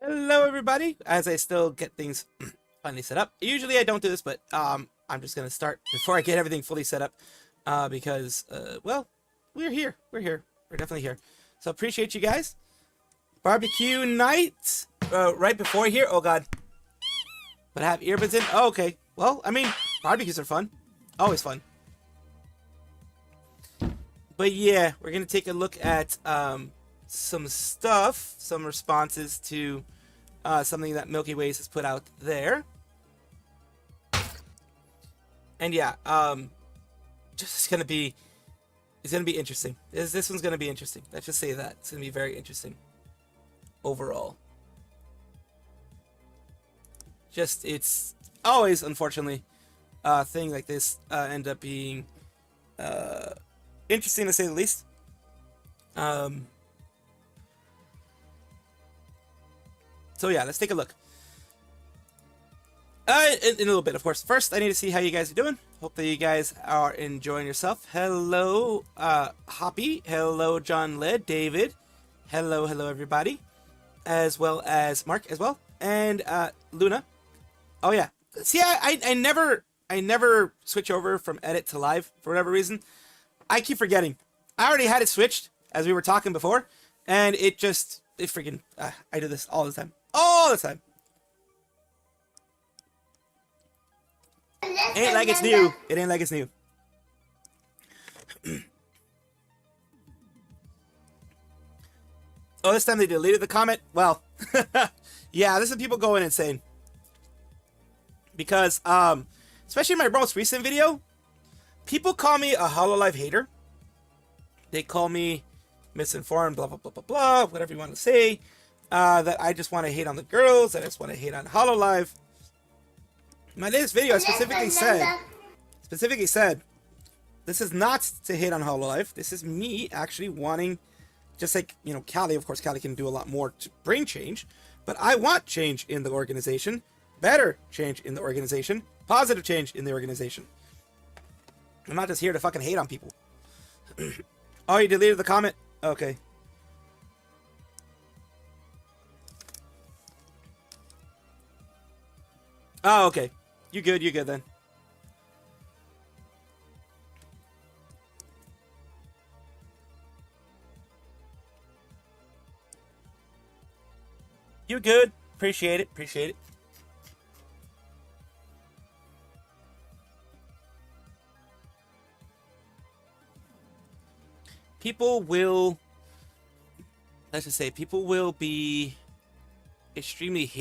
Hello, everybody. As I still get things finally set up. Usually I don't do this, but I'm just gonna start before I get everything fully set up, because well, we're here. We're here. We're definitely here. So appreciate you guys. Barbecue night right before here. Oh God. But I have earbuds in. Oh, okay. Well, I mean, barbecues are fun. Always fun. But yeah, we're gonna take a look at some stuff, some responses to something that Milky Ways has put out there. And yeah, just it's gonna be interesting. This one's gonna be interesting. Let's just say that it's gonna be very interesting overall. Just it's always, unfortunately, things like this end up being interesting to say the least. So yeah, let's take a look. In a little bit, of course. First, I need to see how you guys are doing. Hope that you guys are enjoying yourself. Hello, Hoppy. Hello, John Led, David. Hello, everybody. As well as Mark as well. And Luna. Oh yeah. See, I never switch over from edit to live for whatever reason. I keep forgetting. I already had it switched as we were talking before, and it freaking. I do this all the time. All the time. Ain't like it's new. It ain't like it's new. Oh, this time they deleted the comment? Well, yeah, this is people going insane. Because, especially in my most recent video, people call me a HoloLive hater. They call me misinformed, blah, blah, blah, blah, blah, whatever you want to say. That I just want to hate on the girls, that I just want to hate on HoloLive. In my latest video, I specifically said, this is not to hate on HoloLive. This is me actually wanting, just like, you know, Callie, of course, Callie can do a lot more to bring change, but I want change in the organization, better change in the organization, positive change in the organization. I'm not just here to fucking hate on people. Oh, you deleted the comment? Okay. Oh, okay. You good then. You good. Appreciate it. People will, let's just say, people will be extremely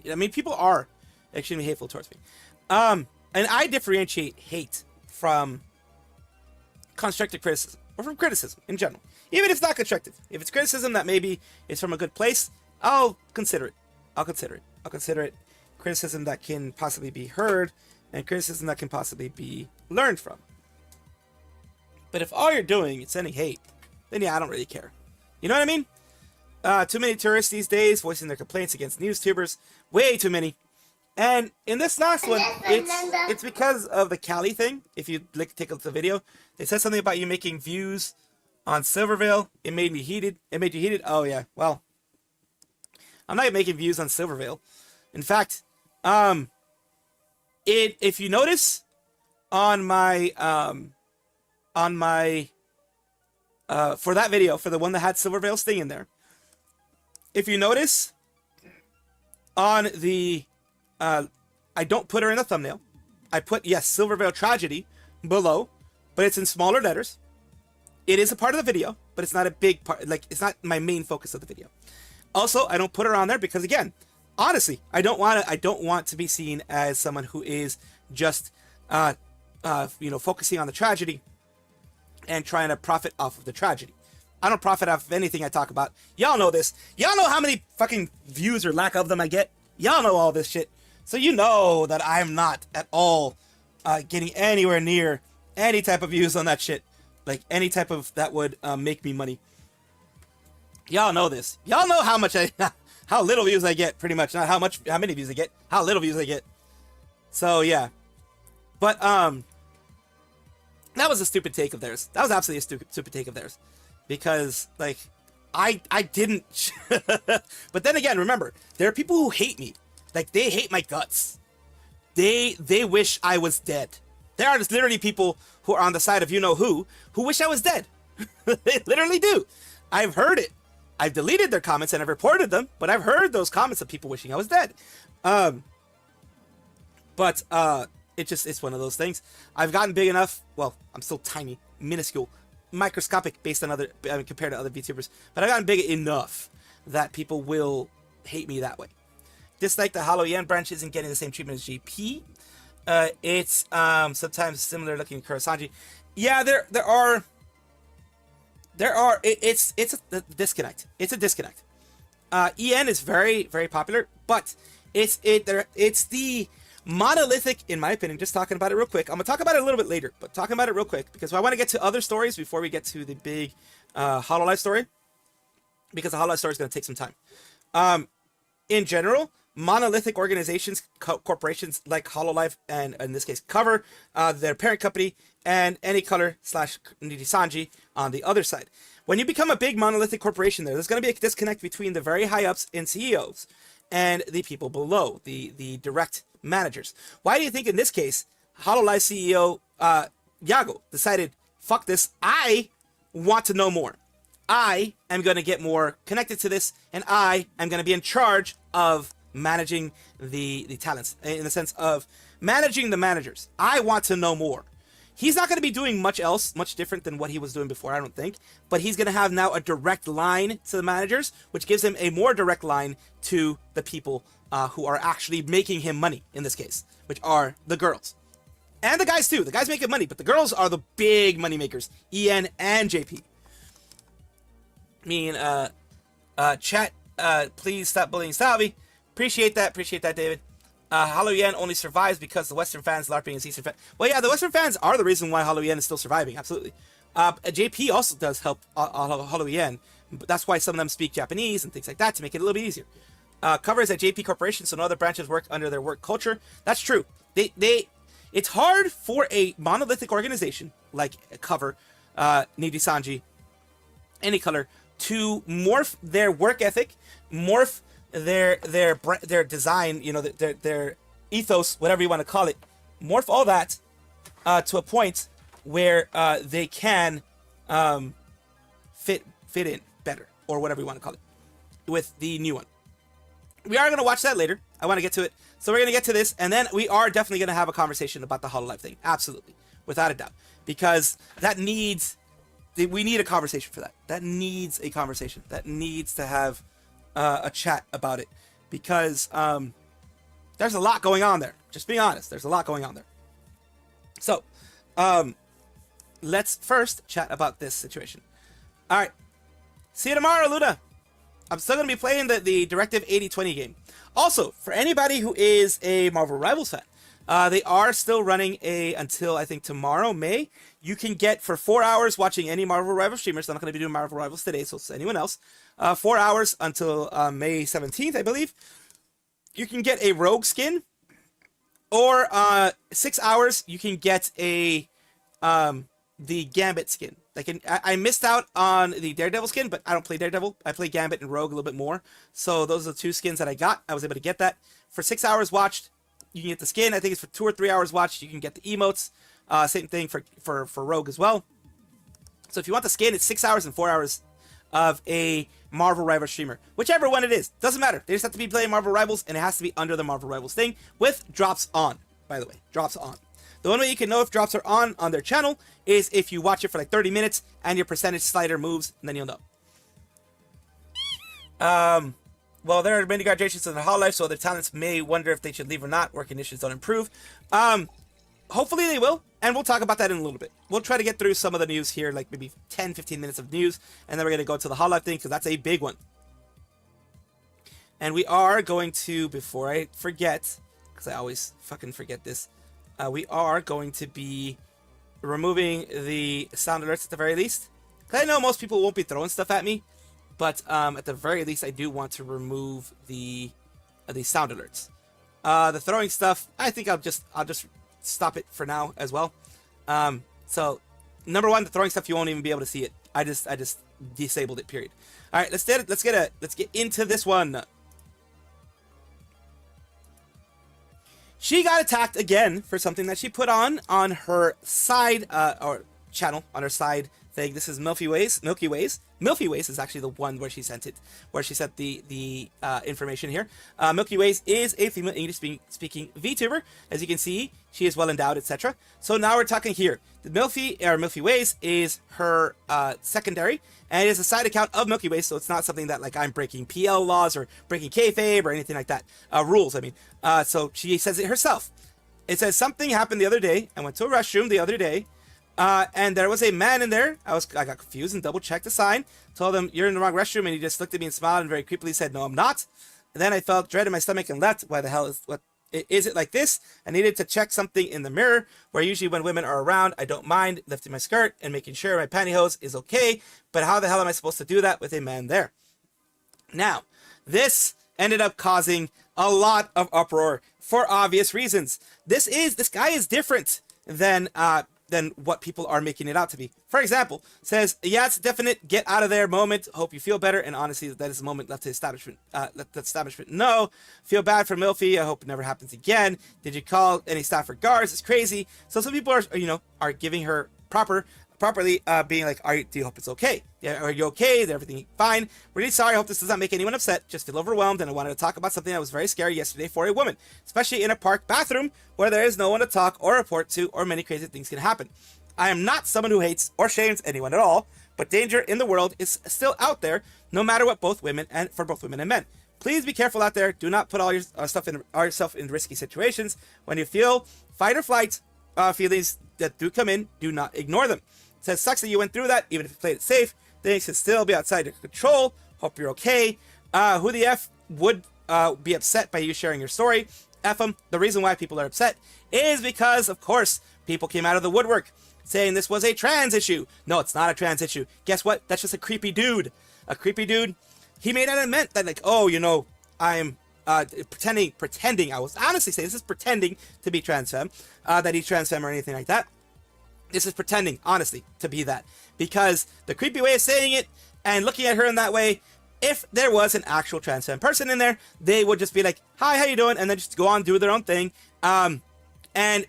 I mean, people are extremely hateful towards me. And I differentiate hate from constructive criticism, or from criticism in general. Even if it's not constructive. If it's criticism that maybe is from a good place, I'll consider it. I'll consider it criticism that can possibly be heard, and criticism that can possibly be learned from. But if all you're doing is sending hate, then yeah, I don't really care. You know what I mean? Too many tourists these days voicing their complaints against newstubers. Way too many. And in this last one, it's because of the Callie thing. If you take a look at the video, they said something about you making views on Silvervale. It made me heated. It made you heated? Oh yeah, well, I'm not making views on Silvervale. In fact, if you notice on my for that video, for the one that had Silvervale's thing in there, if you notice on the I don't put her in the thumbnail. I put, yes, Silvervale Tragedy below, but it's in smaller letters. It is a part of the video, but it's not a big part. Like, it's not my main focus of the video. Also, I don't put her on there because, again, honestly, I don't want to be seen as someone who is just, focusing on the tragedy and trying to profit off of the tragedy. I don't profit off of anything I talk about. Y'all know this. Y'all know how many fucking views or lack of them I get. Y'all know all this shit. So you know that I'm not at all getting anywhere near any type of views on that shit. Like, any type of that would make me money. Y'all know this. Y'all know how much how little views I get, pretty much. Not how many views I get, how little views I get. So, yeah. But, that was a stupid take of theirs. That was absolutely a stupid take of theirs. Because, like, I didn't... But then again, remember, there are people who hate me. Like, they hate my guts. They wish I was dead. There are just literally people who are on the side of you-know-who wish I was dead. They literally do. I've heard it. I've deleted their comments and I've reported them, but I've heard those comments of people wishing I was dead. It's one of those things. I've gotten big enough. Well, I'm still tiny, minuscule, microscopic based on compared to other VTubers, but I've gotten big enough that people will hate me that way. Dislike the Hollow Yen branch isn't getting the same treatment as GP. It's sometimes similar looking to Kurosanji. Yeah, it's a disconnect. It's a disconnect. EN is very, very popular, but it's the monolithic, in my opinion. Just talking about it real quick. I'm gonna talk about it a little bit later, but talking about it real quick because I want to get to other stories before we get to the big HoloLive story, because the HoloLive story is gonna take some time. In general, monolithic organizations, corporations like HoloLive, and in this case Cover, their parent company, and AnyColor / Nitisanji on the other side. When you become a big monolithic corporation, there's going to be a disconnect between the very high ups and CEOs and the people below, the direct managers. Why do you think in this case HoloLive CEO Yago decided, fuck this. I want to know more. I am going to get more connected to this, and I am going to be in charge of managing the talents, in the sense of managing the managers. I want to know more. He's not going to be doing much else, much different than what he was doing before, I don't think. But he's going to have now a direct line to the managers, which gives him a more direct line to the people who are actually making him money, in this case, which are the girls. And the guys too. The guys making money, but the girls are the big money makers. EN and JP. I mean, chat, please stop bullying Salvi. Appreciate that, David. Halloween only survives because the Western fans LARPing as Eastern fans. Well, yeah, the Western fans are the reason why Halloween is still surviving, absolutely. JP also does help Halloween, but that's why some of them speak Japanese and things like that to make it a little bit easier. Covers at JP Corporation, so no other branches work under their work culture. That's true. It's hard for a monolithic organization like Cover, Niji Sanji, Any Color, to morph their work ethic, morph their design, you know, their ethos, whatever you want to call it, morph all that to a point where they can fit in better, or whatever you want to call it, with the new one. We are going to watch that later. I want to get to it. So we're going to get to this, and then we are definitely going to have a conversation about the HoloLive thing. Absolutely. Without a doubt. Because we need a conversation for that. That needs a conversation. That needs to have a chat about it. Because there's a lot going on there. Just being honest. There's a lot going on there. So, let's first chat about this situation. Alright. See you tomorrow, Luna. I'm still going to be playing the Directive 8020 game. Also, for anybody who is a Marvel Rivals fan, they are still running until, I think, tomorrow, May. You can get, for 4 hours, watching any Marvel Rivals streamers. I'm not going to be doing Marvel Rivals today, so it's anyone else. 4 hours until May 17th, I believe. You can get a Rogue skin. Or 6 hours, you can get the Gambit skin. I missed out on the Daredevil skin, but I don't play Daredevil. I play Gambit and Rogue a little bit more. So those are the two skins that I got. I was able to get that. For 6 hours watched, you can get the skin. I think it's for 2 or 3 hours watched, you can get the emotes. Same thing for Rogue as well. So if you want the skin, it's 6 hours and 4 hours of a Marvel Rivals streamer. Whichever one it is. Doesn't matter. They just have to be playing Marvel Rivals, and it has to be under the Marvel Rivals thing, with drops on, by the way. Drops on. The only way you can know if drops are on their channel is if you watch it for like 30 minutes and your percentage slider moves, and then you'll know. Well, there are many graduations in the HoloLive, so other talents may wonder if they should leave or not. Work conditions don't improve. Hopefully they will, and we'll talk about that in a little bit. We'll try to get through some of the news here, like maybe 10, 15 minutes of news, and then we're going to go to the HoloLive thing, because that's a big one. And we are going to, before I forget, because I always fucking forget this, we are going to be removing the sound alerts at the very least. I know most people won't be throwing stuff at me, but at the very least, I do want to remove the sound alerts. The throwing stuff, I think I'll just stop it for now as well. So number one, the throwing stuff, you won't even be able to see it. I just disabled it. Period. All right, let's get into this one. She got attacked again for something that she put on her side or channel, on her side thing. This is Milky Ways. Milky Ways is actually the one where she sent the information here. Milky Ways is a female English-speaking VTuber. As you can see, she is well endowed, etc. So now we're talking here. The Milky Ways is her secondary, and it is a side account of Milky Ways, so it's not something that like I'm breaking PL laws or breaking kayfabe or anything like that. Rules, I mean. So she says it herself. It says, something happened the other day. I went to a restroom the other day, and there was a man in there. I got confused and double checked the sign. Told him, you're in the wrong restroom, and he just looked at me and smiled and very creepily said, no, I'm not. And then I felt dread in my stomach and left. Why the hell is it like this? I needed to check something in the mirror, where usually when women are around, I don't mind lifting my skirt and making sure my pantyhose is okay. But how the hell am I supposed to do that with a man there? Now, this ended up causing a lot of uproar for obvious reasons. This guy is different than what people are making it out to be. For example, says, yeah, it's a definite get out of there moment. Hope you feel better. And honestly, that is a moment left to establishment. Let the establishment know. Feel bad for Milfy. I hope it never happens again. Did you call any staff or guards? It's crazy. So some people are giving her proper properly being like, do you hope it's okay? Yeah, are you okay? Is everything fine? Really sorry. I hope this does not make anyone upset. Just feel overwhelmed, and I wanted to talk about something that was very scary yesterday for a woman, especially in a park bathroom where there is no one to talk or report to, or many crazy things can happen. I am not someone who hates or shames anyone at all, but danger in the world is still out there, no matter what, for both women and men. Please be careful out there. Do not put all your yourself in risky situations. When you feel fight or flight feelings that do come in, do not ignore them. It says, sucks that you went through that. Even if you played it safe, things can still be outside your control. Hope you're okay. Who the F would be upset by you sharing your story? F them. The reason why people are upset is because, of course, people came out of the woodwork saying this was a trans issue. No, it's not a trans issue. Guess what? That's just a creepy dude. A creepy dude. He made it meant that, like, oh, I'm pretending. I was honestly saying this is pretending to be trans femme, that he's trans femme or anything like that. This is pretending, honestly, to be that. Because the creepy way of saying it and looking at her in that way, if there was an actual trans femme person in there, they would just be like, hi, how you doing? And then just go on, do their own thing. And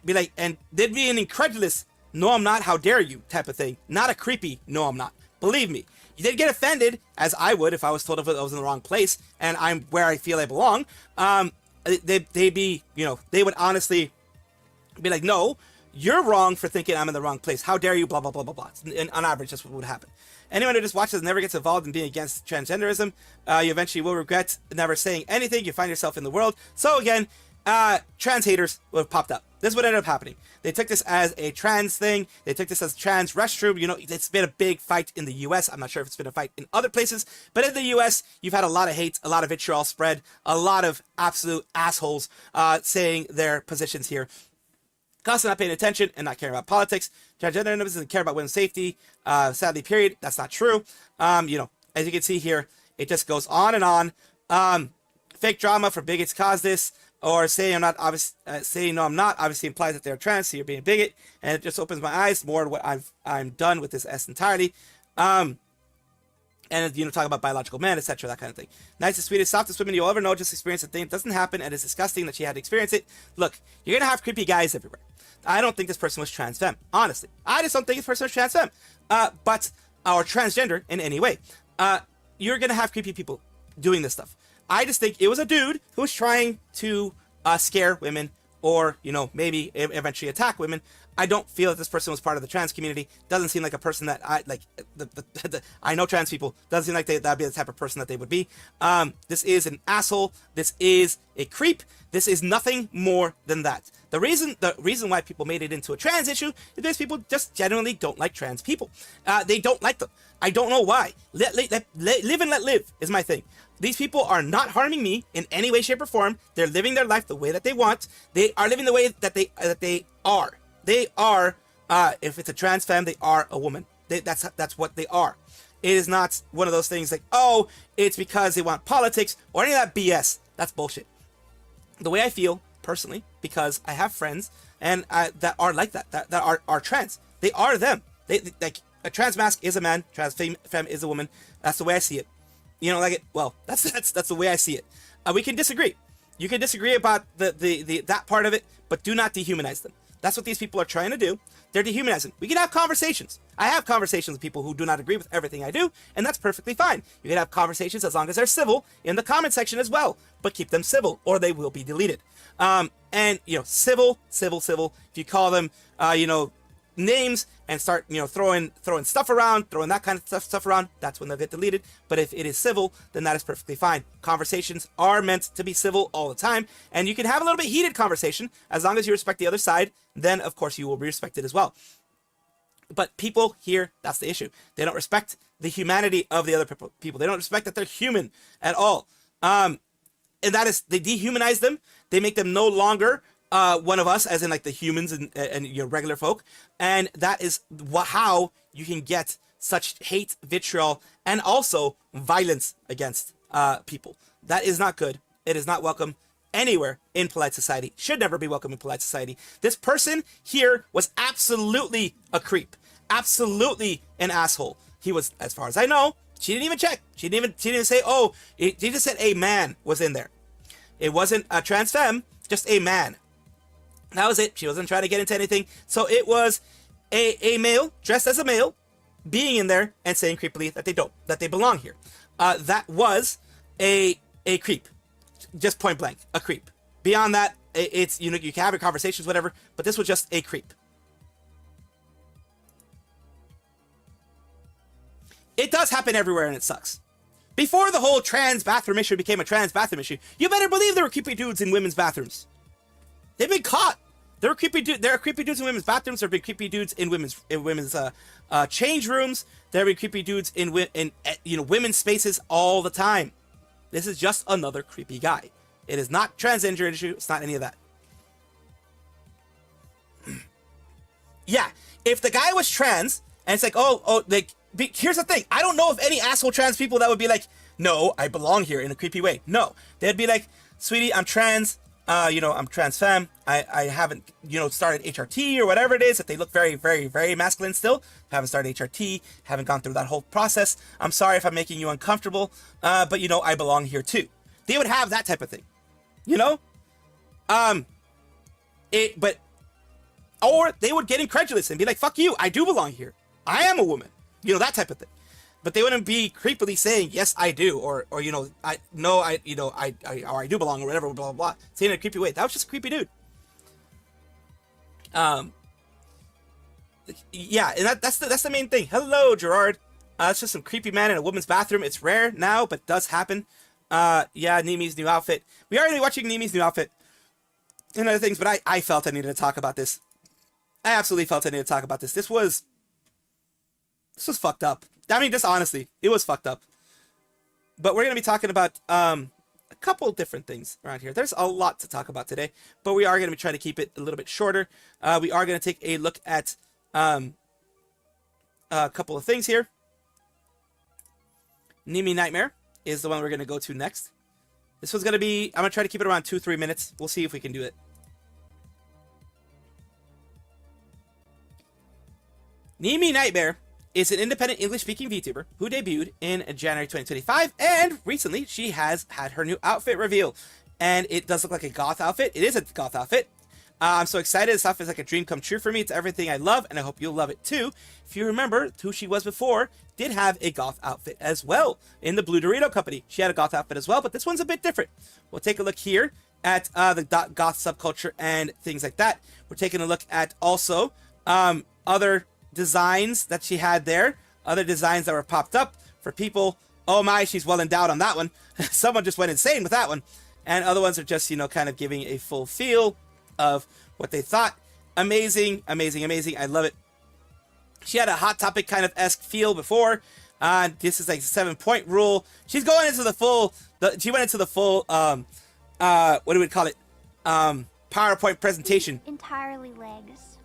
be like, and they'd be an incredulous, no, I'm not, how dare you type of thing. Not a creepy, no, I'm not. Believe me. You did get offended, as I would if I was told if I was in the wrong place and I'm where I feel I belong. They'd be, they would honestly be like, no, you're wrong for thinking I'm in the wrong place. How dare you, blah, blah, blah, blah, blah. And on average, that's what would happen. Anyone who just watches and never gets involved in being against transgenderism, you eventually will regret never saying anything. You find yourself in the world. So again, trans haters would have popped up. This is what ended up happening. They took this as a trans thing. They took this as trans restroom. It's been a big fight in the U.S. I'm not sure if it's been a fight in other places, but in the U.S., you've had a lot of hate, a lot of vitriol spread, a lot of absolute assholes saying their positions here. Constantly not paying attention and not caring about politics. Transgenderism doesn't care about women's safety. Sadly, period. That's not true. As you can see here, it just goes on and on. Fake drama for bigots cause this. Or saying no, I'm not, obviously implies that they're trans, so you're being a bigot, and it just opens my eyes more to what I'm done with this S entirely. And talk about biological men, etc., that kind of thing. Nicest, sweetest, softest women you'll ever know, just experience a thing. It doesn't happen, and it's disgusting that she had to experience it. Look, you're gonna have creepy guys everywhere. I don't think this person was trans femme, honestly. I just don't think this person was trans femme, or transgender in any way. You're gonna have creepy people doing this stuff. I just think it was a dude who was trying to scare women or, maybe eventually attack women. I don't feel that this person was part of the trans community. Doesn't seem like a person that I like. I know trans people. Doesn't seem like that'd be the type of person that they would be. This is an asshole. This is a creep. This is nothing more than that. The reason why people made it into a trans issue is because people just genuinely don't like trans people. They don't like them. I don't know why. Live and let live is my thing. These people are not harming me in any way, shape, or form. They're living their life the way that they want. They are living the way that they are. They are. If it's a trans femme, they are a woman. That's what they are. It is not one of those things like, oh, it's because they want politics or any of that BS. That's bullshit. The way I feel personally, because I have friends and that are like that are trans. They are them. They like a trans masc is a man, trans femme is a woman. That's the way I see it. You don't like it? Well, that's the way I see it. We can disagree. You can disagree about that part of it, but do not dehumanize them. That's what these people are trying to do. They're dehumanizing. We can have conversations. I have conversations with people who do not agree with everything I do, and that's perfectly fine. You can have conversations as long as they're civil in the comment section as well, but keep them civil or they will be deleted. And civil. If you call them, names and start throwing stuff around, throwing that kind of stuff around, that's when they'll get deleted. But if it is civil, then that is perfectly fine. Conversations are meant to be civil all the time, and you can have a little bit heated conversation as long as you respect the other side. Then of course you will be respected as well. But people here, that's the issue. They don't respect the humanity of the other people. They don't respect that they're human at all. And that is, they dehumanize them. They make them no longer one of us, as in like the humans and regular folk. And that is how you can get such hate, vitriol, and also violence against people. That is not good. It is not welcome anywhere in polite society. Should never be welcome in polite society. This person here was absolutely a creep. Absolutely an asshole. He was, as far as I know, she didn't even check. She didn't even say, oh, she just said a man was in there. It wasn't a trans femme, just a man. That was it. She wasn't trying to get into anything. So it was a male dressed as a male being in there and saying creepily that they belong here. That was a creep, just point blank, a creep. Beyond that, it's, you know, you can have your conversations, whatever, but this was just a creep. It does happen everywhere, and it sucks. Before the whole trans bathroom issue became a trans bathroom issue, you better believe there were creepy dudes in women's bathrooms. They've been caught. There are creepy dudes in women's bathrooms. There have been creepy dudes in women's change rooms. There have been creepy dudes in women's spaces all the time. This is just another creepy guy. It is not transgender issue. It's not any of that. Yeah, if the guy was trans and it's like, here's the thing. I don't know of any asshole trans people that would be like, no, I belong here in a creepy way. No, they'd be like, sweetie, I'm trans. I'm trans femme. I haven't, started HRT or whatever it is. If they look very, very, very masculine still, haven't started HRT, haven't gone through that whole process. I'm sorry if I'm making you uncomfortable, but I belong here too. They would have that type of thing, or they would get incredulous and be like, fuck you, I do belong here. I am a woman, that type of thing. But they wouldn't be creepily saying, yes, I do, or I do belong, or whatever, blah, blah, blah, saying in a creepy way. That was just a creepy dude. Yeah, and that's the main thing. Hello, Gerard. It's just some creepy man in a woman's bathroom. It's rare now, but does happen. Yeah, Nimi's new outfit. We are already watching Nimi's new outfit and other things, but I felt I needed to talk about this. I absolutely felt I needed to talk about this. This was fucked up. I mean, just honestly, it was fucked up. But we're going to be talking about a couple different things around here. There's a lot to talk about today, but we are going to be trying to keep it a little bit shorter. We are going to take a look at a couple of things here. Nimi Nightmare is the one we're going to go to next. This one's going to be, I'm going to try to keep it around 2-3 minutes. We'll see if we can do it. Nimi Nightmare is an independent English-speaking VTuber who debuted in January 2025, and recently she has had her new outfit reveal. And it does look like a goth outfit. It is a goth outfit. I'm so excited. This outfit is like a dream come true for me. It's everything I love, and I hope you'll love it too. If you remember, who she was before did have a goth outfit as well in the Blue Dorito Company. She had a goth outfit as well, but this one's a bit different. We'll take a look here at the goth subculture and things like that. We're taking a look at also other designs that she had there, other designs that were popped up for people. Oh my, she's well endowed on that one. Someone just went insane with that one. And other ones are just, kind of giving a full feel of what they thought. Amazing, amazing, amazing. I love it. She had a Hot Topic kind of esque feel before. This is like 7-point rule. She's going into the full, she went into the full, what do we call it? PowerPoint presentation. Entirely legs.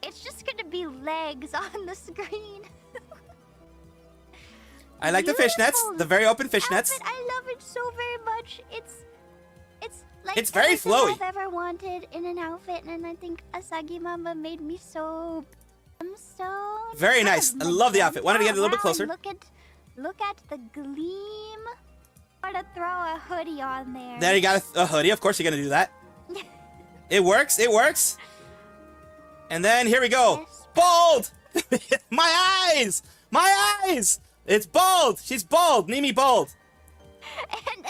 It's just gonna be legs on the screen. I like the fishnets, the very open fishnets. Outfit. I love it so very much. It's like it's very flowy. I've ever wanted in an outfit, and I think Asagi Mama made me so. I'm so. Very nice. I love the outfit. Wanted to get a little bit closer. Look at the gleam. Gotta throw a hoodie on there. There you got a hoodie. Of course you're gonna do that. It works. It works. And then here we go. Yes. Bald! My eyes! My eyes! It's bald! She's bald! Nimi bald! And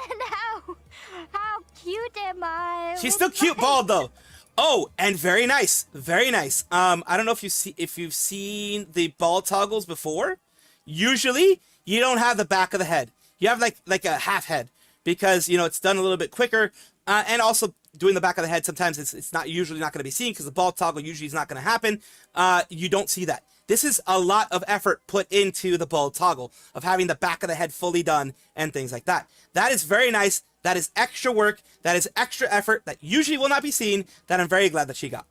how cute am I? She's still cute bald though. Oh, and very nice. Very nice. I don't know if you've seen the bald toggles before. Usually you don't have the back of the head. You have like a half head because it's done a little bit quicker. And also doing the back of the head, sometimes it's usually not going to be seen because the bald toggle usually is not going to happen. You don't see that. This is a lot of effort put into the bald toggle of having the back of the head fully done and things like that. That is very nice. That is extra work. That is extra effort that usually will not be seen, that I'm very glad that she got.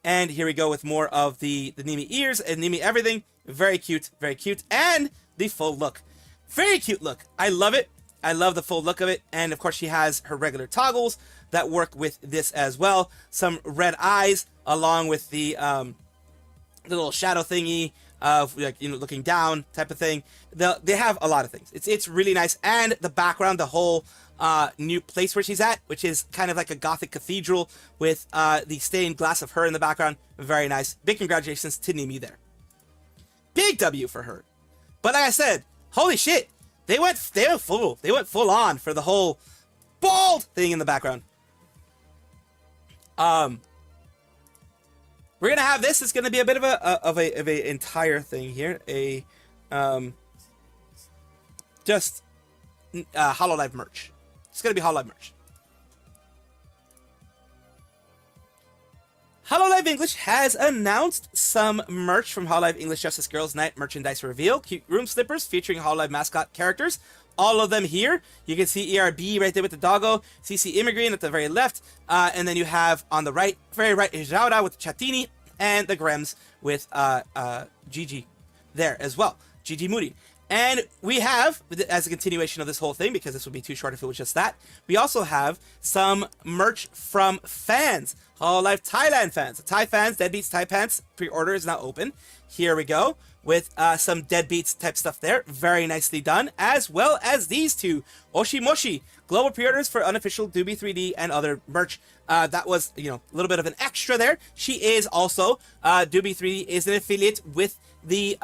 And here we go with more of the Nimi ears and Nimi everything. Very cute, and the full look. Very cute look. I love it. I love the full look of it. And of course she has her regular toggles that work with this as well. Some red eyes along with the the little shadow thingy of like, you know, looking down type of thing. They have a lot of things. It's really nice, and the background, the whole new place where she's at, which is kind of like a gothic cathedral with the stained glass of her in the background. Very nice. Big congratulations to Nimi there. Big W for her. But like I said, holy shit, they went full on for the whole bald thing in the background. We're gonna have this. It's gonna be a bit of a entire thing here. Just Hololive merch. It's gonna be Hololive merch. Hololive English has announced some merch from Hololive English Justice Girls Night merchandise reveal. Cute room slippers featuring Hololive mascot characters. All of them here. You can see ERB right there with the doggo. CC Immigrant at the very left. And then you have on the right, very right, Jaura with Chatini. And the Grems with Gigi there as well. Gigi Moody. And we have, as a continuation of this whole thing, because this would be too short if it was just that, we also have some merch from fans. Hololive Thailand fans. The Thai fans, Deadbeats Thai Pants pre-order is now open. Here we go with some Deadbeats type stuff there. Very nicely done. As well as these two. Oshimoshi. Global pre-orders for unofficial Doobie 3D and other merch. That was, you know, a little bit of an extra there. She is also, Doobie 3D is an affiliate with the,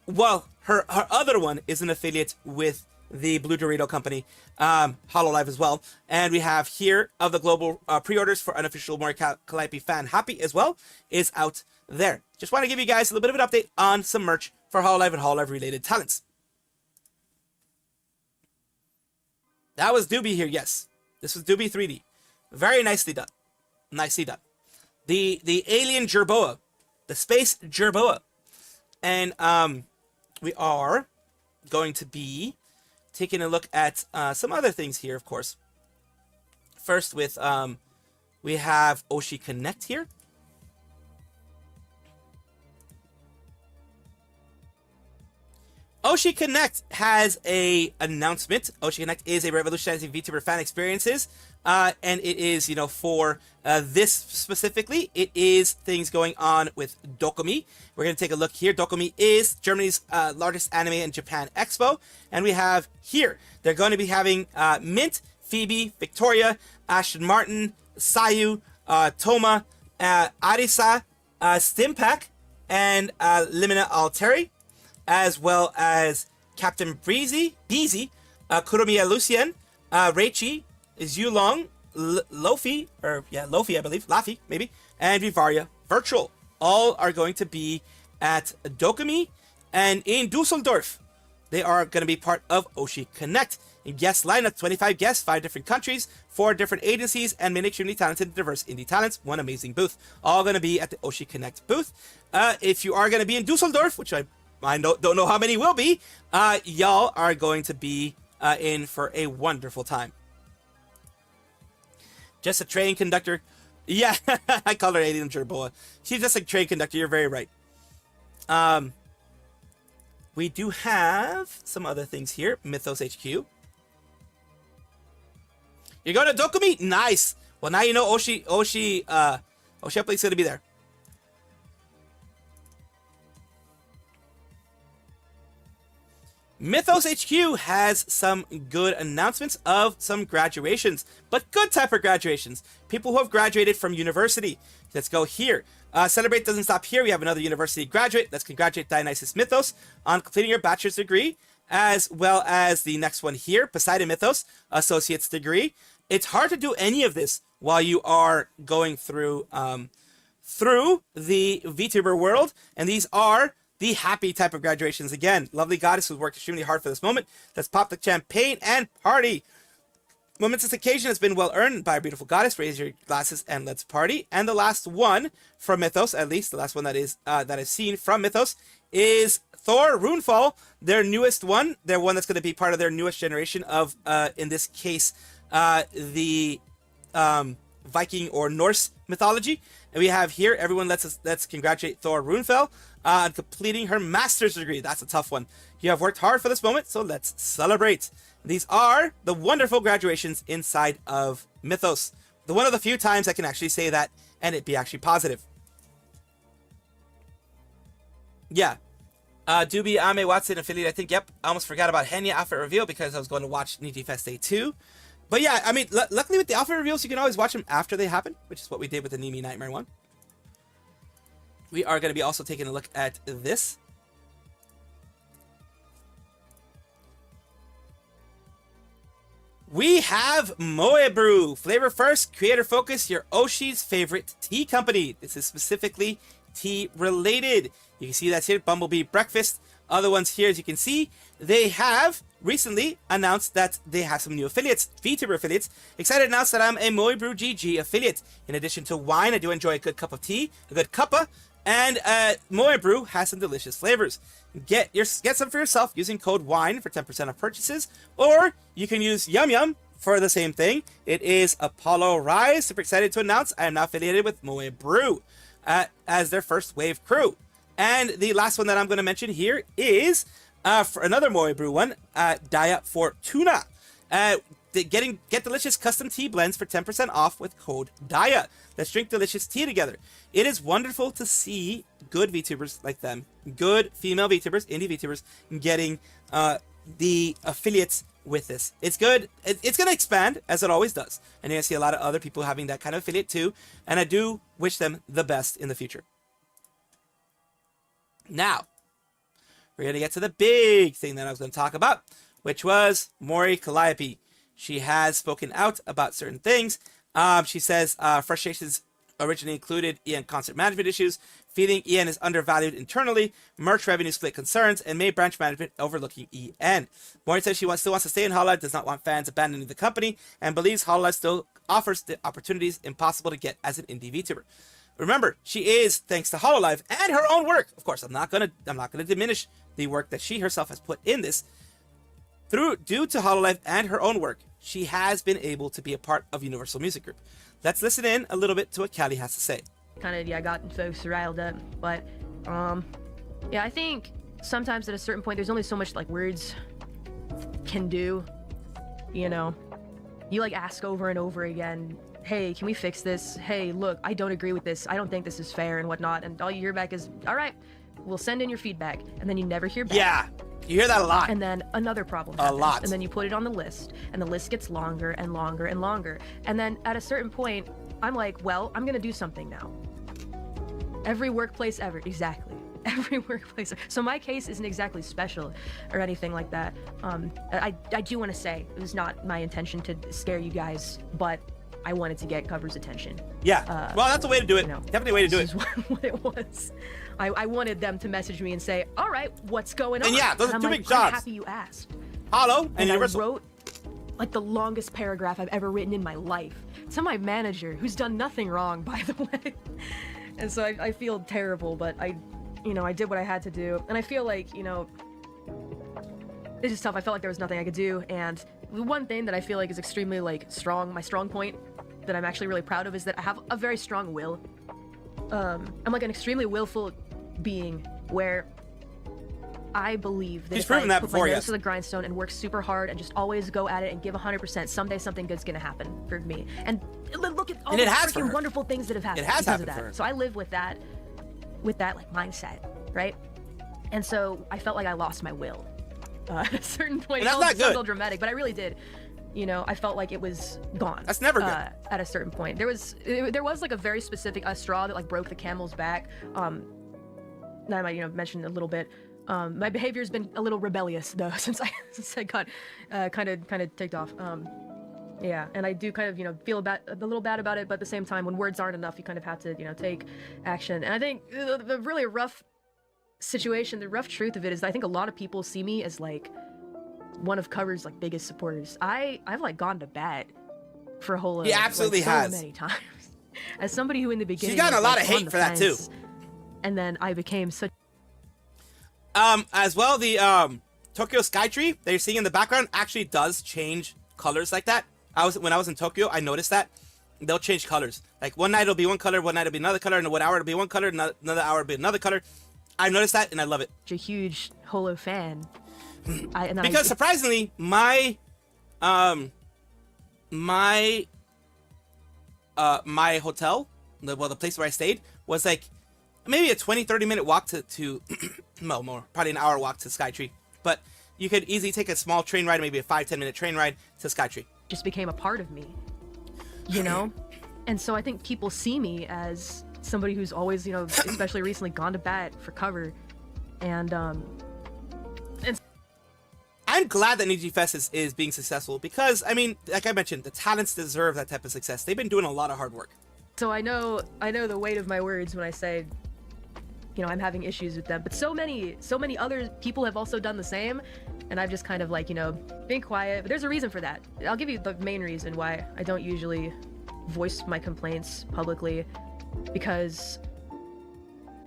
well, her other one is an affiliate with the Blue Dorito company, Hololive as well. And we have here of the global pre-orders for unofficial Mori Calliope fan Happy as well is out there. Just want to give you guys a little bit of an update on some merch for Hololive and Hololive related talents. That was Doobie here, yes. This was Doobie 3D. Very nicely done. Nicely done. The alien Jerboa. The space Jerboa. And we are going to be taking a look at some other things here, of course. First with, we have Oshi Connect here. Oshi Connect has a announcement. Oshi Connect is a revolutionizing VTuber fan experiences, and it is, you know, for this specifically, it is things going on with Dokumi. We're going to take a look here. Dokumi is Germany's largest anime and Japan expo, and we have here, they're going to be having Mint, Phoebe, Victoria, Ashton Martin, Sayu, Toma, Arisa, Stimpak, and Limina Alteri, as well as Captain Beezy, Kuromiya Lucien, Reichi, Zulong, Lofi, Lofi, I believe, Laffy, maybe, and Vivaria Virtual. All are going to be at Dokumi and in Dusseldorf. They are going to be part of Oshi Connect. In guest lineup, 25 guests, 5 different countries, 4 different agencies, and many extremely talented and diverse indie talents. One amazing booth. All going to be at the Oshi Connect booth. If you are going to be in Dusseldorf, which I don't know how many will be, y'all are going to be in for a wonderful time. Just a train conductor. Yeah, I call her Alien Jerboa. She's just a train conductor. You're very right. We do have some other things here. Mythos HQ. You're going to Dokumi? Nice. Well, now you know Oshi Upley's going to be there. Mythos HQ has some good announcements of some graduations, but good type of graduations. People who have graduated from university. Let's go here. Celebrate doesn't stop here. We have another university graduate. Let's congratulate Dionysus Mythos on completing your bachelor's degree, as well as the next one here, Poseidon Mythos, associate's degree. It's hard to do any of this while you are going through the VTuber world, and these are the happy type of graduations. Again, lovely goddess who worked extremely hard for this moment. Let's pop the champagne and party. Momentous occasion has been well earned by a beautiful goddess. Raise your glasses and let's party. And the last one from Mythos, at least the last one that is that I've seen from Mythos, is Thor Runefall, their newest one. Their one that's going to be part of their newest generation of, in this case, the Viking or Norse mythology. And we have here, everyone, let's congratulate Thor Runefell on completing her master's degree. That's a tough one. You have worked hard for this moment, so let's celebrate. These are the wonderful graduations inside of Mythos. One of the few times I can actually say that and it be actually positive. Yeah. Doobie Ame Watson affiliate, I think. Yep. I almost forgot about Henya outfit reveal because I was going to watch Niji Fest Day 2. But yeah, I mean, luckily with the outfit reveals, you can always watch them after they happen, which is what we did with the Nimi Nightmare one. We are going to be also taking a look at this. We have Moe Brew. Flavor first, creator focus, your Oshi's favorite tea company. This is specifically tea related. You can see that's here, Bumblebee Breakfast. Other ones here, as you can see, they have recently announced that they have some new affiliates, VTuber affiliates. Excited to announce that I'm a Moe Brew GG affiliate. In addition to wine, I do enjoy a good cup of tea, a good cuppa, and Moe Brew has some delicious flavors. Get some for yourself using code WINE for 10% off purchases, or you can use Yum Yum for the same thing. It is Apollo Rise. Super excited to announce I am now affiliated with Moe Brew as their first wave crew. And the last one that I'm going to mention here is for another Moe Brew one, Daya Fortuna. Get delicious custom tea blends for 10% off with code DAYA. Let's drink delicious tea together. It is wonderful to see good VTubers like them, good female VTubers, indie VTubers, getting the affiliates with this. It's good. It's going to expand, as it always does. And you're going to see a lot of other people having that kind of affiliate too. And I do wish them the best in the future. Now, we're going to get to the big thing that I was going to talk about, which was Mori Calliope. She has spoken out about certain things. She says frustrations originally included EN concert management issues, feeling EN is undervalued internally, merch revenue split concerns, and May branch management overlooking EN. Mori says she still wants to stay in Hololive, does not want fans abandoning the company, and believes Hololive still offers the opportunities impossible to get as an indie VTuber. Remember, she is, thanks to Hololive and her own work. Of course, I'm not gonna diminish the work that she herself has put in this. Due to Hololive and her own work, she has been able to be a part of Universal Music Group. Let's listen in a little bit to what Callie has to say. I got folks riled up, but yeah, I think sometimes at a certain point, there's only so much like words can do. You know, you like ask over and over again, hey, can we fix this? Hey, look, I don't agree with this. I don't think this is fair and whatnot. And all you hear back is, all right, we'll send in your feedback. And then you never hear back. Yeah. You hear that a lot. And then another problem happens. A lot. And then you put it on the list, and the list gets longer and longer and longer. And then at a certain point, I'm like, well, I'm gonna do something now. Every workplace ever, exactly. Every workplace. So my case isn't exactly special or anything like that. I do want to say it was not my intention to scare you guys, but I wanted to get Cover's attention. Yeah. Well, that's the way to do it. Definitely a way to do it. This is what it was. I wanted them to message me and say, all right, what's going on? And yeah, those are two big jobs. I'm happy you asked. Hollow and Universal. I wrote like the longest paragraph I've ever written in my life to my manager, who's done nothing wrong, by the way. And so I feel terrible, but I did what I had to do. And I feel like, it's just tough. I felt like there was nothing I could do. And the one thing that I feel like is extremely strong, my strong point that I'm actually really proud of is that I have a very strong will. I'm like an extremely willful being where I believe that She's if proven I that put before, my nose yes. to the grindstone and work super hard and just always go at it and give 100%, someday something good's gonna happen for me. And look at all the freaking wonderful things that have happened because of that. So I live with that mindset, right? And so I felt like I lost my will at a certain point. And that's not good. It sounds a little dramatic, but I really did. I felt like it was gone. That's never good. At a certain point, there was like a very specific straw that like broke the camel's back. Now I might mention a little bit. My behavior's been a little rebellious though since I got kind of ticked off. Yeah, and I do kind of feel a little bad about it, but at the same time, when words aren't enough, you kind of have to take action. And I think the really rough situation, the rough truth of it is that I think a lot of people see me as like one of Cover's like biggest supporters. I've like gone to bat for Holo. He absolutely has so many times. As somebody who in the beginning she's gotten a lot of hate for that too. And then I became such. As well, the Tokyo Skytree that you're seeing in the background actually does change colors like that. When I was in Tokyo, I noticed that they'll change colors. Like one night it'll be one color, one night it'll be another color, and 1 hour it'll be one color, another hour it'll be another color. I noticed that and I love it. A huge Holo fan. Because surprisingly, my hotel, the place where I stayed, was like maybe a 20-30 minute walk to well, more, probably an hour walk to Skytree. But you could easily take a small train ride, maybe a 5-10 minute train ride to Skytree. Just became a part of me, you know? And so I think people see me as somebody who's always, you know, especially recently, gone to bat for cover. And I'm glad that Niji Fest is being successful because, I mean, like I mentioned, the talents deserve that type of success. They've been doing a lot of hard work. so I know the weight of my words when I say, you know, I'm having issues with them. But so many other people have also done the same. And I've just kind of like, you know, being quiet. But there's a reason for that. I'll give you the main reason why I don't usually voice my complaints publicly, because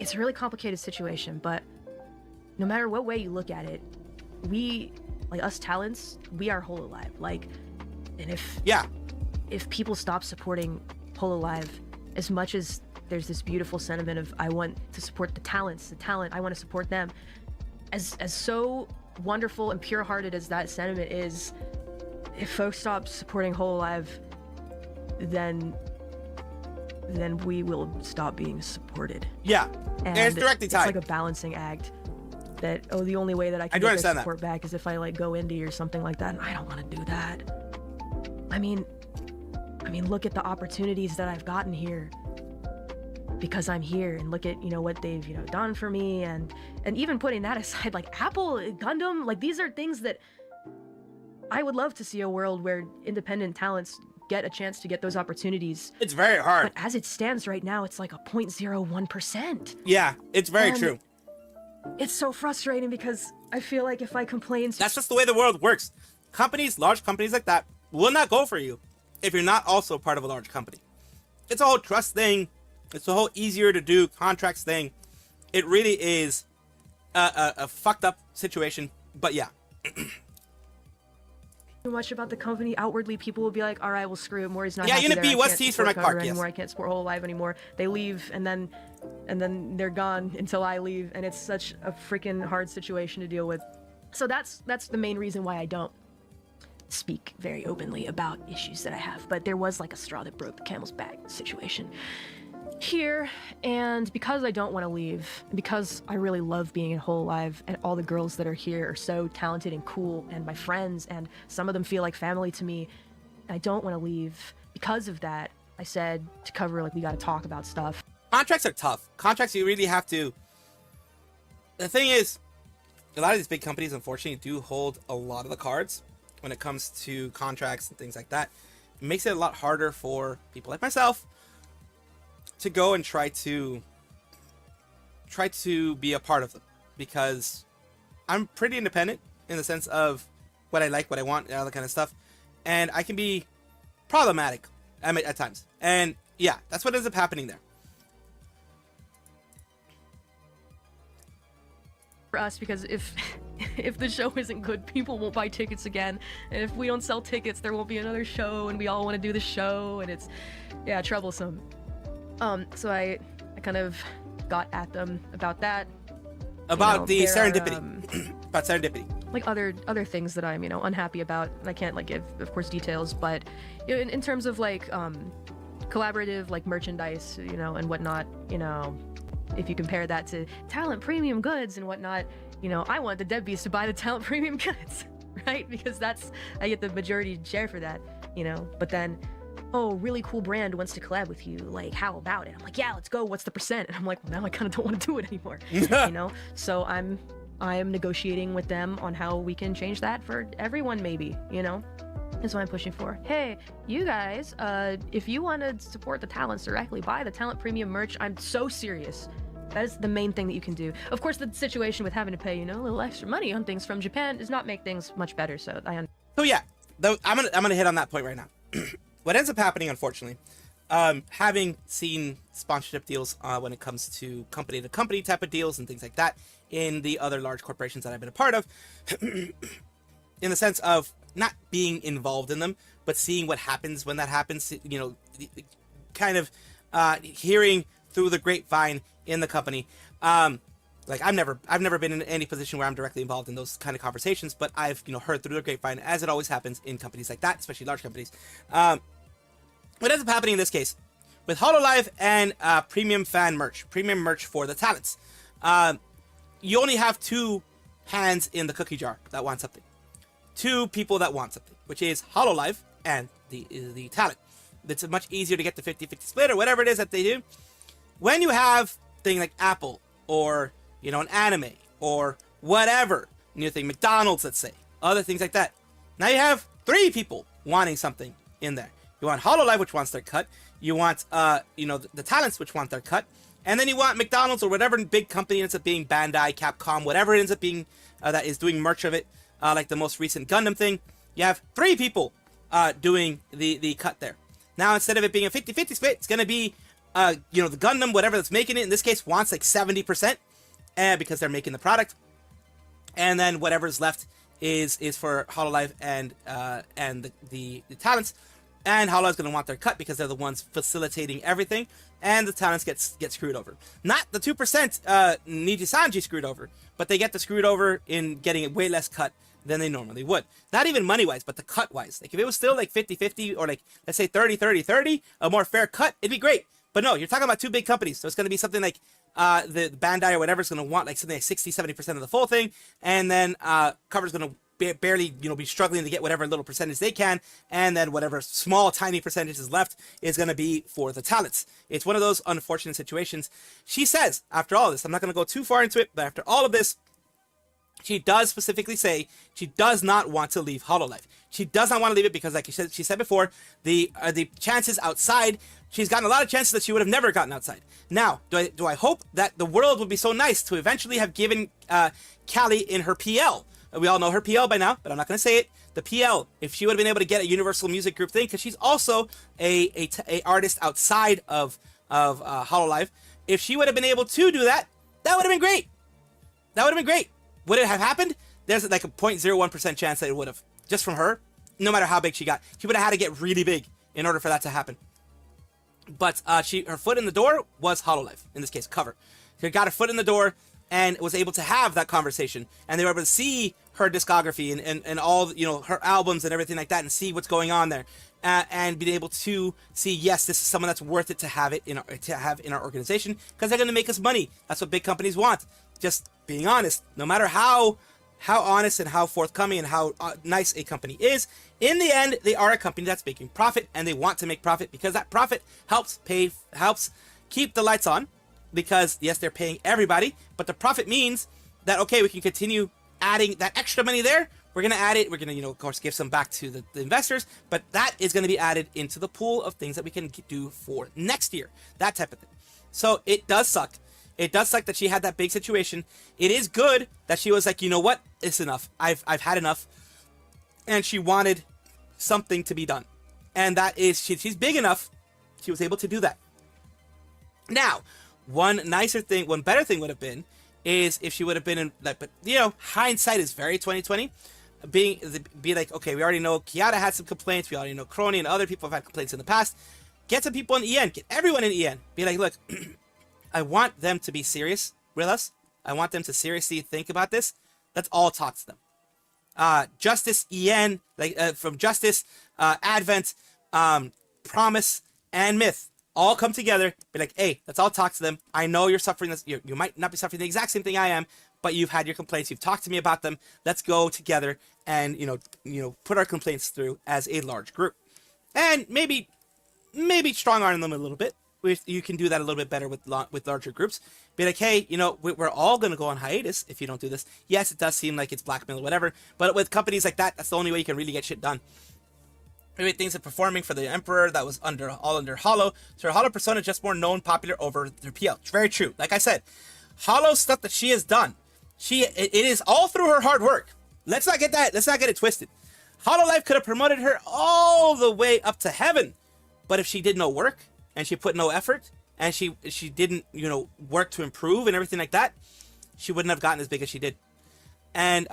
it's a really complicated situation. But no matter what way you look at it, we, like us talents, we are Hololive. Like, and if people stop supporting Hololive, as much as there's this beautiful sentiment of I want to support the talent, I want to support them, as so wonderful and pure-hearted as that sentiment is, if folks stop supporting Hololive, then we will stop being supported. Yeah, And it's directly tied. It's like a balancing act. That the only way that I can do get understand their support back is if I like go indie or something like that, and I don't want to do that. I mean, look at the opportunities that I've gotten here because I'm here, and look at, you know, what they've, you know, done for me, and even putting that aside, like Apple, Gundam, like these are things that I would love to see a world where independent talents get a chance to get those opportunities. It's very hard. But as it stands right now, it's like a 0.01%. Yeah, it's very true. It's so frustrating because I feel like if I complain... That's just the way the world works. Companies, large companies like that, will not go for you if you're not also part of a large company. It's a whole trust thing. It's a whole easier to do contracts thing. It really is a fucked up situation. But yeah. Too much about the company. Outwardly, people will be like, all right, well, screw it. Maury's not Yeah, happy Unit there. B I was can't teased for support my part, Cover yes. anymore. I can't support Hololive anymore. They leave, and then they're gone until I leave, and it's such a freaking hard situation to deal with. So that's the main reason why I don't speak very openly about issues that I have. But there was like a straw that broke the camel's back situation here, and because I don't want to leave, because I really love being in Hololive, and all the girls that are here are so talented and cool, and my friends, and some of them feel like family to me, and I don't want to leave. Because of that, I said to Cover, like, we got to talk about stuff. Contracts are tough. Contracts, you really have to... The thing is, a lot of these big companies, unfortunately, do hold a lot of the cards when it comes to contracts and things like that. It makes it a lot harder for people like myself to go and try to be a part of them, because I'm pretty independent in the sense of what I like, what I want, and all that kind of stuff, and I can be problematic at times. And yeah, that's what ends up happening there. For us, because if the show isn't good, people won't buy tickets again, and if we don't sell tickets, there won't be another show, and we all want to do the show, and it's, yeah, troublesome. So I kind of got at them about that. About you know, the serendipity. About serendipity. Like other things that I'm, you know, unhappy about, and I can't like give, of course, details, but you know, in terms of like collaborative like merchandise, you know, and whatnot, you know, if you compare that to talent premium goods and whatnot, you know, I want the deadbeats to buy the talent premium goods, right? Because I get the majority share for that, you know. But then, oh, really cool brand wants to collab with you, like, how about it? I'm like, yeah, let's go, what's the percent? And I'm like, well, now I kind of don't want to do it anymore. You know, so I am negotiating with them on how we can change that for everyone, maybe, you know. That's what I'm pushing for. Hey, you guys, if you want to support the talents directly, buy the talent premium merch. I'm so serious. That is the main thing that you can do. Of course, the situation with having to pay, you know, a little extra money on things from Japan does not make things much better. So So yeah, I'm gonna hit on that point right now. What ends up happening, unfortunately, having seen sponsorship deals when it comes to company type of deals and things like that in the other large corporations that I've been a part of, in the sense of not being involved in them, but seeing what happens when that happens, you know, kind of hearing through the grapevine in the company. Like I've never been in any position where I'm directly involved in those kind of conversations, but I've, you know, heard through the grapevine, as it always happens in companies like that, especially large companies. What ends up happening in this case with Hololive and premium fan merch, premium merch for the talents, you only have two hands in the cookie jar that want something. Two people that want something, which is Hololive and the talent. It's much easier to get the 50-50 split or whatever it is that they do. When you have thing like Apple or, you know, an anime or whatever, new thing, McDonald's, let's say, other things like that. Now you have three people wanting something in there. You want Hololive, which wants their cut. You want, you know, the talents, which want their cut. And then you want McDonald's or whatever big company ends up being, Bandai, Capcom, whatever it ends up being that is doing merch of it, like the most recent Gundam thing. You have three people doing the cut there. Now, instead of it being a 50-50 split, it's going to be, you know, the Gundam, whatever that's making it, in this case, wants like 70%, because they're making the product. And then whatever's left is for Hololive and the talents. And Hololive's going to want their cut because they're the ones facilitating everything. And the talents get screwed over. Not the 2% Nijisanji screwed over, but they get the screwed over in getting way less cut than they normally would. Not even money-wise, but the cut-wise. Like, if it was still like 50-50 or like, let's say 30-30-30, a more fair cut, it'd be great. But no, you're talking about two big companies. So it's going to be something like the Bandai or whatever is going to want like something like 60-70% of the full thing. And then Cover's going to barely, you know, be struggling to get whatever little percentage they can, and then whatever small tiny percentage is left is going to be for the talents. It's one of those unfortunate situations. She says, after all this, I'm not going to go too far into it, but after all of this, she does specifically say she does not want to leave Hololive. She does not want to leave it because, like she said before, the chances outside, she's gotten a lot of chances that she would have never gotten outside. Now, do I hope that the world would be so nice to eventually have given Callie in her PL? We all know her PL by now, but I'm not going to say it. The PL, if she would have been able to get a Universal Music Group thing, because she's also a artist outside of Hololive. If she would have been able to do that, that would have been great. That would have been great. Would it have happened? There's like a 0.01% chance that it would have. Just from her, no matter how big she got. She would have had to get really big in order for that to happen. But her foot in the door was Hololive, in this case, Cover. She got her foot in the door and was able to have that conversation. And they were able to see her discography and all, you know, her albums and everything like that, and see what's going on there. And being able to see, yes, this is someone that's worth it to have it in our organization, because they're going to make us money. That's what big companies want. Just being honest, no matter how honest and how forthcoming and how nice a company is, in the end, they are a company that's making profit, and they want to make profit because that profit helps keep the lights on. Because yes, they're paying everybody, but the profit means that, okay, we can continue adding that extra money there. We're going to add it. We're going to, you know, of course, give some back to the investors, but that is going to be added into the pool of things that we can do for next year, that type of thing. So it does suck. It does suck that she had that big situation. It is good that she was like, you know what? It's enough. I've had enough. And she wanted something to be done. And that is, she's big enough. She was able to do that. Now, one better thing would have been is if she would have been in, like, but you know, hindsight is very 2020. Be like, okay, we already know Kiara had some complaints. We already know Crony and other people have had complaints in the past. Get some people in EN. Get everyone in EN. Be like, look, I want them to be serious with us. I want them to seriously think about this. Let's all talk to them. Justice, EN, like from Justice, Advent, Promise, and Myth. All come together, be like, hey, let's all talk to them. I know you're suffering this. You might not be suffering the exact same thing I am, but you've had your complaints. You've talked to me about them. Let's go together and, you know, put our complaints through as a large group. And maybe strong arm them a little bit. You can do that a little bit better with larger groups. Be like, hey, you know, we're all going to go on hiatus if you don't do this. Yes, it does seem like it's blackmail or whatever, but with companies like that, that's the only way you can really get shit done. Maybe things like performing for the Emperor that was all under Hollow. So her Hollow persona is just more known, popular over their PL. It's very true. Like I said, Hollow stuff that she has done, it is all through her hard work. Let's not get it twisted. Hololive could have promoted her all the way up to heaven, but if she did no work and she put no effort and she didn't, you know, work to improve and everything like that, she wouldn't have gotten as big as she did. And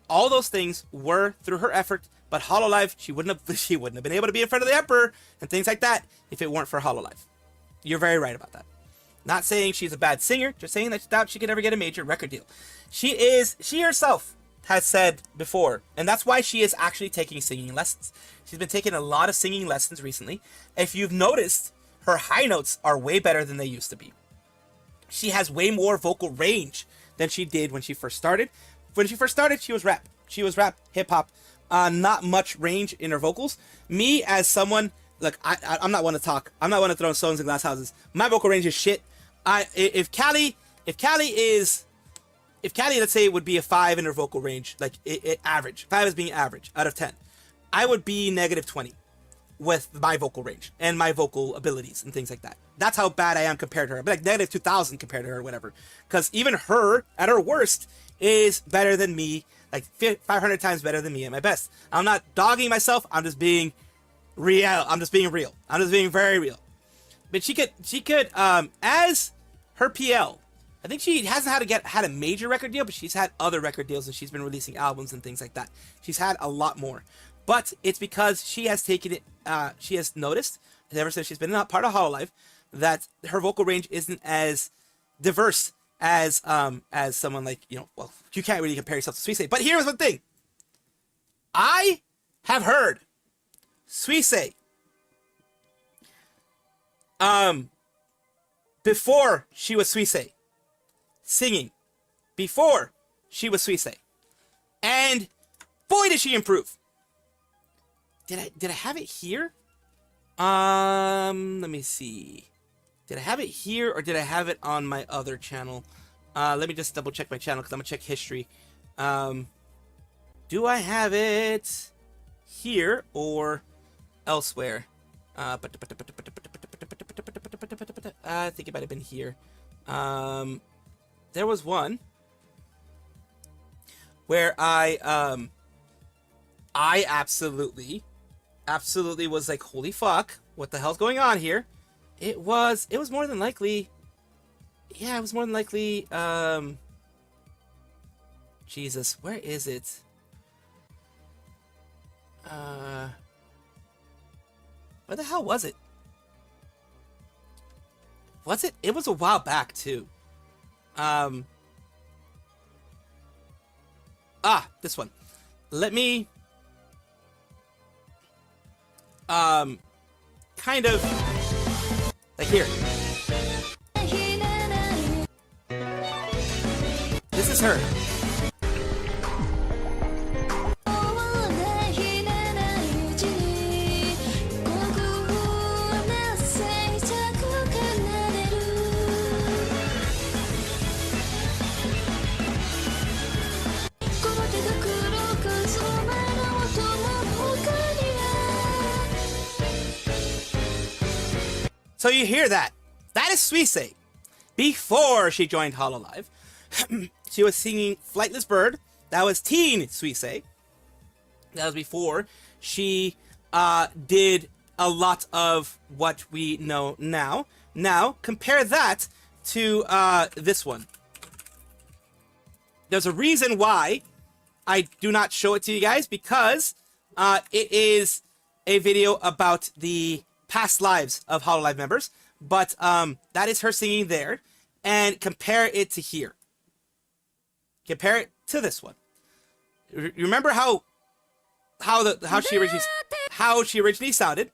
all those things were through her effort. But Hololive, she wouldn't have been able to be in front of the Emperor and things like that if it weren't for Hololive. You're very right about that. Not saying she's a bad singer, just saying that she doubt she could ever get a major record deal. She herself has said before, and that's why she is actually taking singing lessons. She's been taking a lot of singing lessons recently. If you've noticed, her high notes are way better than they used to be. She has way more vocal range than she did when she first started. When she first started, she was rap. She was rap, hip hop, not much range in her vocals. Me, as someone, look, I'm not one to talk. I'm not one to throw stones in glass houses. My vocal range is shit. If Callie, let's say, would be a 5 in her vocal range, like average, 5 is being average out of 10, I would be negative 20 with my vocal range and my vocal abilities and things like that. That's how bad I am compared to her. I'd be like negative 2,000 compared to her or whatever. Because even her, at her worst, is better than me, like 500 times better than me at my best. I'm not dogging myself. I'm just being real. I'm just being real. I'm just being very real. But she could, as her PL, I think she hasn't had a major record deal, but she's had other record deals and she's been releasing albums and things like that. She's had a lot more. But it's because she has taken it, she has noticed, ever since she's been a part of Hololive, that her vocal range isn't as diverse as someone like, well, you can't really compare yourself to Suisse. But here's one thing. I have heard Suisse before she was Suisse singing, before she was Suisse, and boy did she improve. Did I have it here? Let me see. Did I have it here or did I have it on my other channel? Let me just double check my channel because I'm gonna check history. Do I have it here or elsewhere? I think it might have been here. There was one where I absolutely was like, holy fuck, what the hell's going on here? It was more than likely, yeah, it was more than likely, Jesus, where is it? Where the hell was it? Was it? It was a while back too. This one. Let me kind of like here. This is her. So you hear that? That is Suisse. Before she joined Hololive, she was singing Flightless Bird. That was teen Suisse. That was before she did a lot of what we know now. Now, compare that to this one. There's a reason why I do not show it to you guys, because it is a video about the past lives of Hololive members, but that is her singing there, and compare it to here. Compare it to this one. You remember how she originally sounded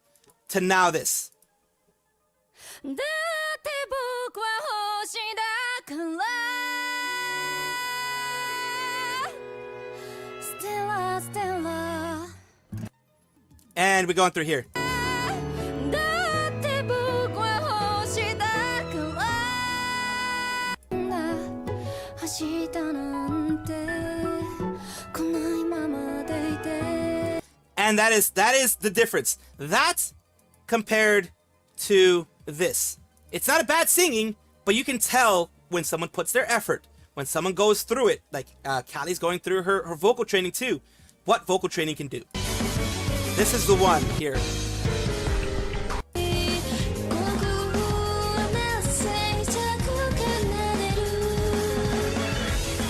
to now this. And we're going through here. And that is the difference. That compared to this. It's not a bad singing, but you can tell when someone puts their effort, when someone goes through it, like Callie's going through her vocal training too, what vocal training can do. This is the one here.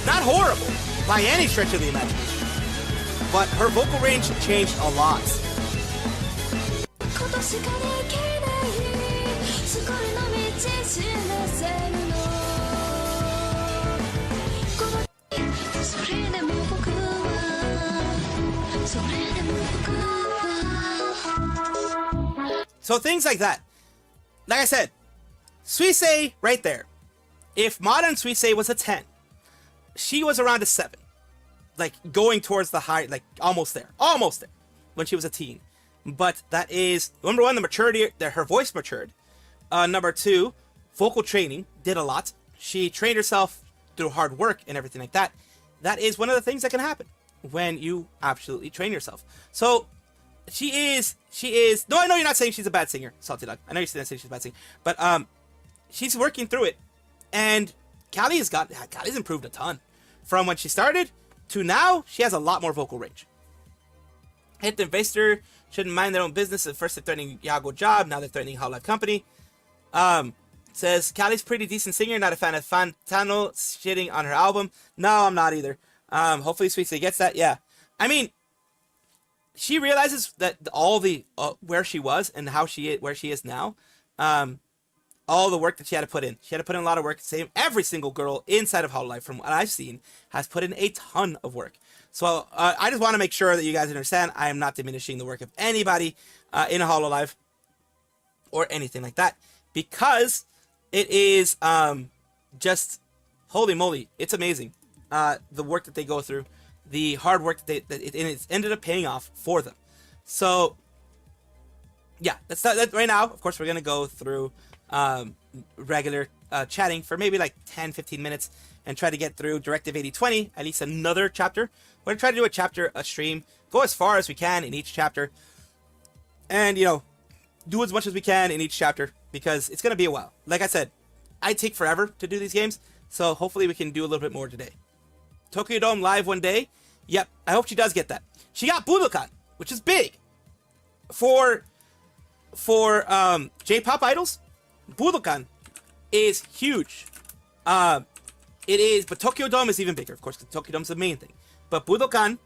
Not horrible by any stretch of the imagination, but her vocal range changed a lot. So things like that. like I said, Suisei right there. If modern Suisei was a 10, she was around a 7. Like going towards the high, like almost there when she was a teen. But that is, number one, the maturity, her voice matured. Number two, vocal training did a lot. She trained herself through hard work and everything like that. That is one of the things that can happen when you absolutely train yourself. So she is, no, I know you're not saying she's a bad singer, Salty Dog. I know you're not saying she's a bad singer, but she's working through it. And Callie's improved a ton. From when she started to now, she has a lot more vocal range. Hit the investor shouldn't mind their own business. At first they're threatening Yago job, now they're threatening Hololive Company. Says Callie's pretty decent singer, not a fan of Fantano shitting on her album. No, I'm not either. Hopefully Sweetsy gets that. Yeah. I mean, she realizes that all the where she was and where she is now. All the work that she had to put in. She had to put in a lot of work. Every single girl inside of Hololive, from what I've seen, has put in a ton of work. So I just want to make sure that you guys understand I am not diminishing the work of anybody in a Hololive or anything like that, because it is just, holy moly, it's amazing. The work that they go through, the hard work that it's ended up paying off for them. So yeah, that right now. Of course, we're gonna go through regular chatting for maybe like 10-15 minutes and try to get through Directive 8020, at least another chapter. We're gonna try to do a stream, go as far as we can in each chapter, and do as much as we can in each chapter, because it's gonna be a while. Like I said, I take forever to do these games, so hopefully we can do a little bit more today. Tokyo Dome live one day. Yep, I hope she does get that. She got Budokan, which is big for J-pop idols. Budokan is huge. It is, but Tokyo Dome is even bigger, of course, because Tokyo Dome is the main thing. But Budokan,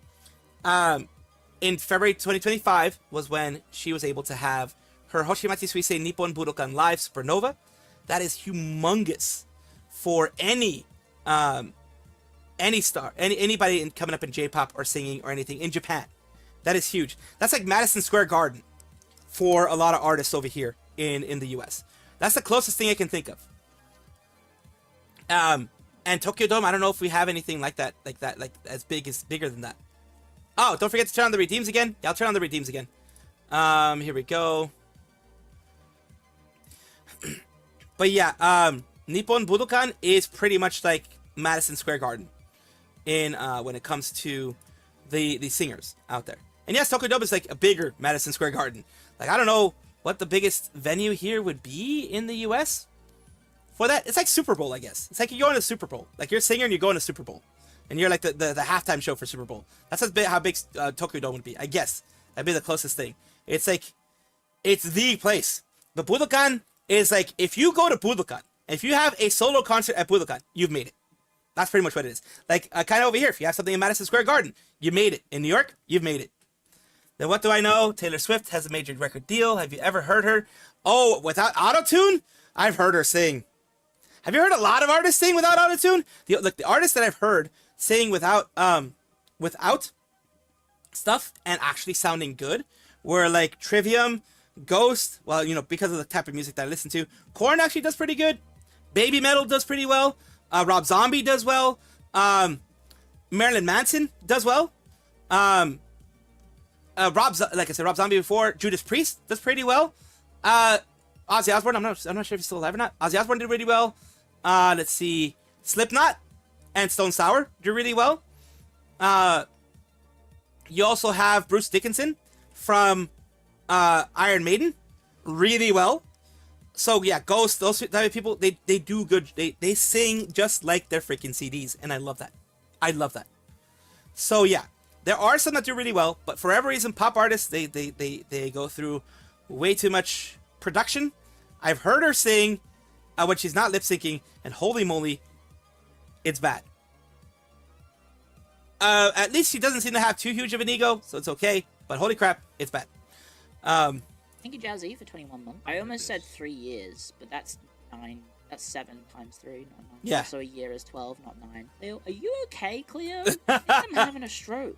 in February 2025, was when she was able to have her Hoshimachi Suisei Nippon Budokan Live Supernova. That is humongous for any star, anybody coming up in J-pop or singing or anything in Japan. That is huge. That's like Madison Square Garden for a lot of artists over here in the US. That's the closest thing I can think of. And Tokyo Dome, I don't know if we have anything like that, like bigger than that. Oh, don't forget to turn on the redeems again. Yeah, I'll turn on the redeems again. Here we go. But yeah, Nippon Budokan is pretty much like Madison Square Garden in when it comes to the singers out there. And yes, Tokyo Dome is like a bigger Madison Square Garden. Like, I don't know what the biggest venue here would be in the US for that. It's like Super Bowl, I guess. It's like you're going to Super Bowl. Like, you're a singer and you're going to Super Bowl. And you're like the halftime show for Super Bowl. That's how big Tokyo Dome would be, I guess. That'd be the closest thing. It's like, it's the place. The Budokan is like, if you go to Budokan, if you have a solo concert at Budokan, you've made it. That's pretty much what it is. Like, kind of over here, if you have something in Madison Square Garden, you made it. In New York, you've made it. Then what do I know? Taylor Swift has a major record deal. Have you ever heard her? Oh, without autotune? I've heard her sing. Have you heard a lot of artists sing without autotune? The artists that I've heard sing without stuff and actually sounding good were like Trivium, Ghost, well, because of the type of music that I listen to. Korn actually does pretty good. Baby Metal does pretty well. Rob Zombie does well. Marilyn Manson does well. Like I said, Rob Zombie before. Judas Priest does pretty well. Ozzy Osbourne, I'm not sure if he's still alive or not. Ozzy Osbourne did really well. Let's see, Slipknot and Stone Sour do really well. You also have Bruce Dickinson from Iron Maiden, really well. So yeah, Ghost, those type of people, they do good. They sing just like their freaking CDs, and I love that. I love that. So yeah, there are some that do really well, but for whatever reason, pop artists they go through way too much production. I've heard her sing when she's not lip syncing, and holy moly, it's bad. At least she doesn't seem to have too huge of an ego, so it's okay. But holy crap, it's bad. Thank you, Jazzy, for 21 months. I almost said 3 years, but that's 9. That's 7 times 3, not 9. Yeah. So a year is 12, not 9. Cleo, are you okay, Cleo? I think I'm having a stroke.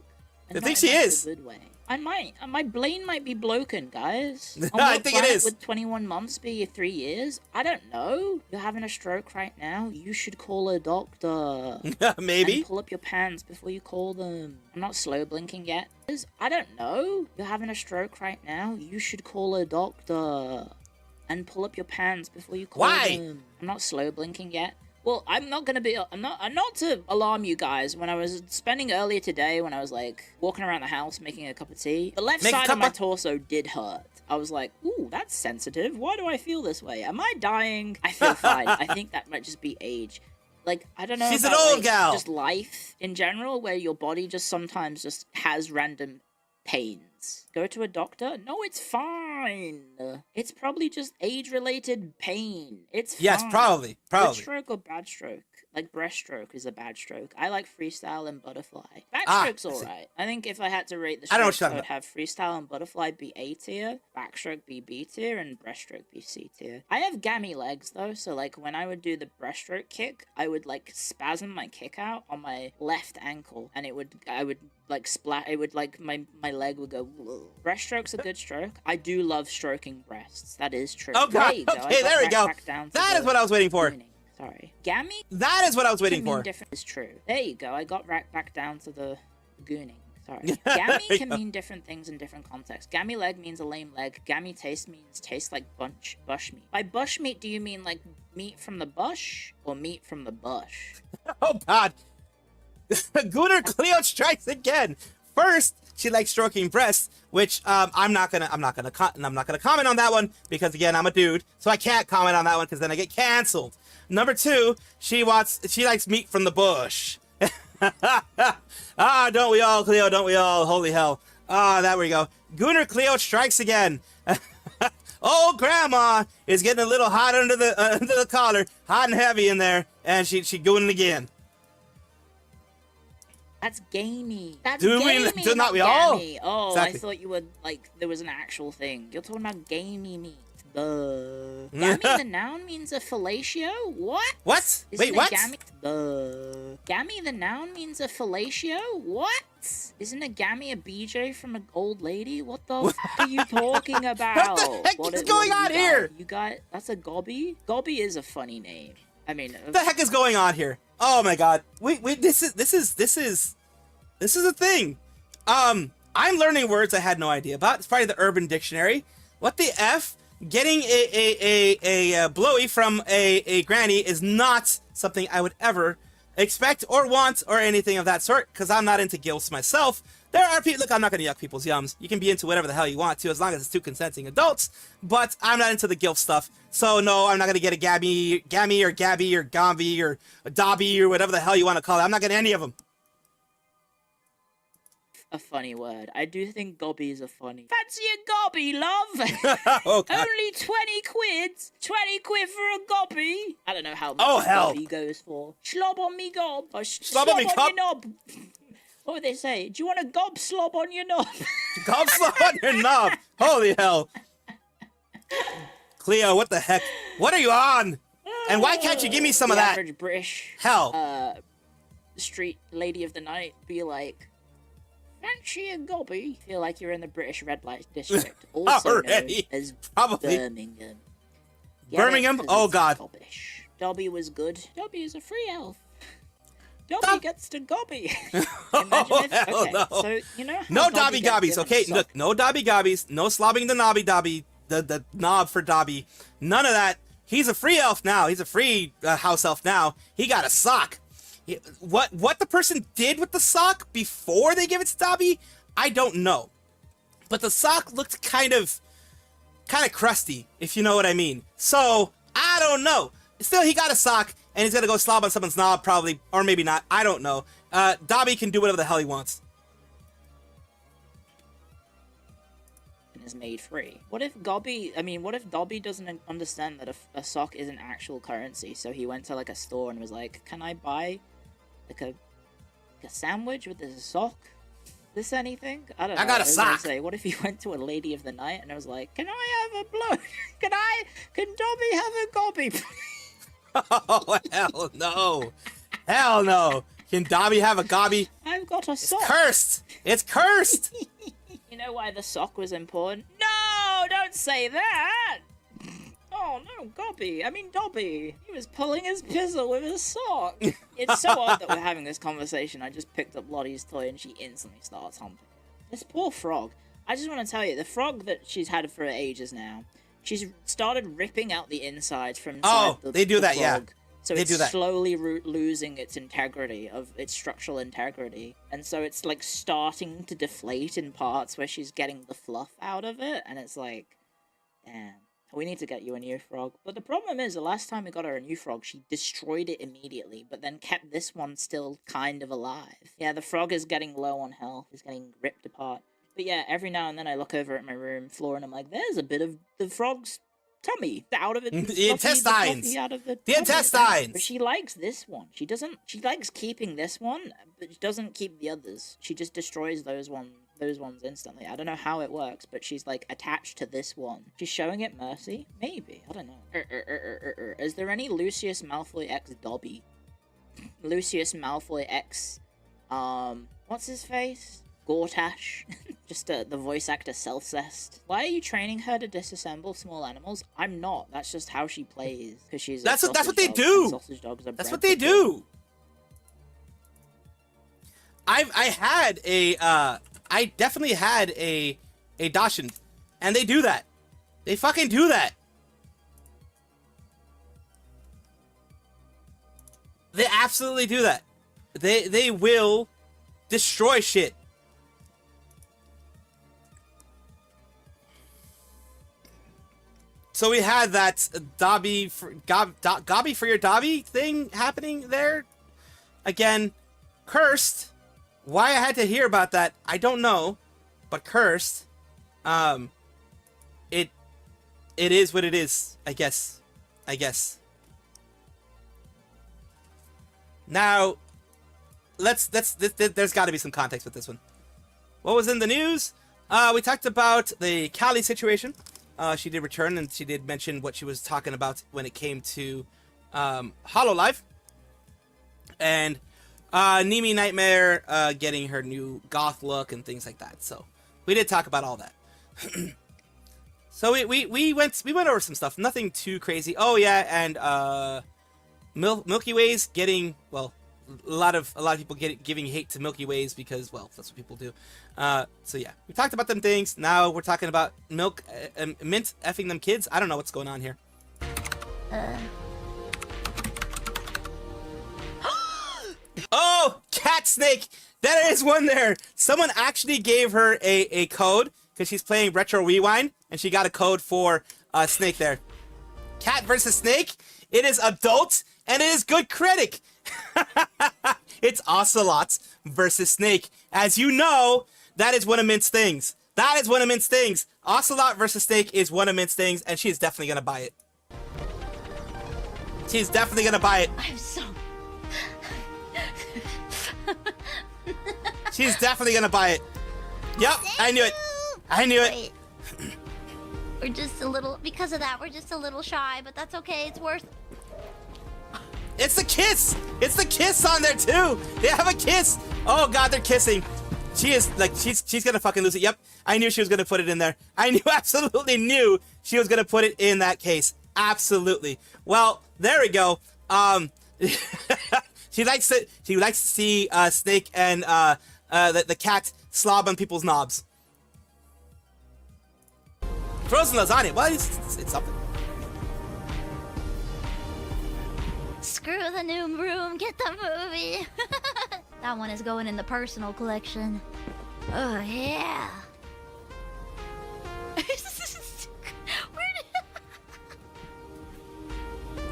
I think she is. In a good way. My brain might be broken, guys. On I what think it planet is. Would 21 months be 3 years? I don't know. You're having a stroke right now. You should call a doctor. Maybe. And pull up your pants before you call them. I'm not slow blinking yet. I don't know. You're having a stroke right now. You should call a doctor. And pull up your pants before you call Why? them. I'm not slow blinking yet. Well, I'm not to alarm you guys. When I was spending earlier today, when I was like walking around the house making a cup of tea, the left side of my torso did hurt. I was like, ooh, that's sensitive. Why do I feel this way? Am I dying? I feel fine. I think that might just be age. Like, I don't know. She's about, an old like, gal. Just life in general, where your body just sometimes just has random pains. Go to a doctor? No, it's fine. It's probably just age-related pain. It's fine. Yes, probably. Good stroke or bad stroke? Like breaststroke is a bad stroke. I like freestyle and butterfly. Backstroke's alright. I think if I had to rate the strokes, I would have freestyle and butterfly be A tier, backstroke be B tier, and breaststroke be C tier. I have gammy legs though, so like when I would do the breaststroke kick, I would like spasm my kick out on my left ankle, and I would like splat. It would like my leg would go. Whoa. Breaststroke's a good stroke. I do love stroking breasts. That is true. Oh god. Okay, there we go. That is what I was waiting for. Sorry. Gammy? That is what I was waiting for. Different is true. There you go. I got racked back down to the gooning. Sorry. Gammy can mean different things in different contexts. Gammy leg means a lame leg. Gammy taste means taste like bush meat. By bush meat, do you mean like meat from the bush or meat from the bush? Oh god. Gooner Cleo strikes again. First, she likes stroking breasts, which I'm not gonna comment on that one because again I'm a dude, so I can't comment on that one because then I get canceled. Number two, she likes meat from the bush. Ah, don't we all, Cleo? Don't we all? Holy hell! Ah, there we go. Gooner Cleo strikes again. Old grandma is getting a little hot under the collar, hot and heavy in there, and she gooning again. That's gamey. That's Do gamey, we? Do not we gammy. all? Oh, Exactly. I thought you would like there was an actual thing. You're talking about gamey meat. Gammy the noun means a fellatio? What? What? Isn't Wait, what? Gammy the noun means a fellatio? What? Isn't a gammy a BJ from an old lady? What the f are you talking about? What the heck is going on here? You got that's a gobby? Gobby is a funny name. I mean, What the heck is going on here? Oh my god. Wait, this is a thing. I'm learning words I had no idea about. It's probably the Urban Dictionary. What the F? Getting a blowy from a granny is not something I would ever expect or want or anything of that sort, because I'm not into gilfs myself. There are people, look, I'm not going to yuck people's yums. You can be into whatever the hell you want to, as long as it's two consenting adults, but I'm not into the gilf stuff. So no, I'm not going to get a gammy or Gabby or Gomby or a Dobby or whatever the hell you want to call it. I'm not getting any of them. a funny word. I do think gobbies are funny. Fancy a gobby, love? Oh, God. Only 20 quid? 20 quid for a gobby? I don't know how much Oh, a hell. gobby goes for. Slob on me gob. Or Slob on me your knob. What would they say? Do you want a gob slob on your knob? Gob slob on your knob. Holy hell. Cleo, what the heck? What are you on? And why can't you give me some of that? Average British Hell. street lady of the night be like, fancy a gobby? Feel like you're in the British red light district, also Already? known as Probably. Birmingham. Birmingham? Oh, God. Gobbish. Dobby was good. Dobby is a free elf. Dobby gets to gobby. Imagine if, hell okay, no. so you know how No Dobby Dobby gets Gobbies, given okay? a sock? Look, no Dobby Gobbies, no slobbing the knobby Dobby, the knob for Dobby. None of that. He's a free elf now. He's a free house elf now. He got a sock. What the person did with the sock before they give it to Dobby, I don't know. But the sock looked kind of crusty, if you know what I mean. So, I don't know. Still, he got a sock, and he's gonna go slob on someone's knob, probably, or maybe not. I don't know. Dobby can do whatever the hell he wants. Is made free. What if Dobby doesn't understand that a sock isn't actual currency, so he went to like a store and was like, can I buy like a sandwich with this sock? This anything? I don't know. I got a was gonna sock. Say, what if he went to a lady of the night and I was like, can I have a blow? Can Dobby have a gobby? Oh, hell no. Hell no. Can Dobby have a gobby? I've got a sock. Cursed. It's cursed. You know why the sock was important? No, don't say that! Oh no, Dobby. He was pulling his pizzle with his sock. It's so odd that we're having this conversation. I just picked up Lottie's toy and she instantly starts humping it. This poor frog. I just want to tell you, the frog that she's had for ages now, she's started ripping out the insides from inside they do that, frog. yeah. So they it's do that. slowly losing its integrity, of its structural integrity. And so it's like starting to deflate in parts where she's getting the fluff out of it. And it's like, damn. We need to get you a new frog. But the problem is, the last time we got her a new frog, she destroyed it immediately, but then kept this one still kind of alive. Yeah, the frog is getting low on health. It's getting ripped apart. But yeah, every now and then I look over at my room floor and I'm like, there's a bit of the frog's tummy out of it. The intestines! The intestines! But she likes this one. She likes keeping this one, but she doesn't keep the others. She just destroys those ones instantly. I don't know how it works, but she's like attached to this one. She's showing it mercy? Maybe. I don't know. Is there any Lucius Malfoy X Dobby? Lucius Malfoy X, what's his face? Gortash. Just the voice actor self-cessed. Why are you training her to disassemble small animals? I'm not. That's just how she plays. Because she's that's what they do. Sausage dogs are that's what they do. I definitely had a Dachshund, and they do that. They fucking do that. They absolutely do that. They will destroy shit. So we had that Gobby for your Dobby thing happening there. Again, cursed. Why I had to hear about that, I don't know, but cursed. It is what it is, I guess. Now, there's got to be some context with this one. What was in the news? We talked about the Callie situation. She did return, and she did mention what she was talking about when it came to HoloLive. And Nimi Nightmare getting her new goth look and things like that. So we did talk about all that. So we went over some stuff. Nothing too crazy. Oh yeah, and Milky Ways getting, well, a lot of people giving hate to Milky Ways because, well, that's what people do. So yeah, we talked about them things. Now we're talking about Mint effing them kids. I don't know what's going on here. Oh, Cat Snake! There is one there! Someone actually gave her a code, because she's playing Retro Rewind, and she got a code for Snake there. Cat versus Snake, it is adult, and it is good critic! It's Ocelot versus Snake. As you know, that is one of Mint's things. That is one of Mint's things. Ocelot versus Snake is one of Mint's things, and she's definitely gonna buy it. She's definitely gonna buy it. I'm so... She's definitely gonna buy it. Yep, I knew it. I knew it. Wait. We're just a little... Because of that, we're just a little shy, but that's okay. It's worth... It's the kiss! It's the kiss on there too! They have a kiss! Oh god, they're kissing. She is, like, she's gonna fucking lose it. Yep, I knew she was gonna put it in there. I absolutely knew she was gonna put it in that case. Absolutely. Well, there we go. She likes to see Snake and the cat slob on people's knobs. Frozen lasagna. Well, it's something. Screw the new room, get the movie. That one is going in the personal collection. Oh yeah.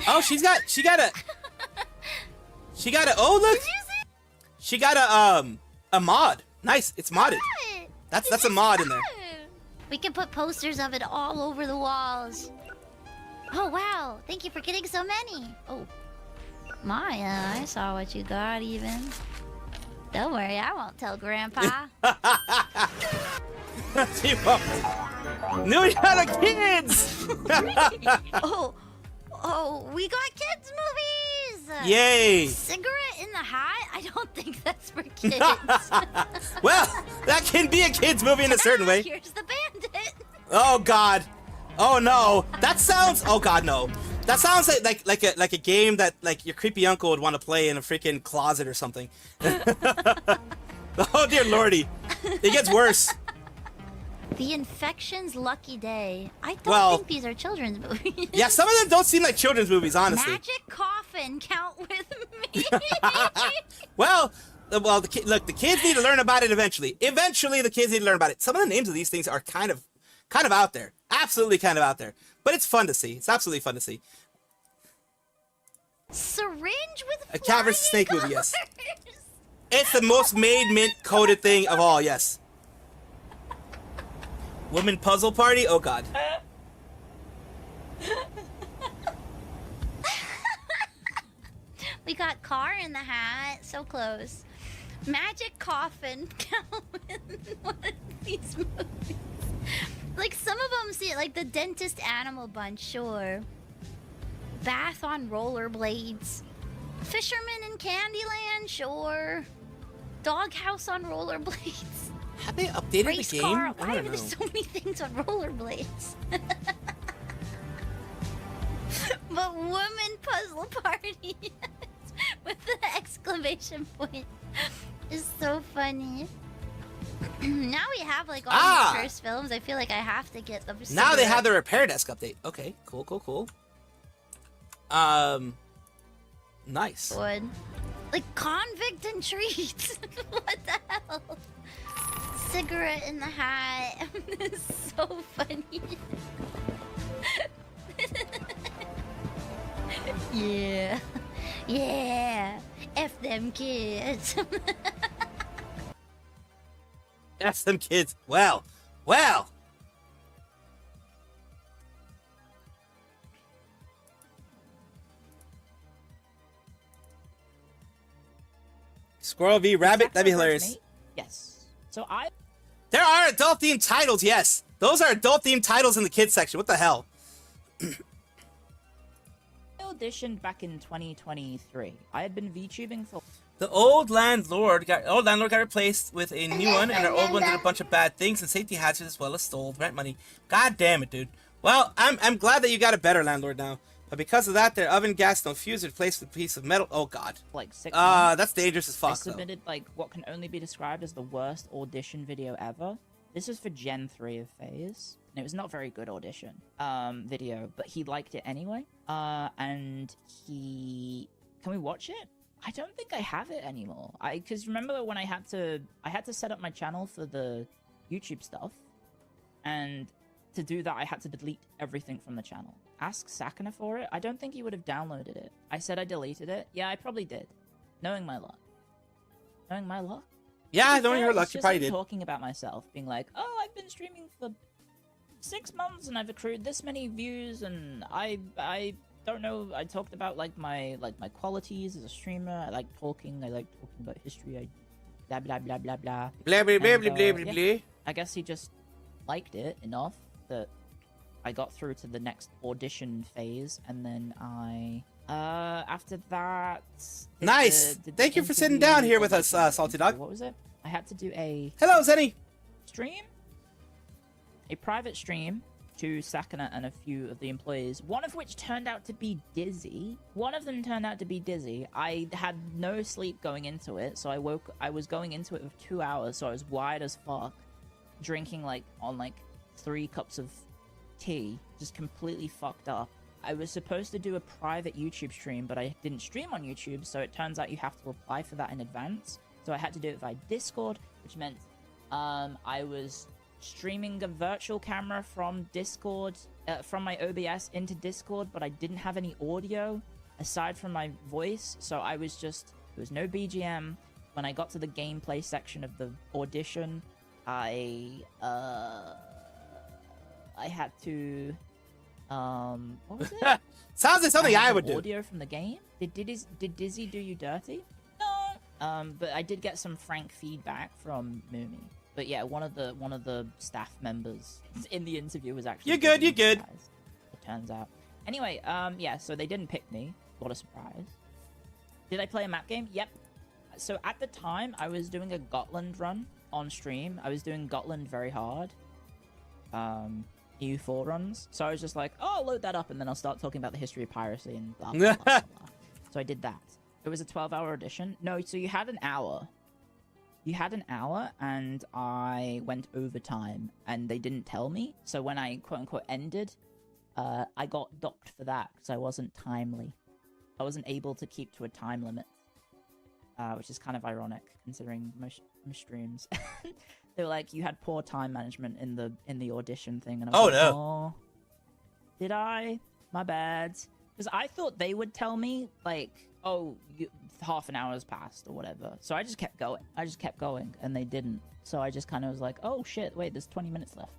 Oh, she got a, oh look. She got a mod. Nice, it's modded. That's a mod in there. We can put posters of it all over the walls. Oh wow, thank you for getting so many. Oh. Maya, I saw what you got even. Don't worry, I won't tell Grandpa. She won't. New Shadow Kids! Oh, we got kids movies! Yay! Cigarette in the Hat? I don't think that's for kids. Well, that can be a kid's movie in a certain way. Here's the bandit. Oh God. Oh no. That sounds. Oh God, no. That sounds like a game that like your creepy uncle would want to play in a freaking closet or something. Oh dear lordy. It gets worse. The Infection's Lucky Day. I don't think these are children's movies. Yeah, some of them don't seem like children's movies, honestly. Magic Coffin, count with me. Well, look, the kids need to learn about it eventually. Eventually, the kids need to learn about it. Some of the names of these things are kind of out there. Absolutely kind of out there. But it's fun to see. It's absolutely fun to see. Syringe with a cat versus snake movie, yes. colors. It's the most made mint coded thing of all, yes. Woman puzzle party? Oh God. We got Car in the Hat, so close. Magic Coffin, count with one of these movies. Like some of them see it, like the Dentist Animal Bunch, sure. Bath on Rollerblades. Fisherman in Candyland, sure. Doghouse on Rollerblades. Have they updated Race the game? car. Why I are don't there know. so many things on rollerblades? But woman puzzle party with the exclamation point is so funny. Now we have like all these cursed films. I feel like I have to get them. Now they have the repair desk update. Okay, cool. Nice. Good. Like convict and treats. What the hell? Cigarette in the Hat. This is so funny. Yeah. Yeah. F them kids. F them kids. Well. Squirrel v Rabbit. That'd be hilarious. Yes. There are adult themed titles. Yes, those are adult themed titles in the kids section. What the hell? I auditioned back in 2023. I had been VTubing for. The old landlord got replaced with a new one, and our old one did a bunch of bad things and safety hazards as well as stole rent money. God damn it, dude. Well, I'm glad that you got a better landlord now. But because of that, their oven gas no fuse replaced with a piece of metal. Oh God. Like 6 months. That's dangerous as fuck. I submitted like what can only be described as the worst audition video ever. This was for Gen 3 of FaZe. And it was not very good audition video, but he liked it anyway. And he... Can we watch it? I don't think I have it anymore. Because remember when I had to set up my channel for the YouTube stuff, and to do that I had to delete everything from the channel. Ask Sakana for it. I don't think he would have downloaded it. I said I deleted it. Yeah, I probably did. Knowing my luck. Yeah, knowing your luck, you probably did. Talking about myself, being like, oh, I've been streaming for 6 months and I've accrued this many views, and I don't know. I talked about like my qualities as a streamer. I like talking about history. I blah blah blah blah blah. Blah blah blah blah blah blah. Yeah. I guess he just liked it enough that I got through to the next audition phase, and then after that. Nice. Thank you for sitting down here with us, Salty Dog. What was it? I had to do a. Hello, Zenny. Stream. A private stream to Sakana and a few of the employees, one of which turned out to be Dizzy. I had no sleep going into it, so I was going into it with 2 hours, so I was wired as fuck, drinking like 3 cups of tea, just completely fucked up. I was supposed to do a private YouTube stream, but I didn't stream on YouTube, so it turns out you have to apply for that in advance. So I had to do it via Discord, which meant I was streaming a virtual camera from Discord, from my OBS into Discord, but I didn't have any audio aside from my voice, so there was no BGM. When I got to the gameplay section of the audition, I had to, what was it? Sounds like something I would do. Audio from the game? Did Dizzy do you dirty? No. But I did get some frank feedback from Moomy. But yeah, one of the staff members in the interview was actually. You're good. It turns out. Anyway, yeah. So they didn't pick me. What a surprise. Did I play a map game? Yep. So at the time, I was doing a Gotland run on stream. I was doing Gotland very hard. EU4 runs. So I was just like, oh, I'll load that up and then I'll start talking about the history of piracy and blah, blah, blah, blah, blah. So I did that. It was a 12-hour audition. No, so you had an hour. You had an hour and I went overtime and they didn't tell me. So when I quote-unquote ended, I got docked for that because I wasn't timely. I wasn't able to keep to a time limit. Which is kind of ironic considering most streams. They were like, you had poor time management in the audition thing, and I was like, oh, did I? My bad. Because I thought they would tell me like, oh, half an hour has passed or whatever. So I just kept going. And they didn't. So I just kind of was like, oh shit, wait, there's 20 minutes left.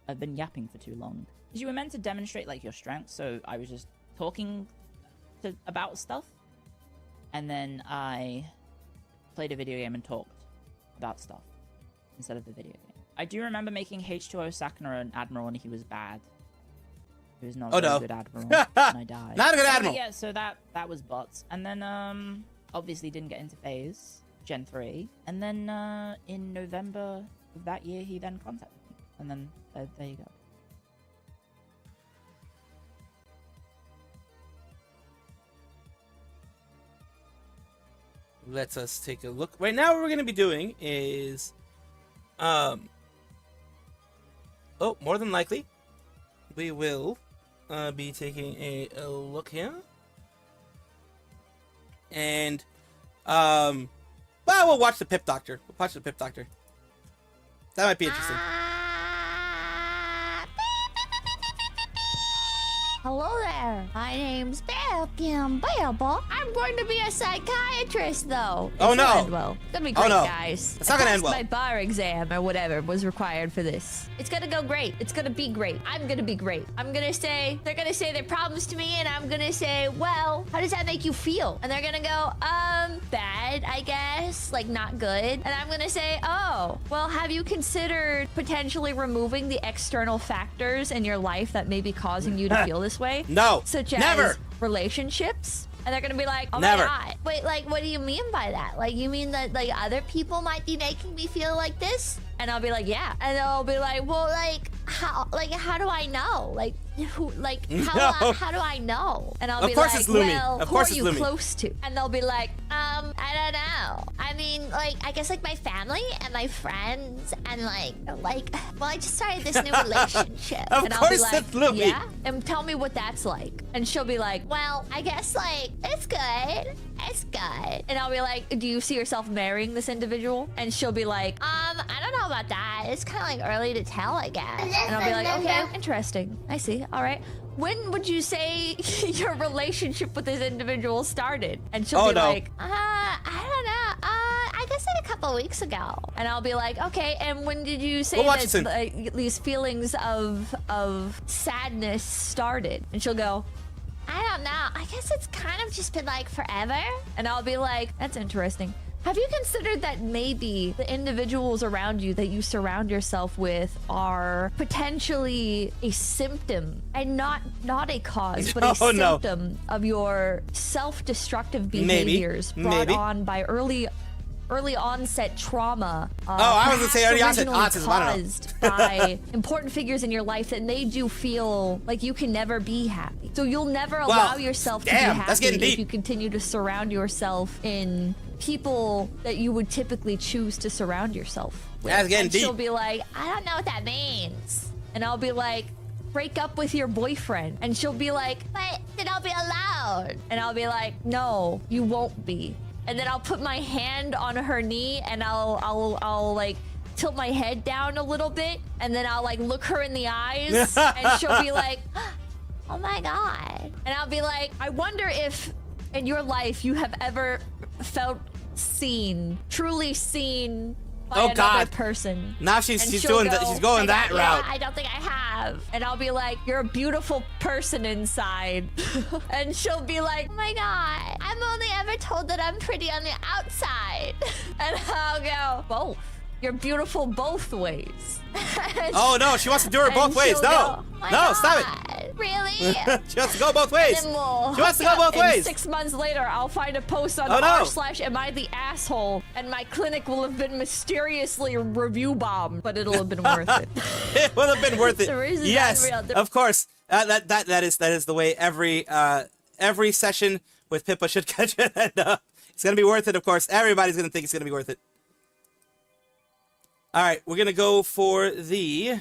I've been yapping for too long. Because you were meant to demonstrate like your strengths, so I was just talking about stuff, and then I played a video game and talked about stuff instead of the video game. I do remember making H2O Sakura an admiral, and he was bad. He was not a very good admiral, and I died. Not a good admiral. Yeah, so that was butts. And then obviously didn't get into phase Gen 3, and then in November of that year he then contacted me, and then there you go. Let us take a look. Right now what we're going to be doing is more than likely we will be taking a look here. And well, we'll watch the Pip Doctor. We'll watch the Pip Doctor. That might be interesting. Hello there. My name's Belle Campbell. I'm going to be a psychiatrist, though. Oh, no. It's gonna be great, guys. It's not gonna end well. My bar exam or whatever was required for this. It's gonna go great. It's gonna be great. I'm gonna be great. I'm gonna say, they're gonna say their problems to me, and I'm gonna say, well, how does that make you feel? And they're gonna go, bad, I guess. Like, not good. And I'm gonna say, oh, well, have you considered potentially removing the external factors in your life that may be causing you to feel this way? No. Such as Never. Relationships? And they're gonna be like, oh Never. my god. Wait, like, what do you mean by that? Like, you mean that, like, other people might be making me feel like this? And I'll be like, yeah. And they'll be like, well, how do I know? Like, who, like, how do I know? And I'll be like, well, who are you close to? And they'll be like, I don't know. I mean, like, I guess, like, my family and my friends and, like, well, I just started this new relationship. Of and I'll course be like, it's Lumi. yeah? And tell me what that's like. And she'll be like, well, I guess, like, it's good. It's good. And I'll be like, do you see yourself marrying this individual? And she'll be like, I don't know about that. It's kind of, like, early to tell, I guess. And I'll be like, okay, interesting. I see. All right. When would you say your relationship with this individual started? And she'll be like, I don't know. I guess like a couple weeks ago. And I'll be like, okay, and when did you say that these feelings of sadness started? And she'll go, I don't know. I guess it's kind of just been like forever. And I'll be like, that's interesting. Have you considered that maybe the individuals around you that you surround yourself with are potentially a symptom and not a cause, but a symptom of your self-destructive behaviors brought on by early onset trauma. I was gonna say early onset autism. I don't know. Caused by important figures in your life that made you feel like you can never be happy. So you'll never allow yourself to be happy if you continue to surround yourself in people that you would typically choose to surround yourself with. That's getting deep. She'll be like, I don't know what that means. And I'll be like, break up with your boyfriend. And she'll be like, but then I'll be allowed. And I'll be like, no, you won't be. And then I'll put my hand on her knee and I'll like tilt my head down a little bit, and then I'll like look her in the eyes and she'll be like, oh my god. And I'll be like, I wonder if in your life you have ever felt seen, truly seen by another person. Now she's going that route. I don't think I have. And I'll be like, you're a beautiful person inside. And she'll be like, oh my god, I'm only ever told that I'm pretty on the outside. And I'll go, both. You're beautiful both ways. Oh no, she wants to do her both ways. No, no, stop it. Really? She wants to go both ways. She wants to go both ways. 6 months later, I'll find a post on Oh, no. r/am I the asshole, and my clinic will have been mysteriously review bombed, but it'll have been worth it. It will have been worth it. The reason Yes, unreal. of course. That is the way every session with Pippa should end up. It's gonna be worth it, of course. Everybody's gonna think it's gonna be worth it. All right, we're gonna go for the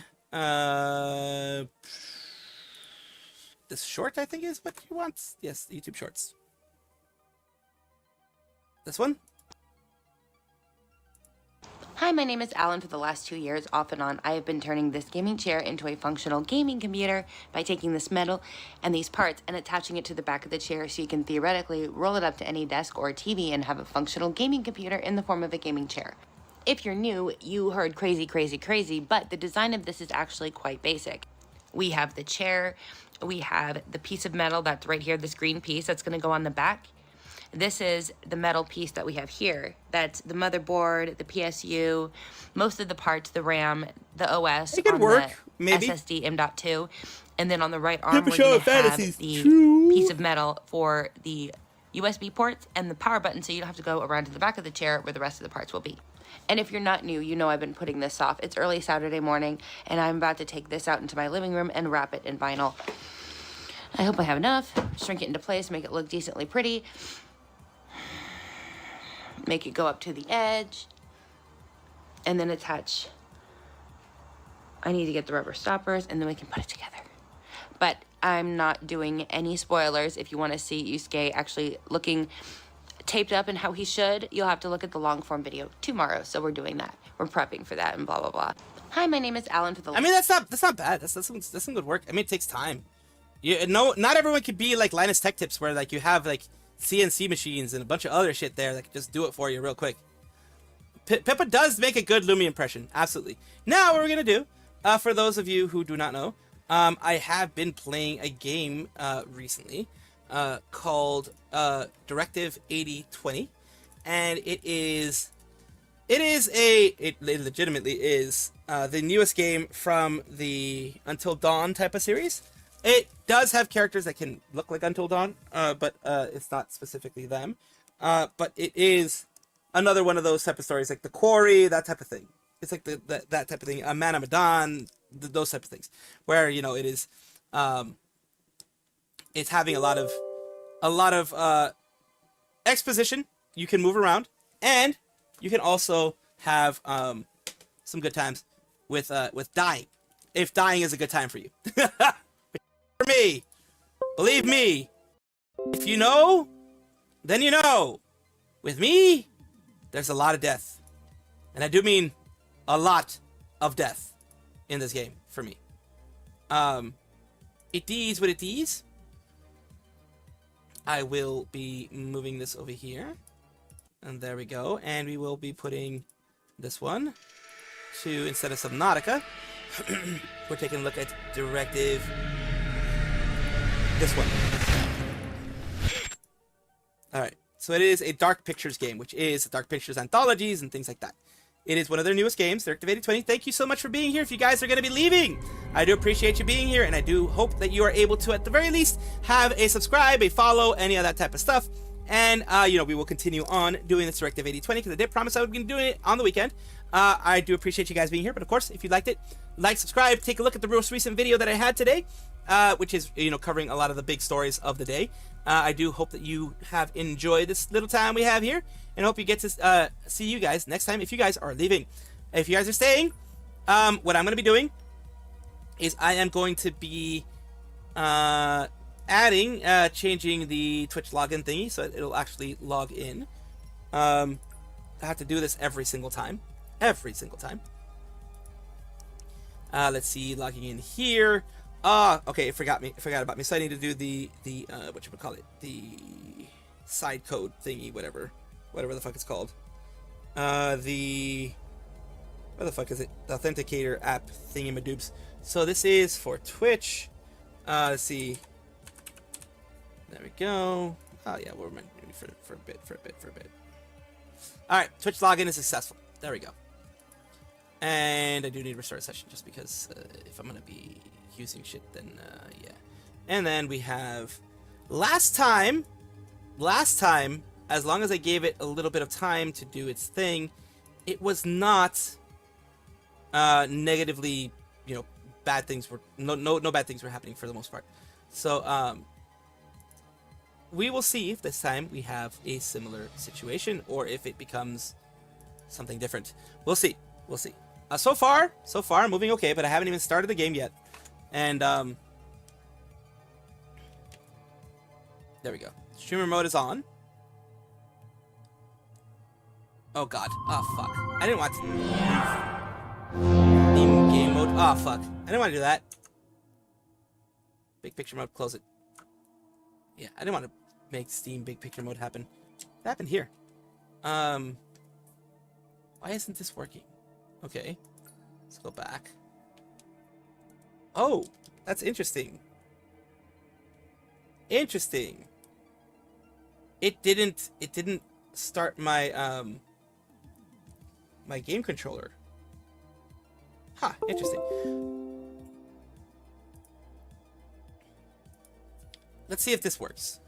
this short, I think, is what he wants. Yes, YouTube Shorts. This one. Hi, my name is Alan. For the last 2 years, off and on, I have been turning this gaming chair into a functional gaming computer by taking this metal and these parts and attaching it to the back of the chair so you can theoretically roll it up to any desk or TV and have a functional gaming computer in the form of a gaming chair. If you're new, you heard crazy, crazy, crazy, but the design of this is actually quite basic. We have the chair, we have the piece of metal that's right here, this green piece that's gonna go on the back. This is the metal piece that we have here. That's the motherboard, the PSU, most of the parts, the RAM, the OS, It could on work, the maybe. SSD M.2. And then on the right arm, we're Show gonna of have Fantasies the 2. piece of metal for the USB ports and the power button, so you don't have to go around to the back of the chair where the rest of the parts will be. And if you're not new, you know I've been putting this off. It's early Saturday morning, and I'm about to take this out into my living room and wrap it in vinyl. I hope I have enough. Shrink it into place, make it look decently pretty. Make it go up to the edge. And then attach. I need to get the rubber stoppers, and then we can put it together. But I'm not doing any spoilers. If you want to see Yusuke actually looking taped up and how he should, you'll have to look at the long form video tomorrow. So we're doing that. We're prepping for that and blah, blah, blah. Hi, my name is Alan. I mean, that's not bad. That's some good work. I mean, it takes time. Not everyone could be like Linus Tech Tips, where like you have like CNC machines and a bunch of other shit there that can just do it for you real quick. Pippa does make a good Lumi impression, absolutely. Now, what we're gonna do, for those of you who do not know, I have been playing a game recently called Directive 8020, and it legitimately is the newest game from the Until Dawn type of series. It does have characters that can look like Until Dawn, but it's not specifically them. But it is another one of those type of stories, like The Quarry, that type of thing. It's like that type of thing. Man of Medan, those type of things, where it is, it's having a lot of exposition. You can move around, and you can also have some good times with dying, if dying is a good time for you. For me, believe me, if you know, then you know. With me, there's a lot of death, and I do mean a lot of death in this game for me. It is what it is. I will be moving this over here, and there we go. And we will be putting this one to, instead of Subnautica, we're taking a look at Directive. This one. Alright, so it is a Dark Pictures game, which is Dark Pictures anthologies and things like that. It is one of their newest games, Directive 8020. Thank you so much for being here. If you guys are going to be leaving, I do appreciate you being here, and I do hope that you are able to, at the very least, have a subscribe, a follow, any of that type of stuff. And, we will continue on doing this Directive 8020, because I did promise I would be doing it on the weekend. I do appreciate you guys being here, but of course, if you liked it, like, subscribe, take a look at the most recent video that I had today, which is, covering a lot of the big stories of the day. I do hope that you have enjoyed this little time we have here, and hope you get to see you guys next time if you guys are leaving. If you guys are staying, what I'm going to be doing is I am going to be changing the Twitch login thingy so it'll actually log in. I have to do this every single time. Let's see, logging in here. Okay, it forgot about me. So I need to do the the side code thingy, whatever the fuck it's called. Where the fuck is it? The authenticator app thingy-madoobs. So this is for Twitch. Let's see. There we go. Oh yeah, we're meant to be for a bit. All right, Twitch login is successful. There we go. And I do need to restart a session just because if I'm gonna be using shit, then yeah. And then we have last time, as long as I gave it a little bit of time to do its thing, it was not negatively, bad things were no bad things were happening for the most part. So we will see if this time we have a similar situation or if it becomes something different. We'll see. We'll see. So far, I'm moving okay, but I haven't even started the game yet. And there we go. Streamer mode is on. Oh god. Oh fuck. I didn't want to Steam game mode. Oh fuck. I didn't want to do that. Big picture mode, close it. Yeah, I didn't want to make Steam big picture mode happen. What happened here? Why isn't this working? Okay. Let's go back. Oh, that's interesting. Interesting. It didn't start my my game controller. Huh, interesting. Let's see if this works.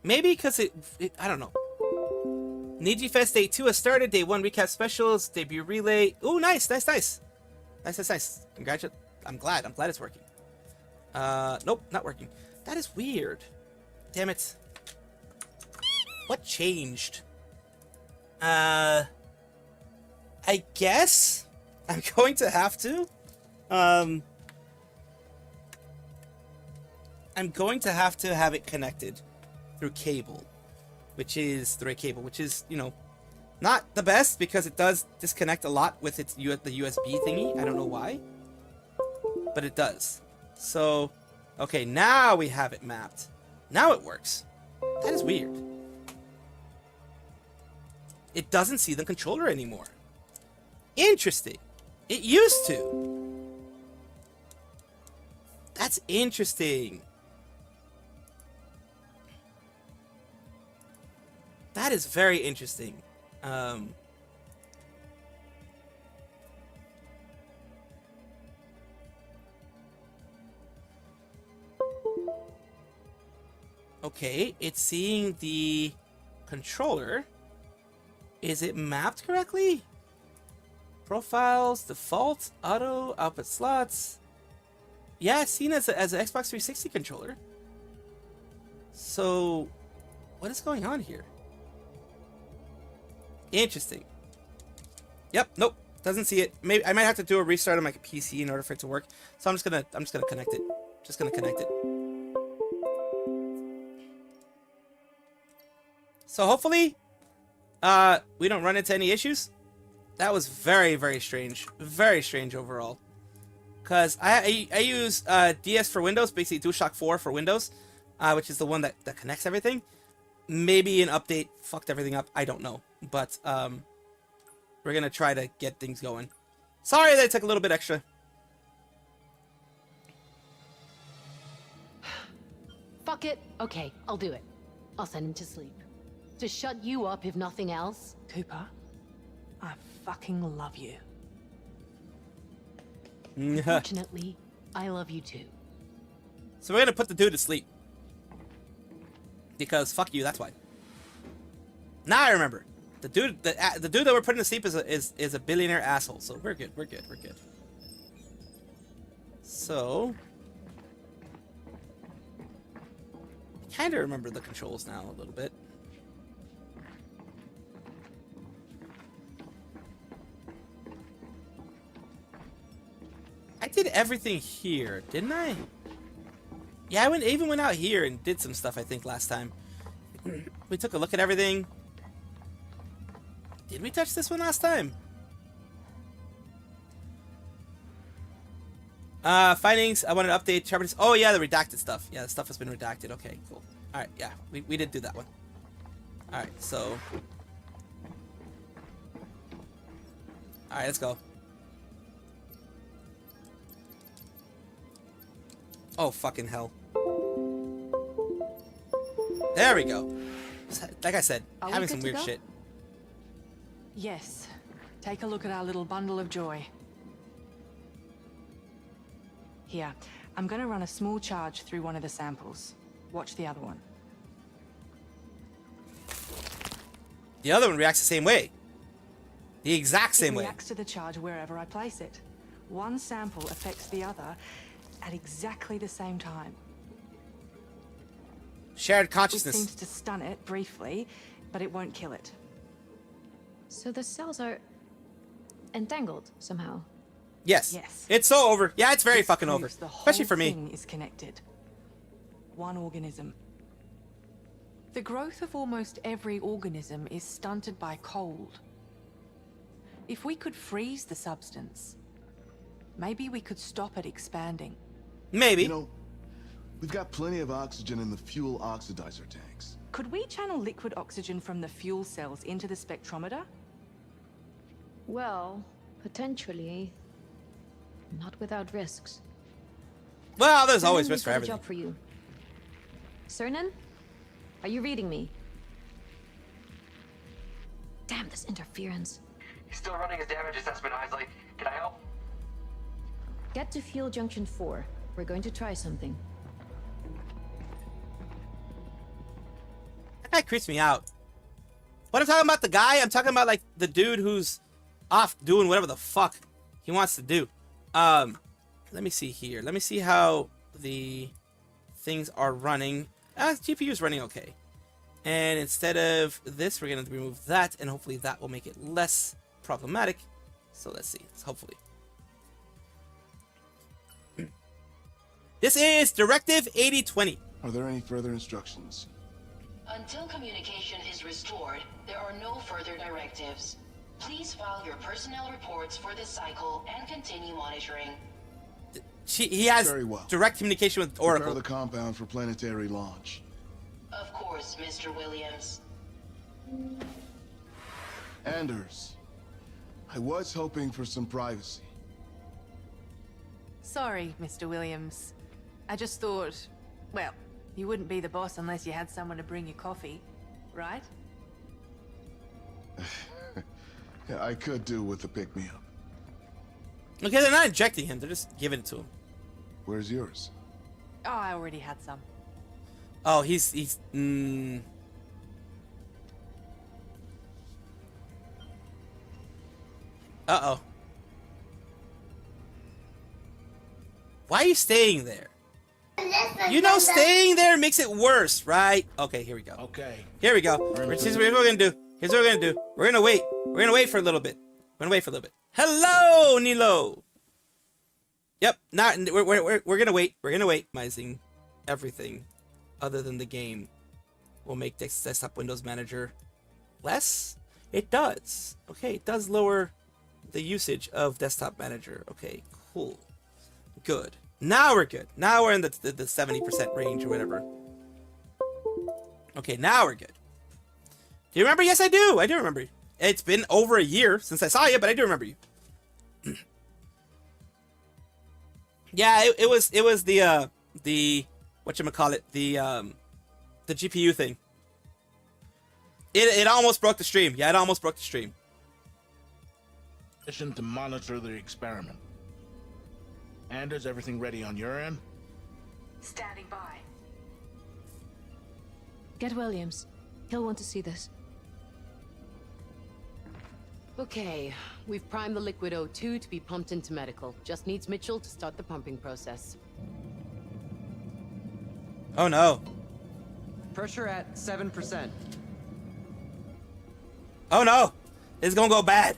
Maybe because it I don't know. Niji Fest Day 2 has started. Day 1 recap specials. Debut relay. Ooh, nice. Nice. Congratulations. I'm glad it's working. Nope, not working. That is weird. Damn it. What changed? I guess I'm going to have to. I'm going to have it connected through cable, which is the right cable, which is, not the best because it does disconnect a lot with its the USB thingy. I don't know why, but it does. So, okay, now we have it mapped. Now it works. That is weird. It doesn't see the controller anymore. Interesting. It used to. That's interesting. That is very interesting. Okay, it's seeing the controller. Is it mapped correctly? Profiles, default, auto, output slots. Yeah, it's seen as an Xbox 360 controller. So, what is going on here? Interesting. Yep, nope, doesn't see it. Maybe I might have to do a restart on my PC in order for it to work. So I'm just gonna connect it. Just gonna connect it. So hopefully, we don't run into any issues. That was very, very strange. Very strange overall. Because I use DS for Windows, basically DualShock 4 for Windows, which is the one that connects everything. Maybe an update fucked everything up. I don't know. But we're going to try to get things going. Sorry that it took a little bit extra. Fuck it. Okay, I'll do it. I'll send him to sleep. To shut you up, if nothing else. Cooper, I fucking love you. Unfortunately, I love you too. So we're gonna put the dude to sleep. Because fuck you, that's why. Now I remember. The dude that we're putting to sleep is a billionaire asshole. So we're good. So I kind of remember the controls now a little bit. I did everything here, didn't I? Yeah, I even went out here and did some stuff, I think, last time. We took a look at everything. Did we touch this one last time? Findings, I wanted to update sharpness. Oh, yeah, the redacted stuff. Yeah, the stuff has been redacted. Okay, cool. Alright, yeah, we did do that one. Alright, so... Alright, let's go. Oh, fucking hell. There we go. Like I said, having some weird shit. Yes. Take a look at our little bundle of joy. Here, I'm gonna run a small charge through one of the samples. Watch the other one. The other one reacts the same way. The exact same It way. reacts to the charge wherever I place it. One sample affects the other at exactly the same time. Shared It consciousness. seems to stun it briefly, but it won't kill it. So the cells are entangled somehow. Yes. Yes. It's so over. Yeah, it's very This fucking over. proves the whole Especially for me. thing is connected. One organism. The growth of almost every organism is stunted by cold. If we could freeze the substance, maybe we could stop it expanding. Maybe. You know, we've got plenty of oxygen in the fuel oxidizer tanks. Could we channel liquid oxygen from the fuel cells into the spectrometer? Well, potentially. Not without risks. Well, there's always Cernan, risk for we've got a everything. job for you. Cernan? Are you reading me? Damn, this interference. He's still running his damage assessment, Isley. Can I help? Get to Fuel Junction 4. We're going to try something. That guy creeps me out. What I'm talking about, the guy? I'm talking about like the dude who's off doing whatever the fuck he wants to do. Let me see here. Let me see how the things are running. GPU is running okay. And instead of this, we're going to remove that, and hopefully that will make it less problematic. So let's see. Hopefully. This is Directive 8020. Are there any further instructions? Until communication is restored, there are no further directives. Please file your personnel reports for this cycle and continue monitoring. He has Very well. direct communication with Oracle. Prepare the compound for planetary launch. Of course, Mr. Williams. Anders, I was hoping for some privacy. Sorry, Mr. Williams. I just thought, well, you wouldn't be the boss unless you had someone to bring you coffee, right? Yeah, I could do with the pick-me-up. Okay, they're not injecting him. They're just giving it to him. Where's yours? Oh, I already had some. Oh, he's Uh-oh. Why are you staying there? You know staying there makes it worse, right? Okay, here we go. Okay. Here we go. Here's what we're gonna do. Here's what we're gonna do. We're gonna wait. We're gonna wait for a little bit. We're gonna wait for a little bit. Hello, Nilo. Yep. Not. We're gonna wait. We're gonna wait. Minimizing everything, other than the game, will make desktop Windows Manager less. It does. Okay. It does lower the usage of Desktop Manager. Okay. Cool. Good. Now we're good. Now we're in the 70% range or whatever. Okay. Now we're good. Do you remember? Yes, I do. I do remember you. It's been over a year since I saw you, but I do remember you. Yeah, it was the whatchamacallit, the GPU thing. It almost broke the stream. Yeah, it almost broke the stream. Mission to monitor the experiment. Anders, everything ready on your end? Standing by. Get Williams. He'll want to see this. Okay, we've primed the liquid O2 to be pumped into medical. Just needs Mitchell to start the pumping process. Oh no. Pressure at 7%. Oh no. It's gonna go bad.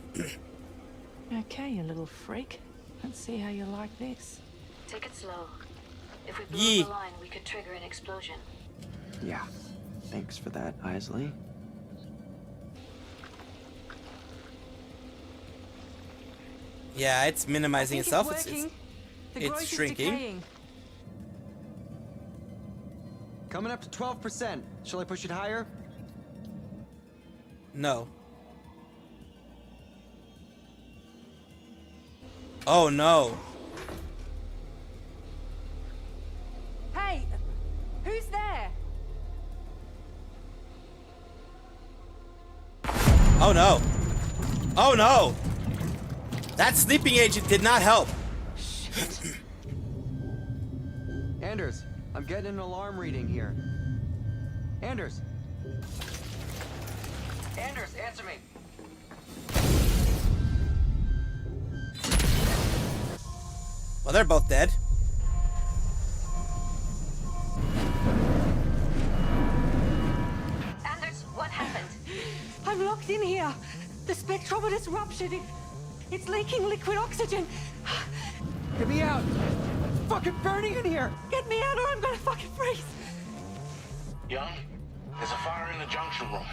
Okay, you little freak. Let's see how you like this. Take it slow. If we blow Yee. the line, we could trigger an explosion. Yeah. Thanks for that, Isley. Yeah, it's minimizing itself. The It's growth is shrinking. decaying. Coming up to 12%. Shall I push it higher? No. Oh no. Hey, who's there? Oh no. Oh no. That sleeping agent did not help. Anders, I'm getting an alarm reading here. Anders! Anders, answer me! Well, they're both dead. Anders, what happened? I'm locked in here. The spectrometer's ruptured. It's leaking liquid oxygen. Get me out! It's fucking burning in here! Get me out or I'm gonna fucking freeze. Young, there's a fire in the junction room.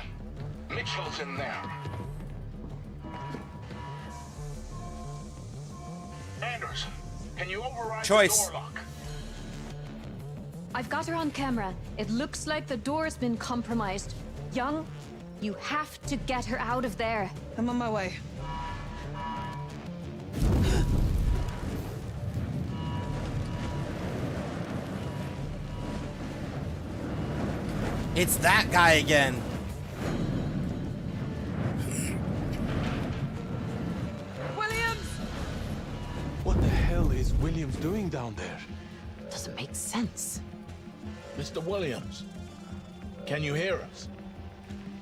Mitchell's in there. Anders, can you override Choice. the door lock? I've got her on camera. It looks like the door's been compromised. Young, you have to get her out of there. I'm on my way. It's that guy again. Williams! What the hell is Williams doing down there? Doesn't make sense. Mr. Williams, can you hear us?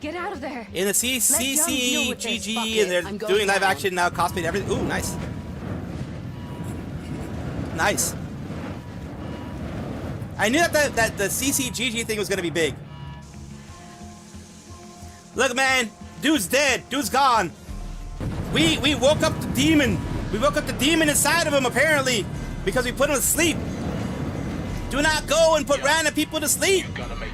Get out of there. In the CCGG, and they're doing live action now, cosplay and everything. Ooh, nice. Nice. I knew that the CCGG thing was gonna be big. Look, man, dude's dead. Dude's gone. We woke up the demon. We woke up the demon inside of him, apparently, because we put him to sleep. Do not go and put random people to sleep.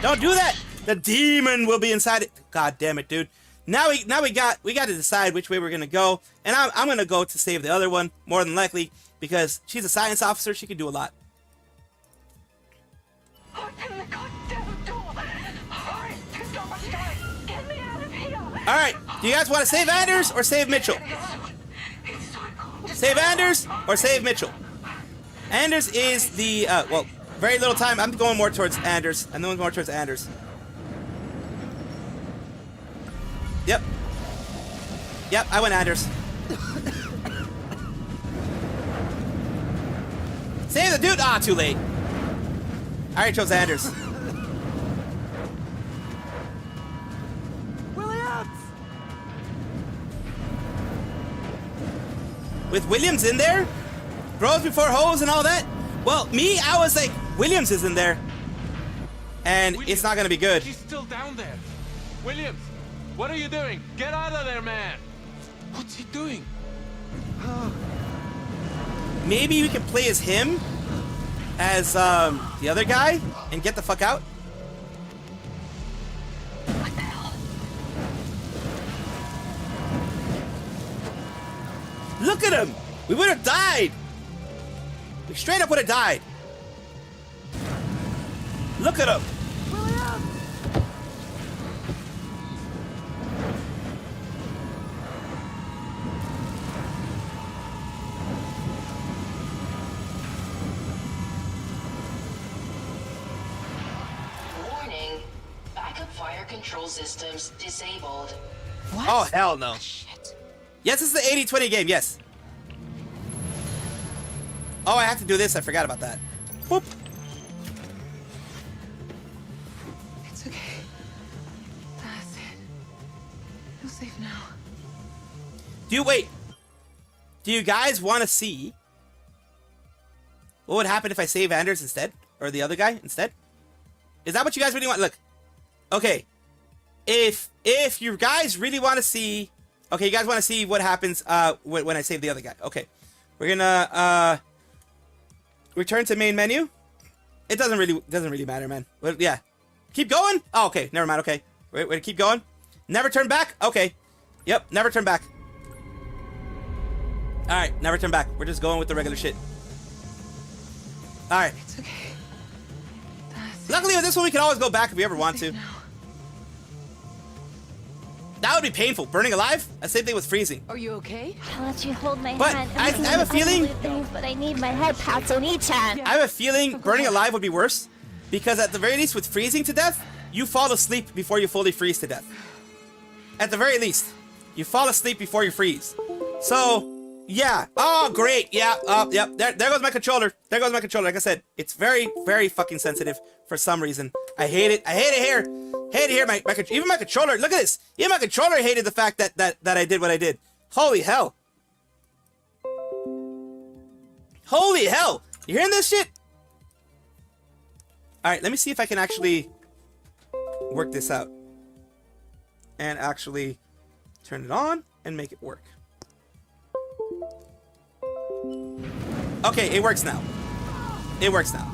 Don't do that. The demon will be inside it. God damn it, dude. Now we got to decide which way we're gonna go, and I'm gonna go to save the other one more than likely because she's a science officer. She can do a lot. Open the goddamn door! Hurry! There's so much time! Get me out of here! All right. Do you guys want to save Anders or save Mitchell? Save Anders or save Mitchell? Anders is the well, very little time. I'm going more towards Anders. I'm going more towards Anders. Yep. Yep, I went Anders. Save the dude! Ah, too late. I already chose Anders. Williams! With Williams in there? Bros before hoes and all that? Well, me, I was like, Williams is in there. And Williams, it's not gonna be good. She's still down there. Williams, what are you doing? Get out of there, man! What's he doing? Maybe we can play as him, as the other guy, and get the fuck out. What the hell? Look at him! We would have died! We straight up would have died. Look at him! Warning. Backup fire control systems disabled. What? Oh, hell no. Shit. Yes, this is the 80-20 game, yes. Oh, I have to do this. I forgot about that. Whoop. It's okay. That's it. You're safe now. Wait. Do you guys want to see what would happen if I save Anders instead? Or the other guy instead? Is that what you guys really want? Look. Okay. If you guys really want to see... Okay, you guys want to see what happens when I save the other guy. Okay. We're gonna return to main menu. It doesn't really matter, man. But yeah. Keep going? Oh, okay. Never mind. Okay. Wait, keep going. Never turn back? Okay. Yep, never turn back. Alright, never turn back. We're just going with the regular shit. Alright. It's okay. Luckily with this one we can always go back if we ever want to. That would be painful. Burning alive? The same thing with freezing. Are you okay? I'll let you hold my But hand. I have a feeling... But I need my head pats on each hand. I have a feeling burning alive would be worse. Because at the very least with freezing to death, you fall asleep before you fully freeze to death. At the very least, you fall asleep before you freeze. So, Yeah. Oh, great. Yeah. Yep. There goes my controller. There goes my controller. Like I said, it's very, very fucking sensitive for some reason. I hate it. I hate it here. Hate it here. Even my controller. Look at this. Even my controller hated the fact that I did what I did. Holy hell. Holy hell. You hearing this shit? All right. Let me see if I can actually work this out and actually turn it on and make it work. Okay, it works now. It works now.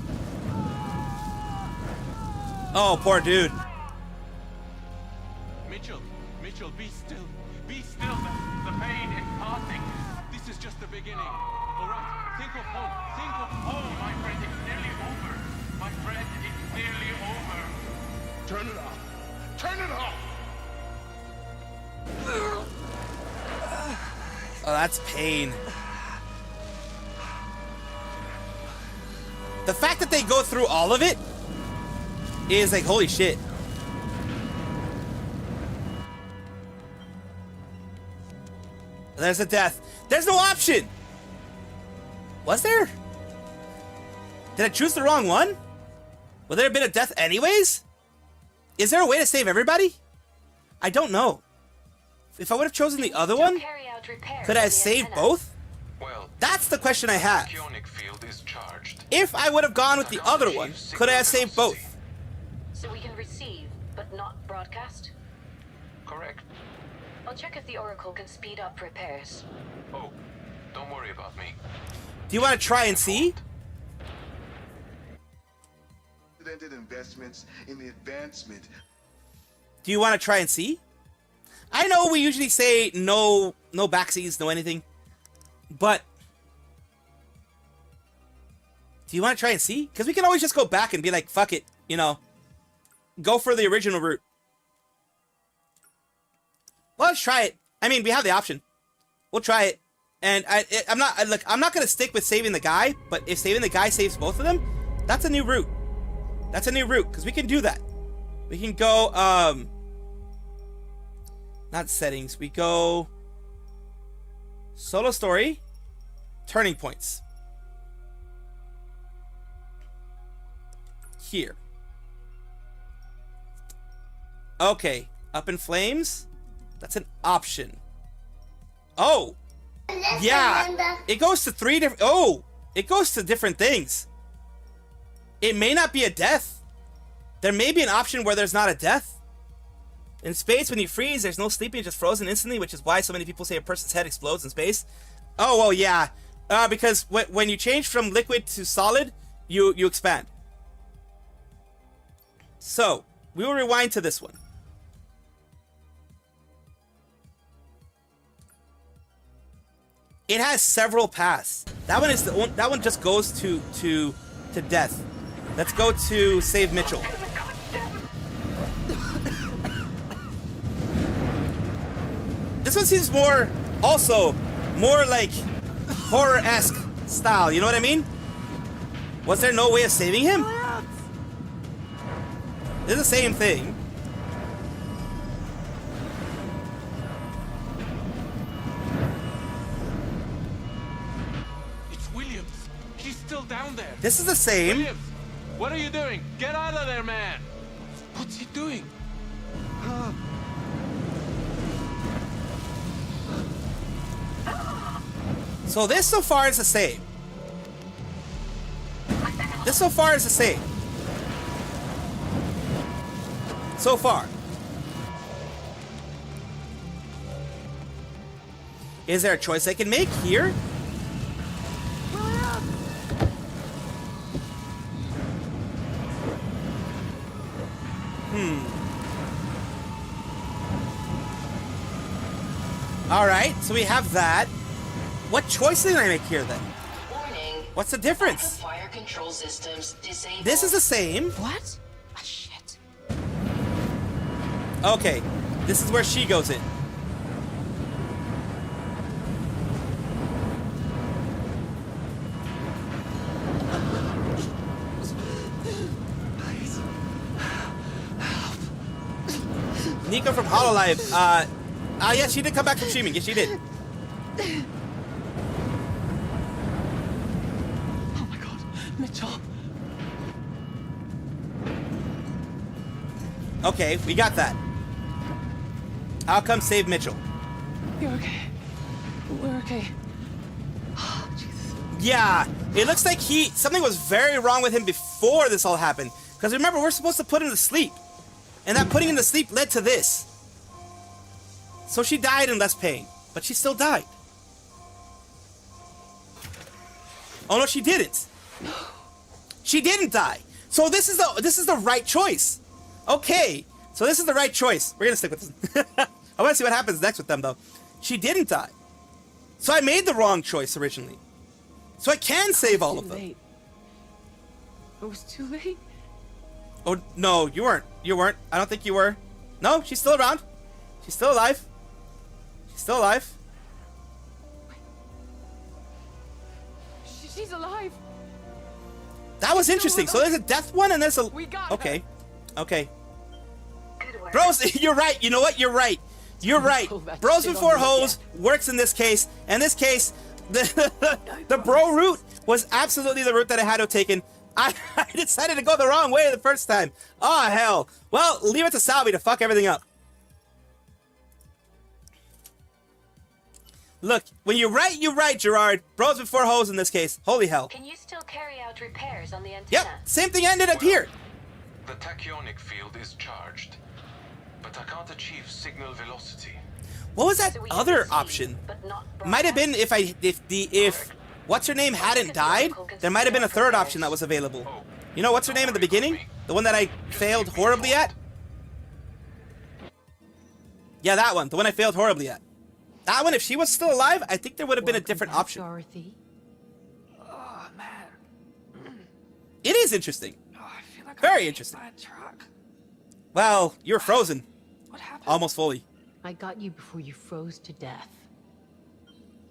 Oh, poor dude. Mitchell, be still. Be still. The pain is passing. This is just the beginning. All right, think of hope. Think of hope. My friend, it's nearly over. My friend, it's nearly over. Turn it off. Turn it off. Oh, that's pain. The fact that they go through all of it is like, holy shit. There's a death. There's no option. Was there? Did I choose the wrong one? Would there have been a death anyways? Is there a way to save everybody? I don't know. If I would have chosen the other one, could I have saved both? Well, that's the question I have. Field is charged. If I would have gone with the other one, could I have saved both? So we can receive, but not broadcast? Correct. I'll check if the Oracle can speed up repairs. Oh, don't worry about me. Do you want to try and see? Investments in the advancement. Do you want to try and see? I know we usually say no backseas, no anything, but do you want to try and see? Because we can always just go back and be like, fuck it, you know, go for the original route. Well, let's try it. I mean, we have the option. We'll try it. And I'm not gonna stick with saving the guy, but if saving the guy saves both of them, that's a new route. That's a new route because we can do that. We can go not settings. We go solo story, turning points. Here. Okay, up in flames. That's an option. Oh, yeah. It goes to 3 different. Oh, it goes to different things. It may not be a death. There may be an option where there's not a death. In space, when you freeze, there's no sleeping, you're just frozen instantly, which is why so many people say a person's head explodes in space. Oh, well, yeah. Because when you change from liquid to solid, you expand. So, we will rewind to this one. It has several paths. That one is that one just goes to death. Let's go to save Mitchell. This one seems more like horror-esque style, you know what I mean? Was there no way of saving him? It's the same thing. It's Williams. He's still down there. This is the same. Williams, what are you doing? Get out of there, man. What's he doing? So this so far is the same. This so far is the same. So far. Is there a choice I can make here? Alright, so we have that. What choice did I make here then? Warning. What's the difference? Fire control systems disabled. This is the same. What? Oh, shit. Okay, this is where she goes in. Nico from Hololive. Yes, she did come back from streaming. Yes, she did. Mitchell. Okay, we got that. I'll come save Mitchell. You're okay. We're okay. Oh, Jesus. Yeah, it looks like something was very wrong with him before this all happened. Because remember, we're supposed to put him to sleep. And that putting him to sleep led to this. So she died in less pain, but she still died. Oh no, she didn't. She didn't die. So this is the right choice. Okay, so this is the right choice. We're gonna stick with this. I want to see what happens next with them though. She didn't die. So I made the wrong choice originally. So I can save all of them. It was too late. Oh no, you weren't. You weren't. I don't think you were. No, she's still around. She's still alive. She's still alive. She's alive. That was interesting. So there's a death one and there's a... Okay. Okay. Bros, you're right. You know what? You're right. You're right. Bros before hoes works in this case. In this case, the bro route was absolutely the route that I had to have taken. I decided to go the wrong way the first time. Oh, hell. Well, leave it to Salvi to fuck everything up. Look, when you're right, Gerard. Bros before hoes in this case. Holy hell. Can you still carry out repairs on the antenna? Yep, same thing ended up here. The tachyonic field is charged, but I can't achieve signal velocity. What was that other option? Might have been if what's her name hadn't died, there might have been a third option that was available. You know what's her name at the beginning? The one that I failed horribly at? Yeah, that one. The one I failed horribly at. That one, if she was still alive, I think there would have been a different option. Dorothy. Oh, man. It is interesting. Oh, I feel like Very interesting. Well, you're frozen. What happened? Almost fully. I got you before you froze to death.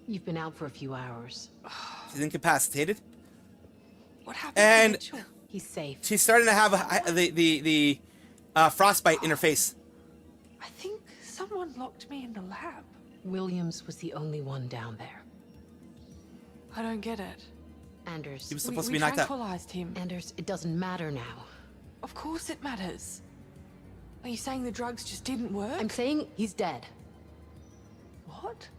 You've been out for a few hours. She's incapacitated. What happened And to Mitchell? He's safe. she's starting to have the frostbite in her face. I think someone locked me in the lab. Williams was the only one down there. I don't get it. Anders. He was supposed to be knocked out. tranquilized him. Anders, it doesn't matter now. Of course it matters. Are you saying the drugs just didn't work? I'm saying he's dead. What?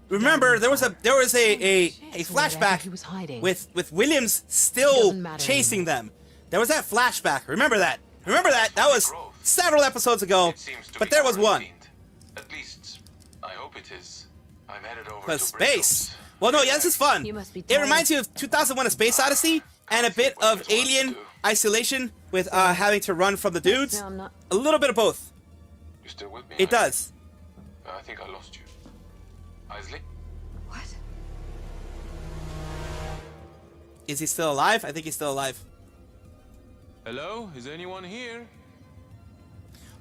Remember, there was a flashback He was hiding. with Williams still chasing them. There was that flashback. Remember that. Remember that. That was several episodes ago. But there was one. At least, I hope it is. I'm headed over Because to space. Well, no, yeah, this is fun. It reminds you of 2001: A Space Odyssey and a bit of Alien Isolation with having to run from the dudes. No, I'm not. A little bit of both. You still with me? It does. I think I lost you. Isley? What? Is he still alive? I think he's still alive. Hello? Is anyone here?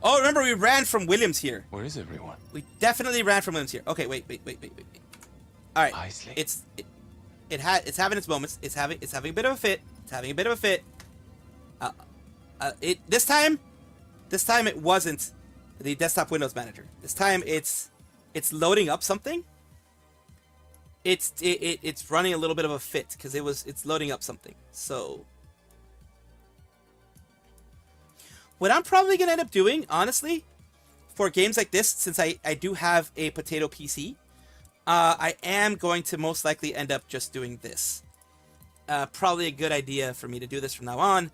Oh, remember we ran from Williams here. Where is everyone? We definitely ran from Williams here. Okay, wait. All right, Isley? it's having its moments. It's having a bit of a fit. It's having a bit of a fit. This time it wasn't the desktop Windows manager. This time it's loading up something. It's running a little bit of a fit because it's loading up something. So what I'm probably gonna end up doing, honestly, for games like this, since I do have a potato PC, I am going to most likely end up just doing this. Probably a good idea for me to do this from now on.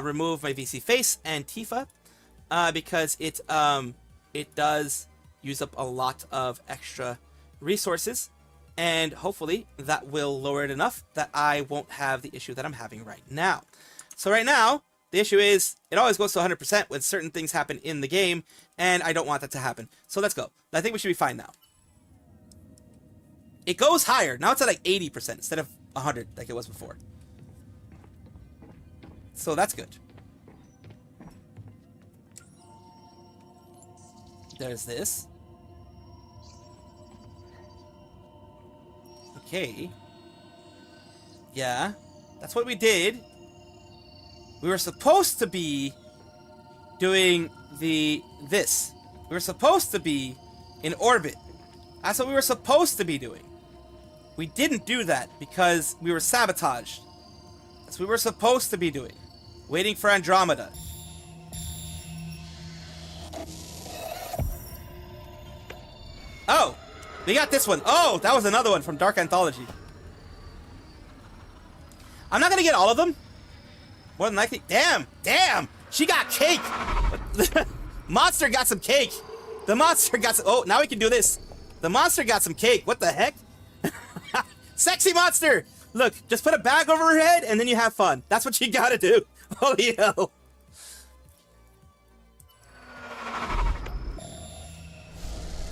Remove my VC face and Tifa, because it does use up a lot of extra resources, and hopefully that will lower it enough that I won't have the issue that I'm having right now. So right now, the issue is it always goes to 100% when certain things happen in the game, and I don't want that to happen. So let's go. I think we should be fine now. It goes higher. Now it's at like 80% instead of 100 like it was before. So that's good. There's this. Okay. Yeah. That's what we did. We were supposed to be doing this. We were supposed to be in orbit. That's what we were supposed to be doing. We didn't do that because we were sabotaged. That's what we were supposed to be doing. Waiting for Andromeda. Oh! We got this one. Oh, that was another one from Dark Anthology. I'm not gonna get all of them. More than likely. Damn! Damn! She got cake! Monster got some cake! The monster got some... Oh, now we can do this. The monster got some cake. What the heck? Sexy monster! Look, just put a bag over her head and then you have fun. That's what you gotta do. Holy hell.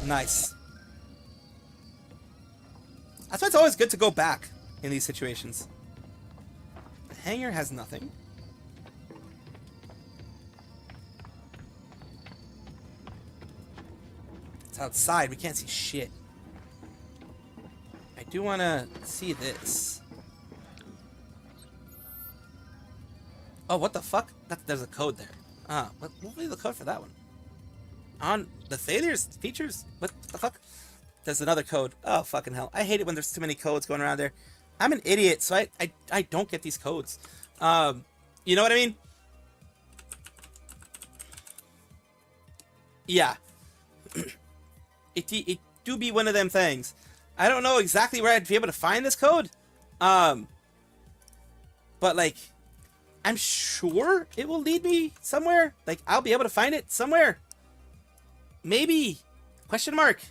Nice. That's why it's always good to go back in these situations. The hangar has nothing. It's outside. We can't see shit. I do want to see this. Oh, what the fuck? There's a code there. What will be the code for that one? On the failures features? What the fuck? There's another code. Oh, fucking hell. I hate it when there's too many codes going around there. I'm an idiot, so I don't get these codes. You know what I mean? Yeah. It do be one of them things. I don't know exactly where I'd be able to find this code. But like, I'm sure it will lead me somewhere. Like, I'll be able to find it somewhere. Maybe. Question mark.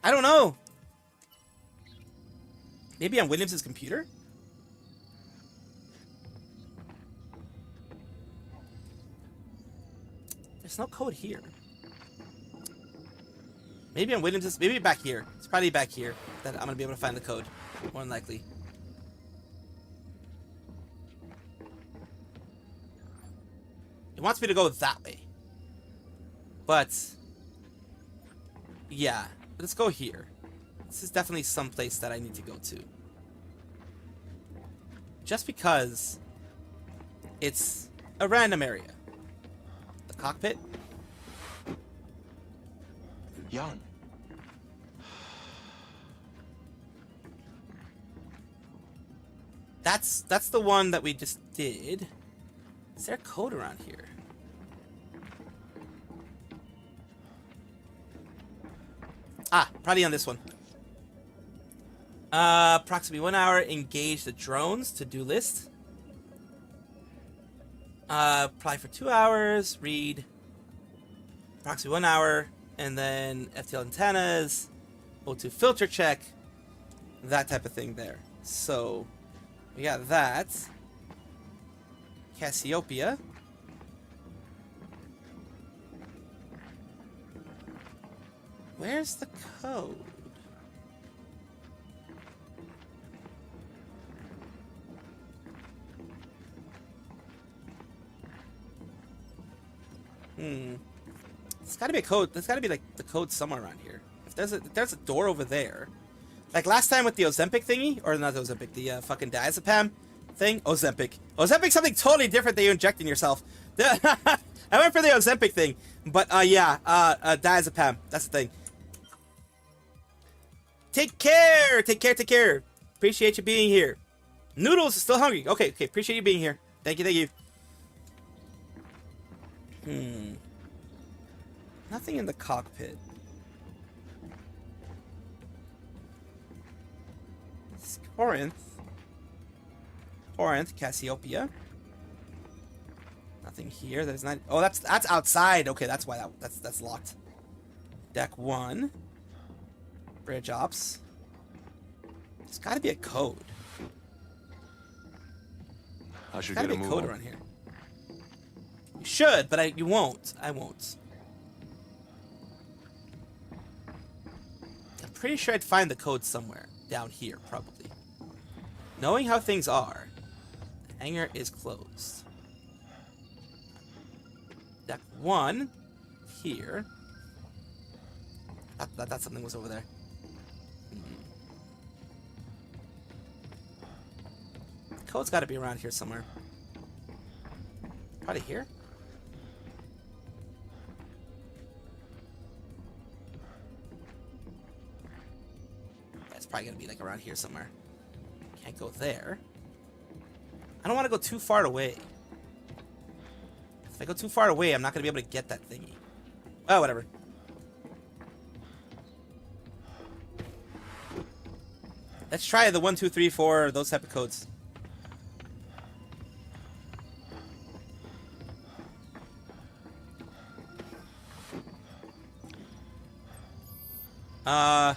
I don't know. Maybe on Williams' computer? There's no code here. Maybe on Williams'... Maybe back here. It's probably back here that I'm going to be able to find the code. More than likely. It wants me to go that way. But... yeah. Let's go here. This is definitely some place that I need to go to. Just because it's a random area. The cockpit. Young. That's the one that we just did. Is there a code around here? Ah, probably on this one. Approximately 1 hour. Engage the drones. To-do list. Apply for 2 hours. Read. Approximately 1 hour. And then FTL antennas. O2 filter check. That type of thing there. So, we got that. Cassiopeia. Where's the code? There's gotta be a code. There's gotta be like the code somewhere around here. If there's a door over there. Like last time with the Ozempic thingy, or not the Ozempic, the fucking diazepam thing. Ozempic. Ozempic's something totally different than you inject in yourself. I went for the Ozempic thing, but yeah, diazepam. That's the thing. Take care. Take care. Take care. Appreciate you being here. Noodles is still hungry. Okay. Appreciate you being here. Thank you. Nothing in the cockpit. It's Corinth, Cassiopeia. Nothing here. There's not. Oh, that's outside. Okay, that's why that's locked. Deck 1. Bridge ops. There's got to be a code. I should There's get got to a be a move code on. around here. You should, but you won't. I won't. I'm pretty sure I'd find the code somewhere down here, probably. Knowing how things are, the hangar is closed. Deck 1 here. I thought something was over there. The code's got to be around here somewhere. Probably here. probably gonna be like around here somewhere. Can't go there. I don't want to go too far away. If I go too far away, I'm not gonna be able to get that thingy. Oh, whatever. Let's try the 1, 2, 3, 4, those type of codes. Uh,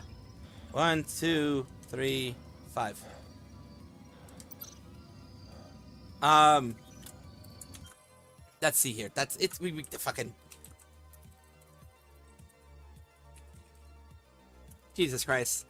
1, 2, 3, 5. Let's see here. That's it's we fucking Jesus Christ.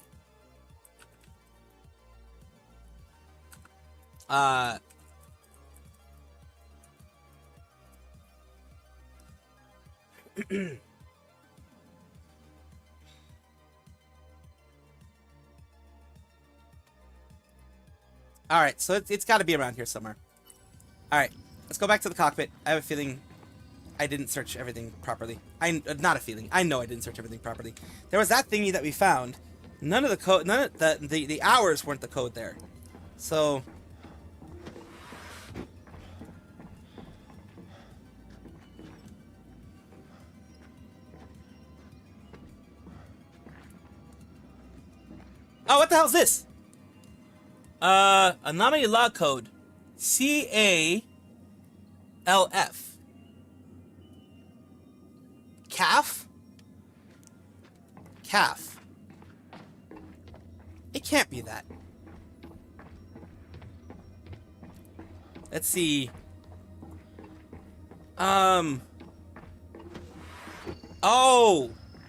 Alright, so it's got to be around here somewhere. Alright, let's go back to the cockpit. I have a feeling I didn't search everything properly. Not a feeling. I know I didn't search everything properly. There was that thingy that we found. None of the code, none of the hours weren't the code there. So... Oh, what the hell is this? Anomaly log code. CALF. Calf? Calf. It can't be that. Let's see.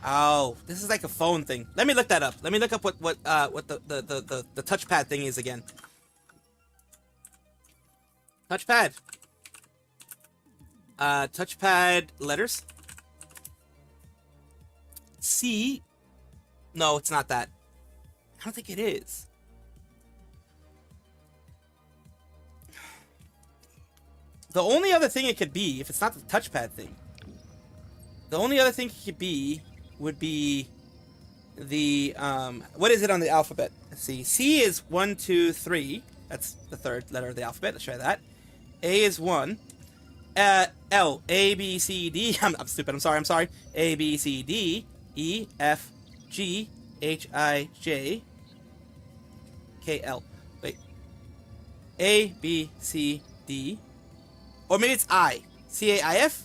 Oh, this is like a phone thing. Let me look that up. Let me look up what the touchpad thing is again. Touchpad. Touchpad letters. C. No, it's not that. I don't think it is. The only other thing it could be, if it's not the touchpad thing, the only other thing it could be would be the, what is it on the alphabet? Let's see. C is 1, 2, 3. That's the third letter of the alphabet. Let's try that. A is 1. L. A, B, C, D. I'm stupid. I'm sorry. A, B, C, D. E, F, G, H, I, J, K, L. Wait. A, B, C, D. Or maybe it's I. C, A, I, F?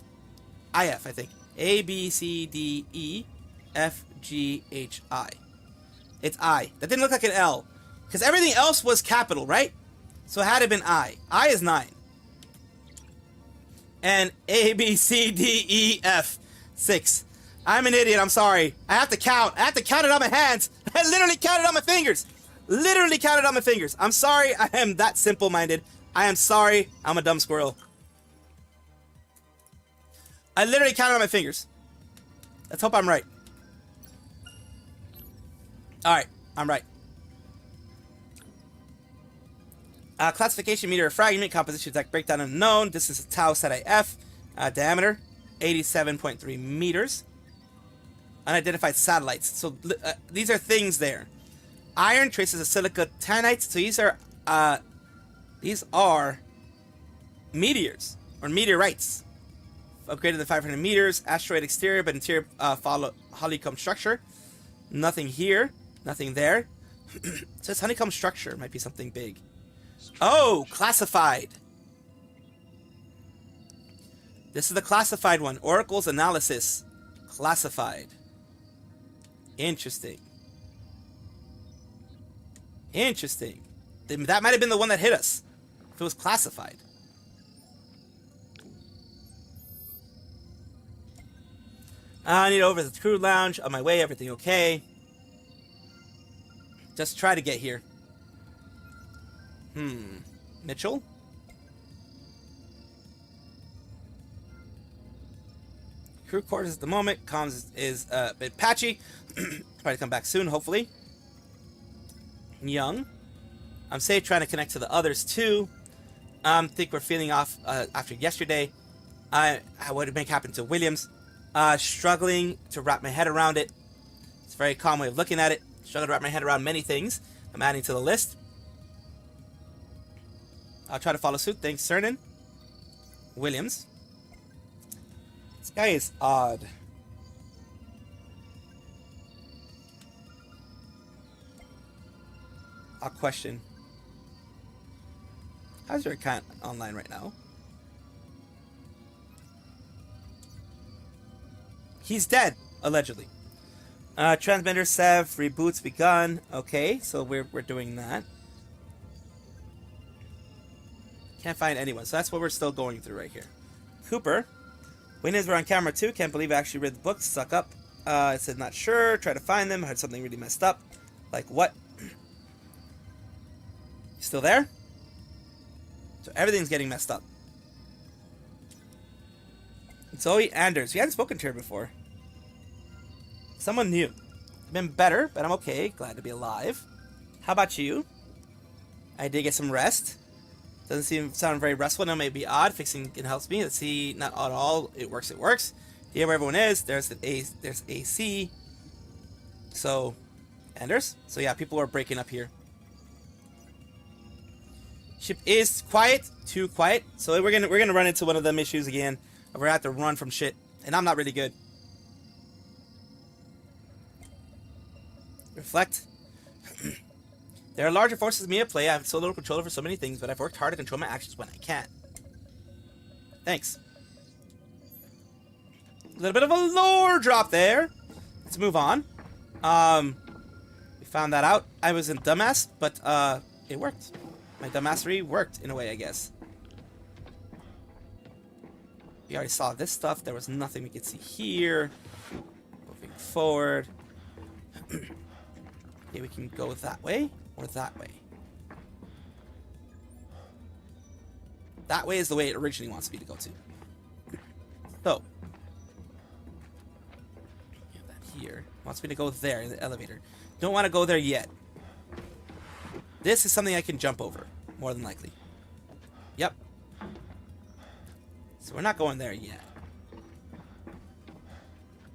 I, F, I think. A, B, C, D, E, F, G, H, I. It's I. That didn't look like an L. Because everything else was capital, right? So it had to have been I. I is 9. And A, B, C, D, E, F, 6. I'm an idiot. I'm sorry. I have to count. I have to count it on my hands. I literally counted on my fingers. Literally counted on my fingers. I'm sorry. I am that simple-minded. I am sorry. I'm a dumb squirrel. I literally counted on my fingers. Let's hope I'm right. Alright, I'm right. Classification meter fragment, composition exact breakdown unknown. This is tau set IF. Diameter, 87.3 meters. Unidentified satellites. So these are things there. Iron traces of silica tanites. So these are meteors or meteorites of greater than 500 meters. Asteroid exterior, but interior follow honeycomb structure. Nothing here. Nothing there. So this honeycomb structure might be something big. Oh, classified. This is the classified one. Oracle's analysis. Classified. Interesting. Interesting. That might have been the one that hit us. If it was classified. I need over to the crew lounge. On my way, everything okay? Just try to get here. Mitchell? Crew quarters at the moment. Comms is a bit patchy. Probably come back soon, hopefully. Young. I'm safe trying to connect to the others too. Think we're feeling off after yesterday. What did make happen to Williams? Struggling to wrap my head around it. It's a very calm way of looking at it. Struggle to wrap my head around many things I'm adding to the list. I'll try to follow suit. Thanks, Cernan. Williams. This guy is odd. I'll question. How's your account online right now? He's dead, allegedly. Transmitter Sev, reboots begun. Okay, so we're doing that. Can't find anyone, so that's what we're still going through right here. Cooper. Witnesses were on camera too. Can't believe I actually read the book. Suck up. I said not sure. Try to find them. Heard something really messed up. Like what? You still there? So everything's getting messed up. Zoe Anders. We hadn't spoken to her before. Someone new. I've been better, but I'm okay. Glad to be alive. How about you? I did get some rest. Doesn't sound very restful. Now may be odd. Fixing it helps me. Let's see. Not at all. It works. It works. Here where everyone is. There's AC. So, Anders. So yeah, people are breaking up here. Ship is quiet. Too quiet. So we're gonna run into one of them issues again. We're gonna have to run from shit, and I'm not really good. Reflect. There are larger forces in me at play. I have so little control over so many things, but I've worked hard to control my actions when I can. Thanks. A little bit of a lore drop there. Let's move on. We found that out. I was a dumbass, but it worked. My dumbassery worked in a way, I guess. We already saw this stuff. There was nothing we could see here. Moving forward. Okay, we can go that way or that way. That way is the way it originally wants me to go to. So. That here. Wants me to go there in the elevator. Don't want to go there yet. This is something I can jump over, more than likely. Yep. So we're not going there yet.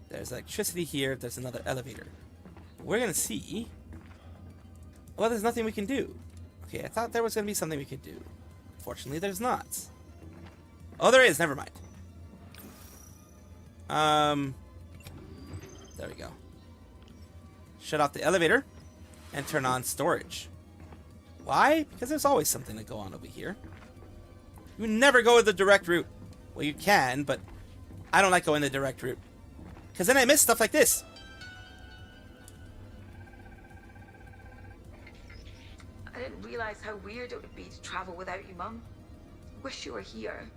There's electricity here. There's another elevator. We're going to see. Well, there's nothing we can do. Okay, I thought there was going to be something we could do. Fortunately, there's not. Oh, there is. Never mind. There we go. Shut off the elevator and turn on storage. Why? Because there's always something to go on over here. You never go the direct route. Well, you can, but I don't like going the direct route. Because then I miss stuff like this. I didn't realize how weird it would be to travel without you, Mum. Wish you were here.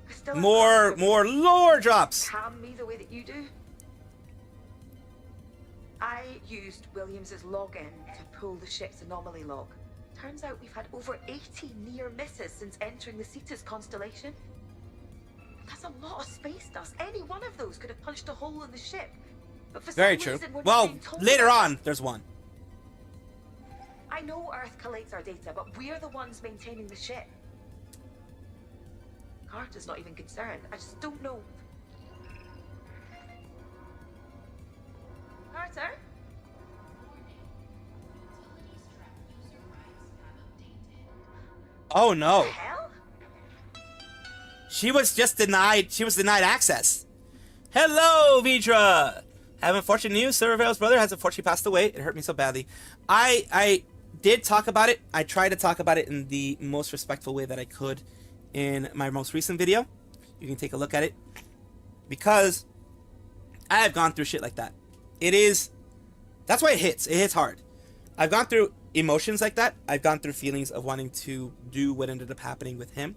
I still more lore drops. Calm me the way that you do. I used Williams's login to pull the ship's anomaly log. Turns out we've had over 80 near misses since entering the Cetus constellation. That's a lot of space dust. Any one of those could have punched a hole in the ship. But for Very some true. reason, we're Well, being told later about on, there's one. I know Earth collates our data, but we're the ones maintaining the ship. Carter's not even concerned. I just don't know. Carter? Oh no. What the hell? She was denied access. Hello, Vidra. Have unfortunate news. Silvervale's brother has unfortunately passed away. It hurt me so badly. I did talk about it. I tried to talk about it in the most respectful way that I could in my most recent video. You can take a look at it. Because I have gone through shit like that. That's why it hits. It hits hard. I've gone through emotions like that. I've gone through feelings of wanting to do what ended up happening with him.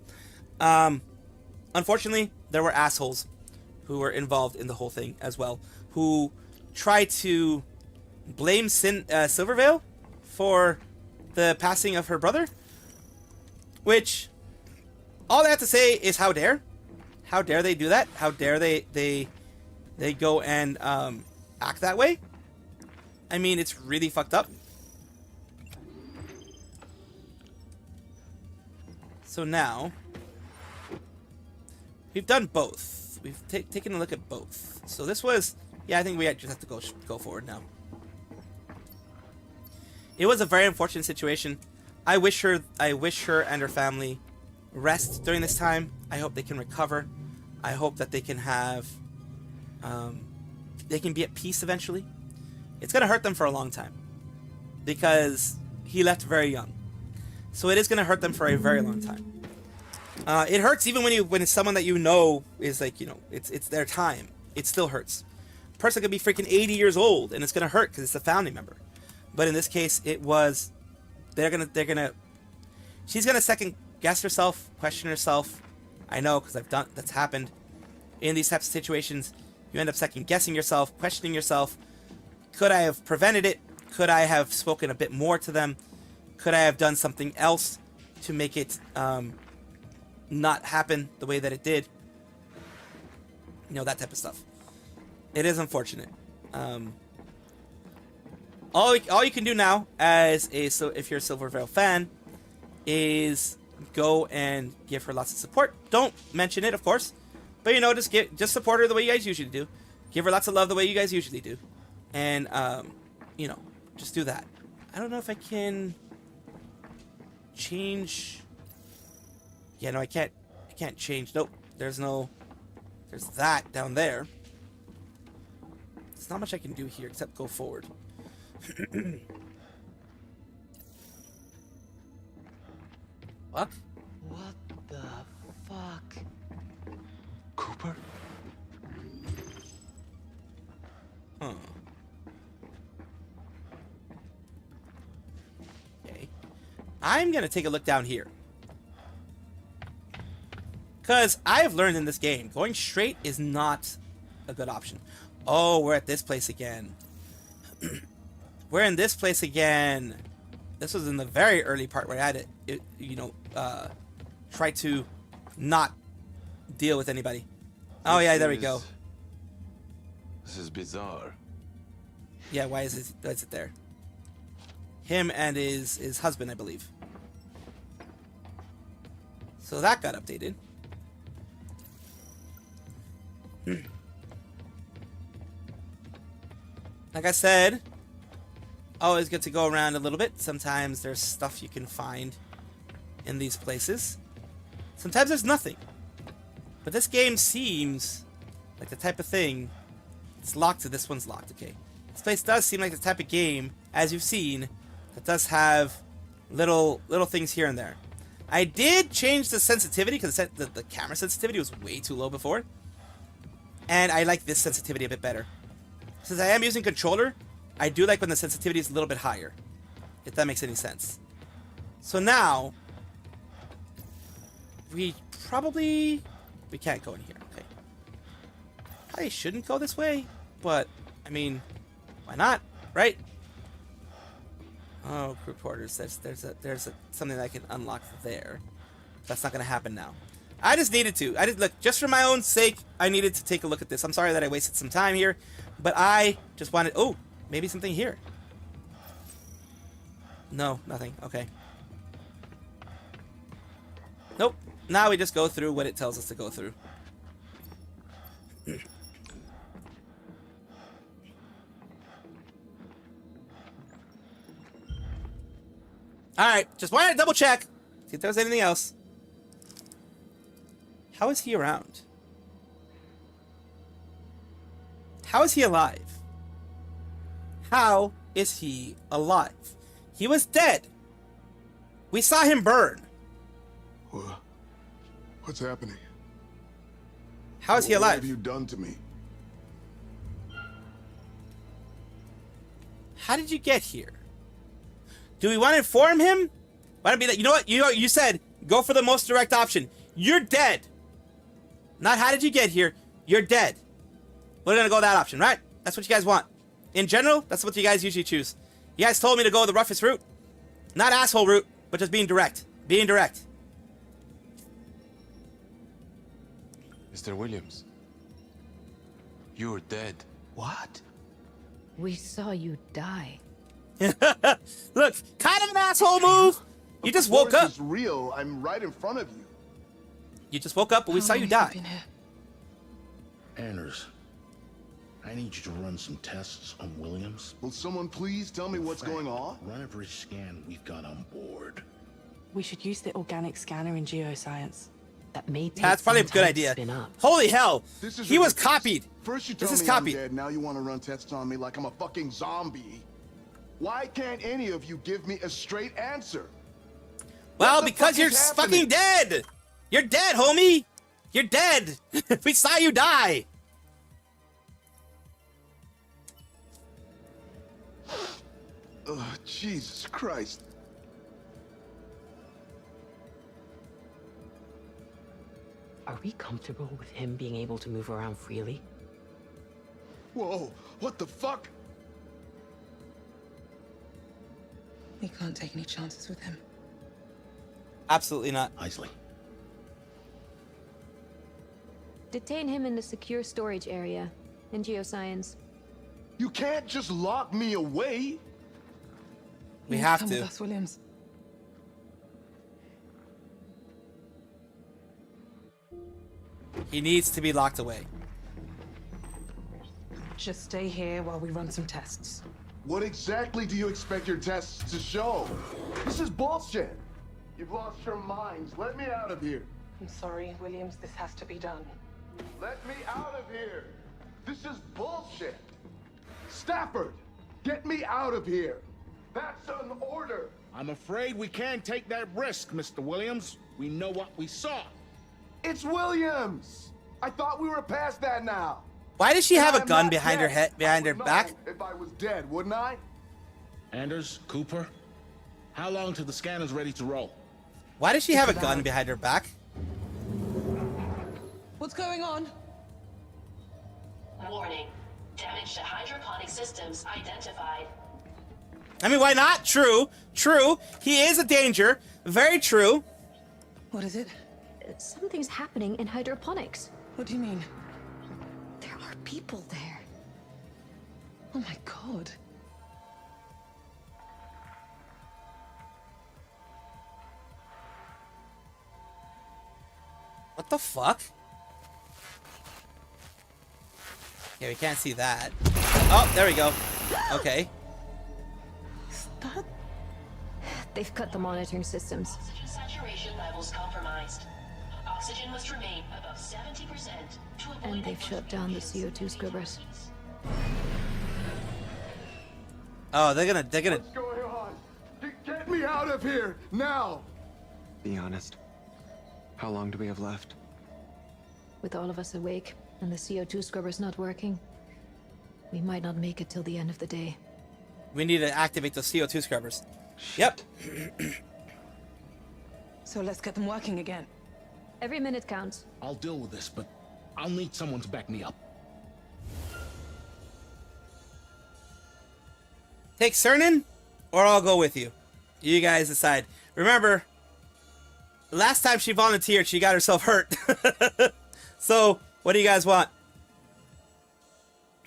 Unfortunately, there were assholes who were involved in the whole thing as well, who tried to blame Silvervale for the passing of her brother, which all they have to say is how dare they do that? How dare they go and act that way? I mean, it's really fucked up. So now we've done both. We've taken a look at both. So this was, yeah, I think we just have to go forward now. It was a very unfortunate situation. I wish her and her family rest during this time. I hope they can recover. I hope that they can have, they can be at peace eventually. It's gonna hurt them for a long time because he left very young, so it is gonna hurt them for a very long time. It hurts even when it's someone that you know is like, you know, it's their time. It still hurts. A person could be freaking 80 years old and it's gonna hurt because it's a family member. But in this case, it was. She's gonna second guess herself, question herself. I know because that's happened. In these types of situations, you end up second guessing yourself, questioning yourself. Could I have prevented it? Could I have spoken a bit more to them? Could I have done something else to make it not happen the way that it did? You know, that type of stuff. It is unfortunate. All you can do now, if you're a Silver Veil fan, is go and give her lots of support. Don't mention it, of course, but you know, just support her the way you guys usually do. Give her lots of love the way you guys usually do, and you know, just do that. I don't know if I can change. Yeah, no, I can't change. Nope, there's that down there. There's not much I can do here except go forward. What? What the fuck? Cooper? Huh. Okay. I'm gonna take a look down here. Because I've learned in this game, going straight is not a good option. Oh, we're at this place again. We're in this place again. This was in the very early part where I had to, try to not deal with anybody. Oh yeah, there we go. This is bizarre. Yeah, why is it there? Him and his husband, I believe. So that got updated. Like I said, always good to go around a little bit. Sometimes there's stuff you can find in these places. Sometimes there's nothing. But this game seems like the type of thing. It's locked, this one's locked, okay. This place does seem like the type of game, as you've seen, that does have little things here and there. I did change the sensitivity because the camera sensitivity was way too low before. And I like this sensitivity a bit better. Since I am using controller, I do like when the sensitivity is a little bit higher. If that makes any sense. So now, we can't go in here, okay. Probably shouldn't go this way, but, I mean, why not, right? Oh, crew quarters, there's something that I can unlock there. That's not gonna happen now. I just needed to. Look, just for my own sake, I needed to take a look at this. I'm sorry that I wasted some time here, but I just wanted... Oh, maybe something here. No, nothing. Okay. Nope. Now we just go through what it tells us to go through. Alright, just wanted to double check. See if there was anything else. How is he around? How is he alive? How is he alive? He was dead. We saw him burn. What's happening? How is he alive? What have you done to me? How did you get here? Do we want to inform him? Want to be that? You know what? You said go for the most direct option. You're dead. Not how did you get here? You're dead. We're gonna go that option, right? That's what you guys want. In general, that's what you guys usually choose. You guys told me to go the roughest route. Not asshole route, but just being direct. Being direct. Mr. Williams, you're dead. What? We saw you die. Look, kind of an asshole move. You just woke up. It's real. I'm right in front of you. You just woke up, but we saw you die. Anders, I need you to run some tests on Williams. Will someone please tell me what's going on? Run every scan we've got on board. We should use the organic scanner in geoscience. That may take That's probably a some good time to idea. spin up. Holy hell! This is He was ridiculous. copied. First you This tell is me copied. I'm dead, now you want to run tests on me like I'm a fucking zombie. Why can't any of you give me a straight answer? Well, What the because fuck you're is fucking happening? dead. You're dead, homie. You're dead. We saw you die. Oh, Jesus Christ. Are we comfortable with him being able to move around freely? Whoa, what the fuck? We can't take any chances with him. Absolutely not. Isley. Detain him in the secure storage area in geoscience. You can't just lock me away. We have Come to. with us, Williams. He needs to be locked away. Just stay here while we run some tests. What exactly do you expect your tests to show? This is bullshit. You've lost your minds. Let me out of here. I'm sorry, Williams. This has to be done. Let me out of here. This is bullshit. Stafford, get me out of here. That's an order. I'm afraid we can't take that risk, Mr. Williams. We know what we saw. It's Williams. I thought we were past that now. Why does she have a I'm gun not behind her dead. head, behind her I would back? know if I was dead, wouldn't I? Anders, Cooper, how long till the scanner's ready to roll? Why does she have a gun behind her back? What's going on? Warning. Damage to hydroponic systems identified. I mean, why not? True. True. He is a danger. Very true. What is it? Something's happening in hydroponics. What do you mean? There are people there. Oh my god. What the fuck? Yeah, we can't see that. Oh, there we go. Okay. They've cut the monitoring systems. Oxygen saturation levels compromised. Oxygen must remain above 70% to avoid And they've shut down the CO2 scrubbers. Oh, they're gonna. What's going on? Get me out of here now. Be honest. How long do we have left? With all of us awake and the CO2 scrubbers not working, we might not make it till the end of the day. We need to activate the CO2 scrubbers. Yep. So let's get them working again. Every minute counts. I'll deal with this, but I'll need someone to back me up. Take Cernan, or I'll go with you. You guys decide. Remember, last time she volunteered, she got herself hurt. So, what do you guys want?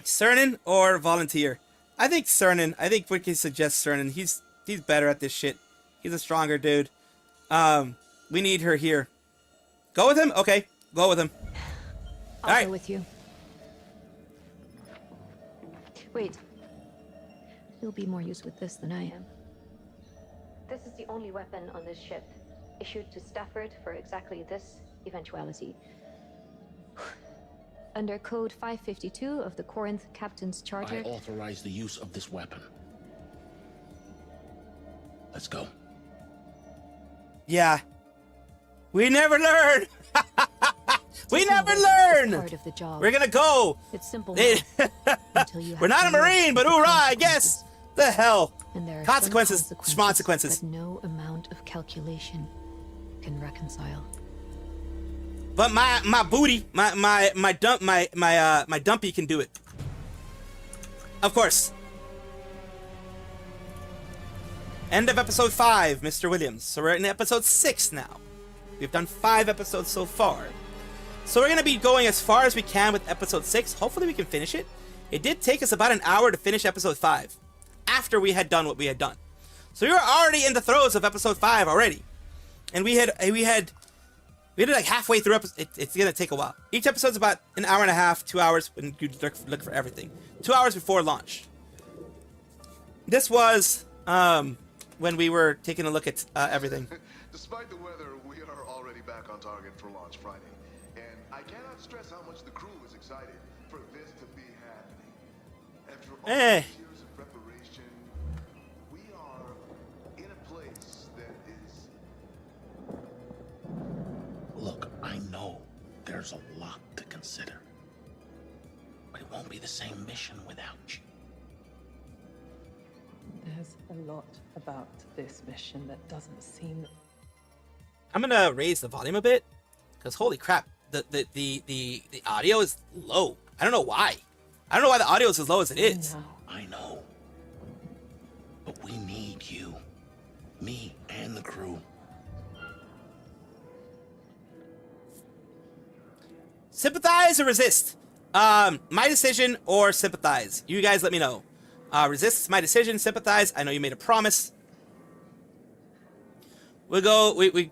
Cernan or volunteer? I think Cernan. I think we can suggest Cernan. He's better at this shit. He's a stronger dude. We need her here. Go with him? Okay, go with him. I'll go with you. Wait. You'll be more used with this than I am. This is the only weapon on this ship, issued to Stafford for exactly this eventuality. Under Code 552 of the Corinth Captain's Charter... I authorize the use of this weapon. Let's go. Yeah. We never learn! We never learn! Part of the job. We're gonna go! It's simple. We're not a Marine, but hoorah, I guess! The hell? And there are Consequences, some consequences. that no amount of calculation can reconcile. But my booty, my dumpy can do it. Of course. End of episode 5, Mr. Williams. So we're in episode 6 now. We've done 5 episodes so far. So we're going to be going as far as we can with episode 6. Hopefully we can finish it. It did take us about an hour to finish episode 5. After we had done what we had done. So we were already in the throes of episode 5 already. And we had We did like halfway through. It's gonna take a while. Each episode's about an hour and a half, 2 hours when you look for everything. 2 hours before launch. This was when we were taking a look at everything. Despite the weather, we are already back on target for launch Friday. And I cannot stress how much the crew is excited for this to be happening. After all these years of preparation, we are in a place that is... Look, I know there's a lot to consider. But it won't be the same mission without you. There's a lot about this mission that doesn't seem... I'm gonna raise the volume a bit, because holy crap, the audio is low. I don't know why. I don't know why the audio is as low as it is. I know. But we need you. Me and the crew. Sympathize or resist? My decision or sympathize? You guys let me know. Resist is my decision. Sympathize, I know you made a promise. We'll go. We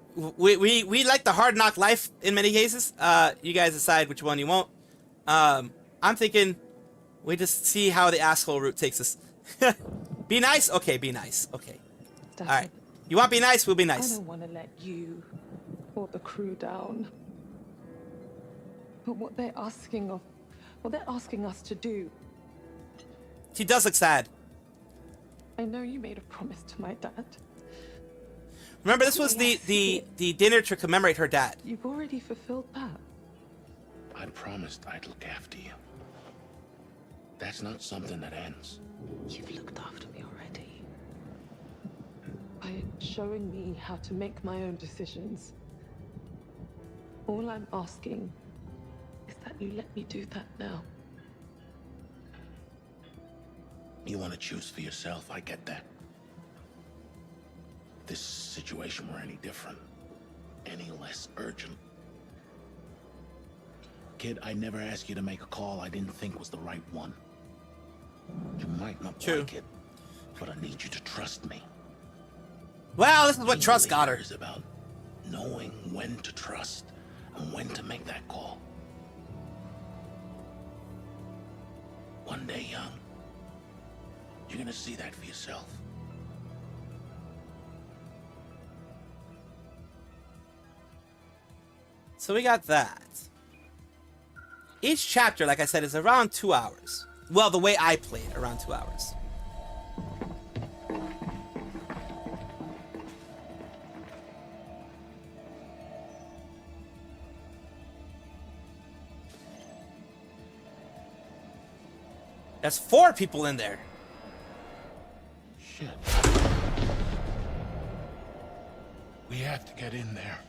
like the hard knock life in many cases. You guys decide which one you want. I'm thinking we just see how the asshole route takes us. Be nice? Okay, be nice. Okay. Alright. You want to be nice? We'll be nice. I don't want to let you or the crew down. But what they're asking us to do. She does look sad. I know you made a promise to my dad. Remember, this was the dinner to commemorate her dad. You've already fulfilled that. I promised I'd look after you. That's not something that ends. You've looked after me already. By showing me how to make my own decisions. All I'm asking is that you let me do that now. You want to choose for yourself, I get that. If this situation were any different, any less urgent. Kid, I never asked you to make a call I didn't think was the right one. You might not like it, but I need you to trust me. Well, this is what trust got her. Is about knowing when to trust and when to make that call. One day, young, you're gonna see that for yourself. So we got that. Each chapter, like I said, is around 2 hours. Well, the way I played, around 2 hours. There's 4 people in there. Shit. We have to get in there.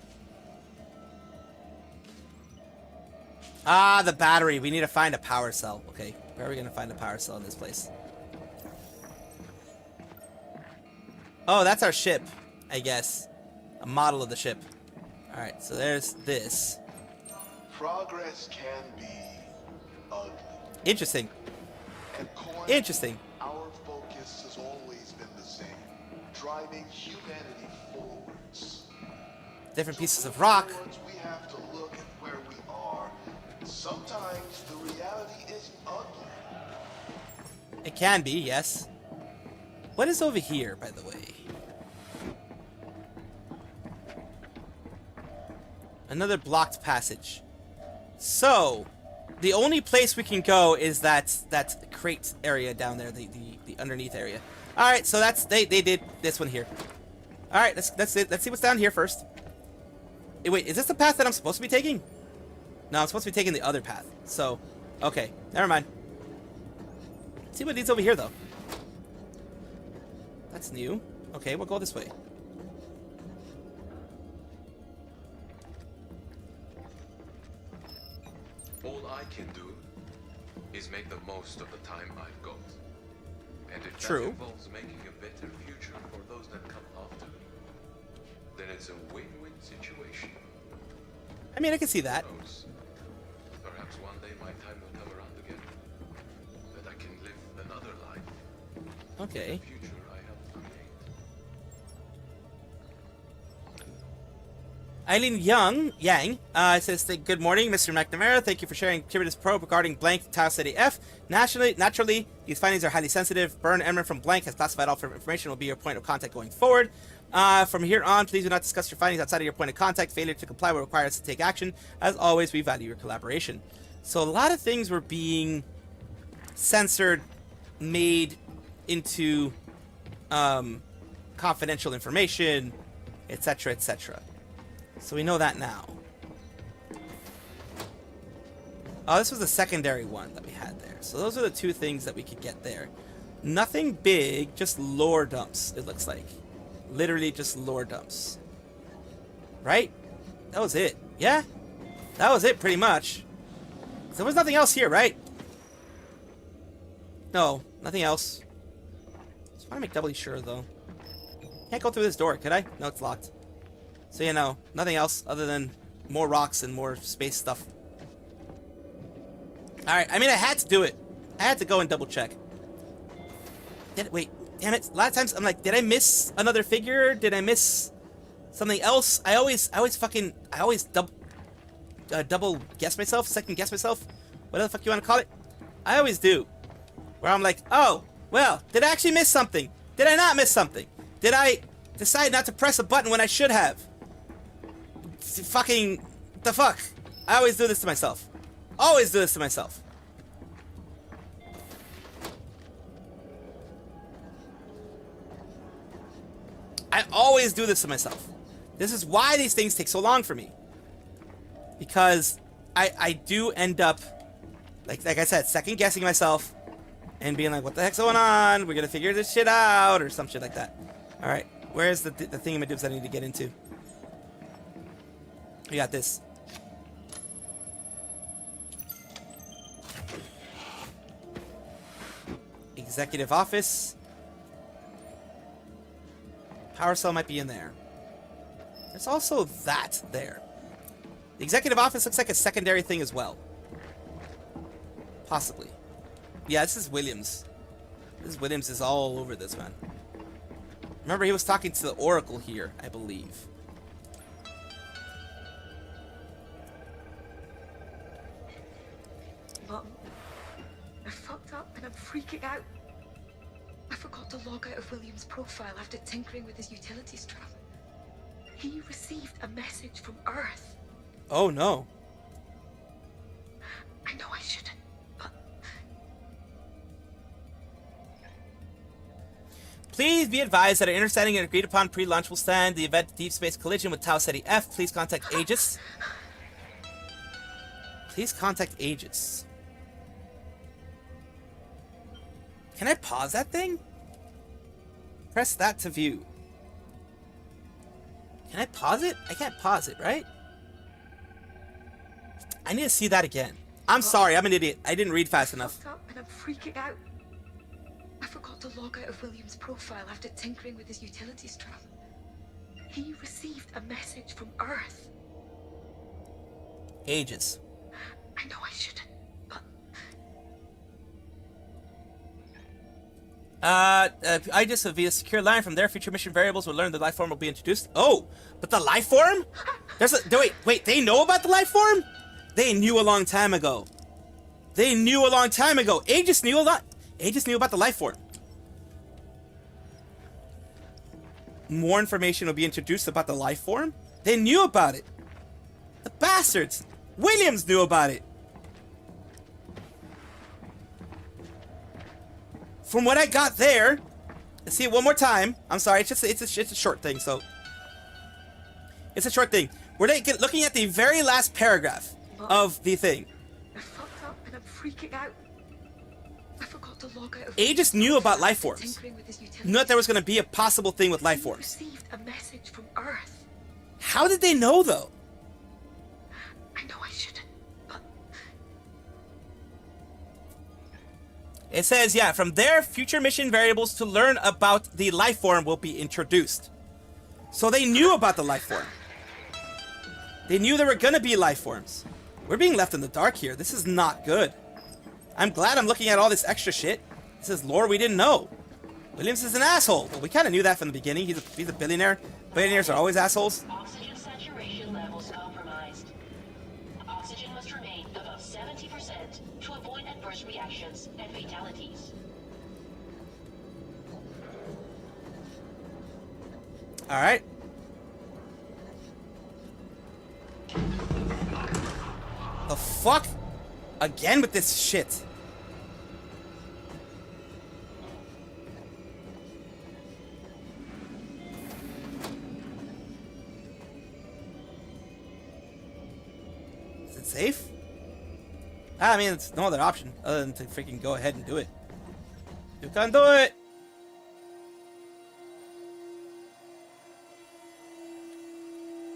Ah, the battery. We need to find a power cell. Okay, where are we going to find a power cell in this place? Oh, that's our ship, I guess. A model of the ship. Alright, so there's this. Progress can be ugly. Interesting. Interesting. Our focus has always been the same. Driving humanity forwards. Different pieces of rock. We have to look at where we are. Sometimes the reality is ugly. It can be, yes. What is over here, by the way? Another blocked passage. So, the only place we can go is that crate area down there, the underneath area. All right, so that's they did this one here. All right, let's see what's down here first. Wait, is this the path that I'm supposed to be taking? No, I'm supposed to be taking the other path. So, okay, never mind. Let's see what leads over here, though. That's new. Okay, we'll go this way. All I can do is make the most of the time I've got. And if that involves making a better future for those that come after me, then it's a win-win situation. I mean, I can see that. Who knows? Perhaps one day my time will come around again. That I can live another life. Okay. The future I helped create. Eileen Yang says, good morning, Mr. McNamara. Thank you for sharing Activities Pro regarding blank Tau City F. Naturally, these findings are highly sensitive. Burn Emmer from blank has classified all information will be your point of contact going forward. From here on, please do not discuss your findings outside of your point of contact. Failure to comply will require us to take action. As always, we value your collaboration. So a lot of things were being censored, made into confidential information, etc., etc. So we know that now. Oh, this was the secondary one that we had there. So those are the two things that we could get there. Nothing big, just lore dumps, it looks like. Literally just lore dumps. Right? That was it. Yeah? That was it, pretty much. There was nothing else here, right? No, nothing else. Just want to make doubly sure, though. Can't go through this door, could I? No, it's locked. So, you know, nothing else other than more rocks and more space stuff. Alright, I mean, I had to do it. I had to go and double check. Wait, damn it. A lot of times I'm like, did I miss another figure? Did I miss something else? I always double guess myself, second guess myself. Whatever the fuck you want to call it. I always do. Where I'm like, oh, well, did I actually miss something? Did I not miss something? Did I decide not to press a button when I should have? Fucking the fuck. I always do this to myself. Always do this to myself. I always do this to myself. This is why these things take so long for me. Because I do end up, like I said, second guessing myself and being like, what the heck's going on? We're gonna figure this shit out or some shit like that. Alright, where's the thingamadibs that I need to get into? We got this. Executive office. Power cell might be in there. There's also that there. The executive office looks like a secondary thing as well. Possibly. Yeah, this is Williams. Williams is all over this, man. Remember, he was talking to the Oracle here, I believe. Mom, I fucked up and I'm freaking out. I forgot to log out of William's profile after tinkering with his utility strap. He received a message from Earth. Oh no. I know I shouldn't, but... Please be advised that our understanding and agreed upon pre-launch will stand the event Deep Space Collision with Tau Ceti F. Please contact Aegis. Please contact Aegis. Can I pause that thing? Press that to view. Can I pause it? I can't pause it, right? I need to see that again. I'm sorry, I'm an idiot. I didn't read fast enough. I fucked up and I'm freaking out. I forgot to log out of William's profile after tinkering with his utility strap. He received a message from Earth. Aegis. I know I shouldn't, but... Aegis via secure line. From there, future mission variables will learn the life form will be introduced. Oh, but the life form? Wait, they know about the life form? They knew a long time ago. They knew a long time ago. Aegis knew a lot. Aegis knew about the life form. More information will be introduced about the life form? They knew about it. The bastards. Williams knew about it. From what I got there, let's see it one more time. I'm sorry, it's a short thing, so it's a short thing. We're looking at the very last paragraph of the thing. I fucked up and I'm freaking out. I forgot to log out of Aegis knew about life forms. Knew that there was going to be a possible thing with life forms. He received a message from Earth. How did they know, though? I know I shouldn't, but... It says, yeah, from there, future mission variables to learn about the life form will be introduced. So they knew about the life form. They knew there were going to be life forms. We're being left in the dark here. This is not good. I'm glad I'm looking at all this extra shit. This is lore we didn't know. Williams is an asshole. Well, we kind of knew that from the beginning. He's a billionaire. Billionaires are always assholes. Oxygen saturation adverse reactions and fatalities. All right. The fuck? Again with this shit. Is it safe? I mean, it's no other option other than to freaking go ahead and do it. You can do it!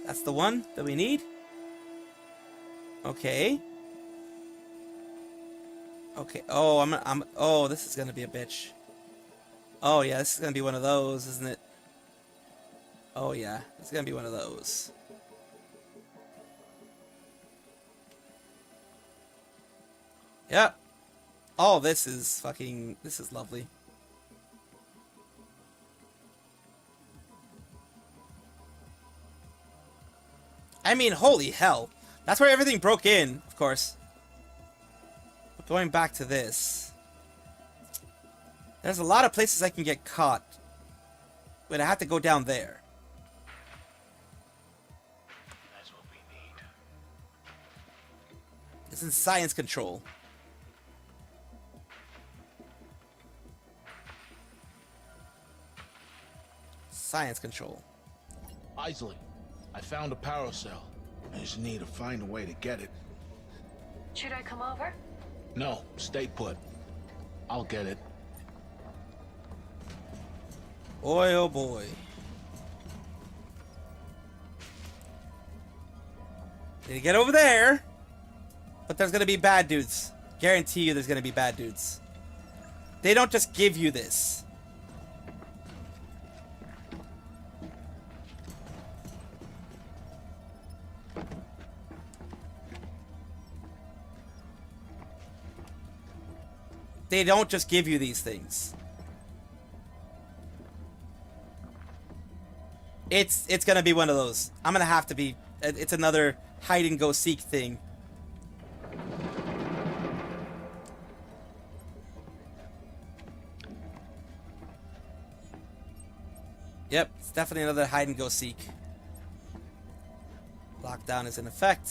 That's the one that we need? Okay. Okay. Oh, oh, this is gonna be a bitch. Oh yeah, this is gonna be one of those, isn't it? Oh yeah, it's gonna be one of those. Yep. Oh, this is lovely. I mean, holy hell. That's where everything broke in, of course. But going back to this. There's a lot of places I can get caught. But I have to go down there. That's what we need. It's in science control. Science control. Isley, I found a power cell. I just need to find a way to get it. Should I come over? No, stay put. I'll get it. Boy, oh boy. Need to get over there. But there's gonna be bad dudes. Guarantee you there's gonna be bad dudes. They don't just give you this. They don't just give you these things. It's gonna be one of those. I'm gonna have to be. It's another hide and go seek thing. Yep, it's definitely another hide and go seek. Lockdown is in effect.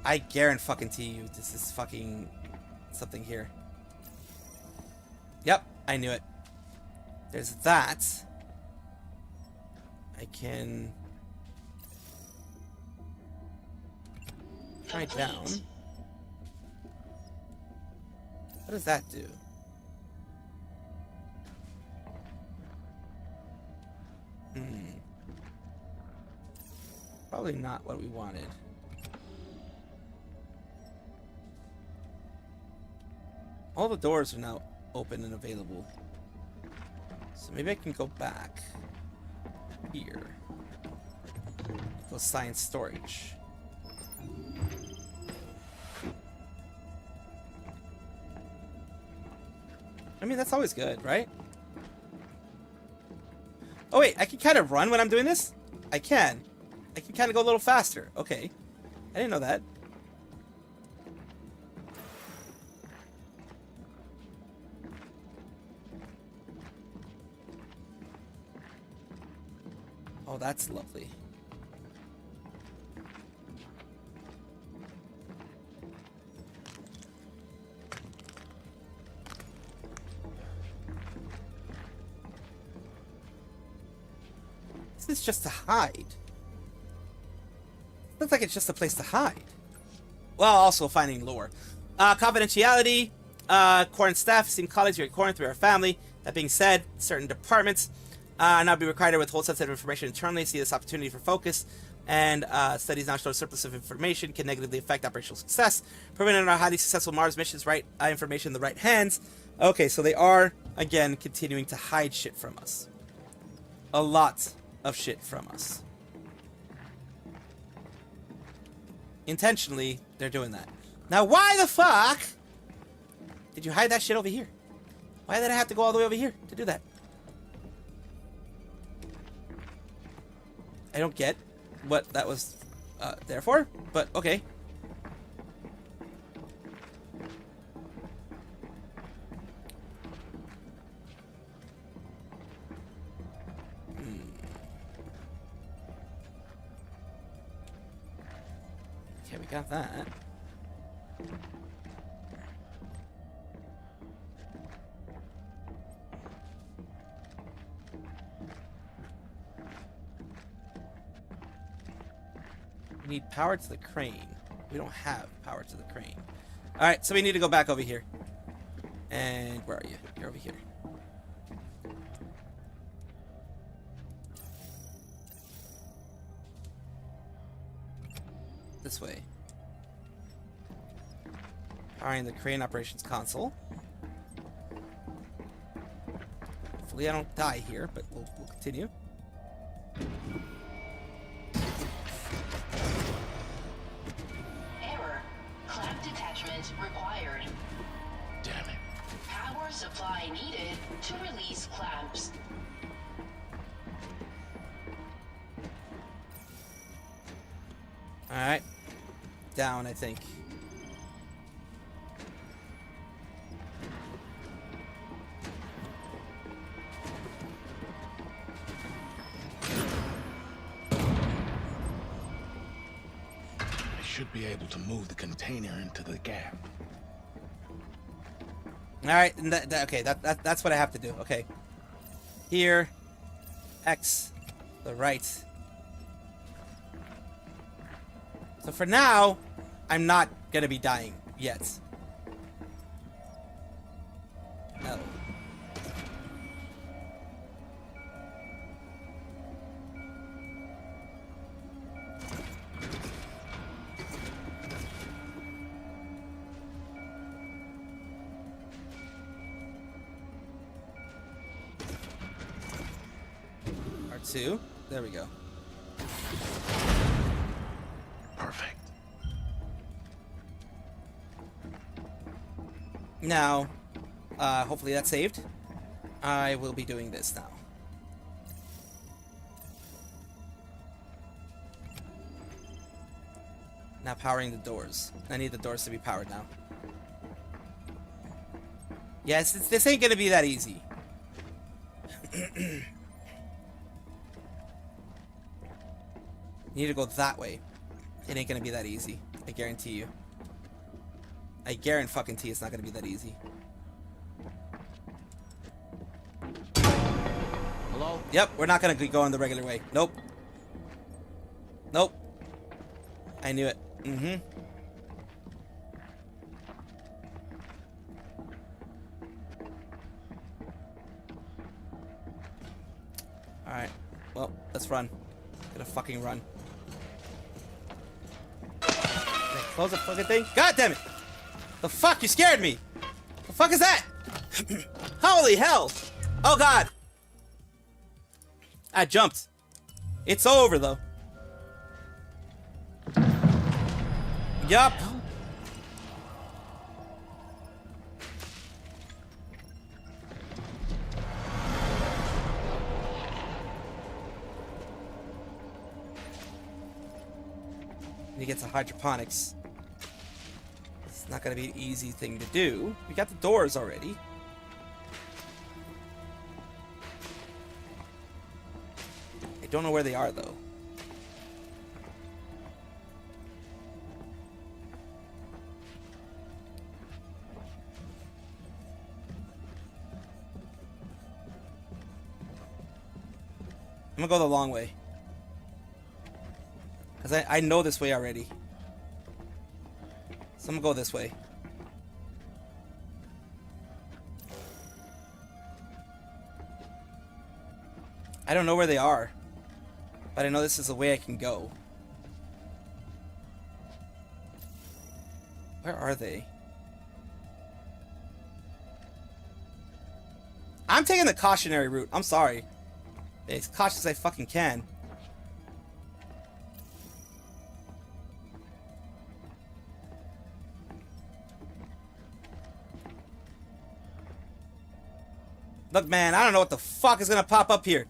I guarantee you this is fucking something here. Yep, I knew it. There's that. I can try down. What does that do? Probably not what we wanted. All the doors are now open and available. So maybe I can go back here. Go science storage. I mean, that's always good, right? Oh wait, I can kind of run when I'm doing this? I can. I can kind of go a little faster. Okay. I didn't know that. Oh, that's lovely. This is just to hide. Looks like it's just a place to hide. Well, also finding lore. Confidentiality. Corinth staff, esteemed colleagues here at Corinth, we are a family. That being said, certain departments now be required to withhold sensitive information internally. See this opportunity for focus. And studies now show a surplus of information can negatively affect operational success. Preventing our highly successful Mars missions, right information in the right hands. Okay, so they are, again, continuing to hide shit from us. A lot of shit from us. Intentionally, they're doing that. Now, why the fuck did you hide that shit over here? Why did I have to go all the way over here to do that? I don't get what that was there for, but okay. Okay, we got that. We need power to the crane. We don't have power to the crane. Alright, so we need to go back over here. And where are you? You're over here. This way. Powering the crane operations console. Hopefully I don't die here, but we'll continue. Error. Clamp detachment required. Damn it. Power supply needed to release clamps. Alright. Down, I think. I should be able to move the container into the gap. Alright, okay, that's what I have to do. Okay. Here. X. The right. So for now, I'm not gonna be dying yet. L. R2. There we go. Perfect. Now, hopefully that's saved. I will be doing this now. Now powering the doors. I need the doors to be powered now. Yes, this ain't gonna be that easy. You need to go that way. It ain't gonna be that easy. I guarantee you. I guarantee it's not gonna be that easy. Hello? Yep, we're not gonna go in the regular way. Nope. Nope. I knew it. Mm-hmm. Alright. Well, let's run. Gotta fucking run. Close the fucking thing. God damn it! The fuck? You scared me! The fuck is that? Holy hell! Oh god! I jumped. It's over though. Yup. He gets to hydroponics. It's not gonna be an easy thing to do. We got the doors already. I don't know where they are though. I'm gonna go the long way. Because I know this way already. So I'm gonna go this way. I don't know where they are. But I know this is the way I can go. Where are they? I'm taking the cautionary route. I'm sorry. As cautious as I fucking can. Look, man, I don't know what the fuck is gonna pop up here.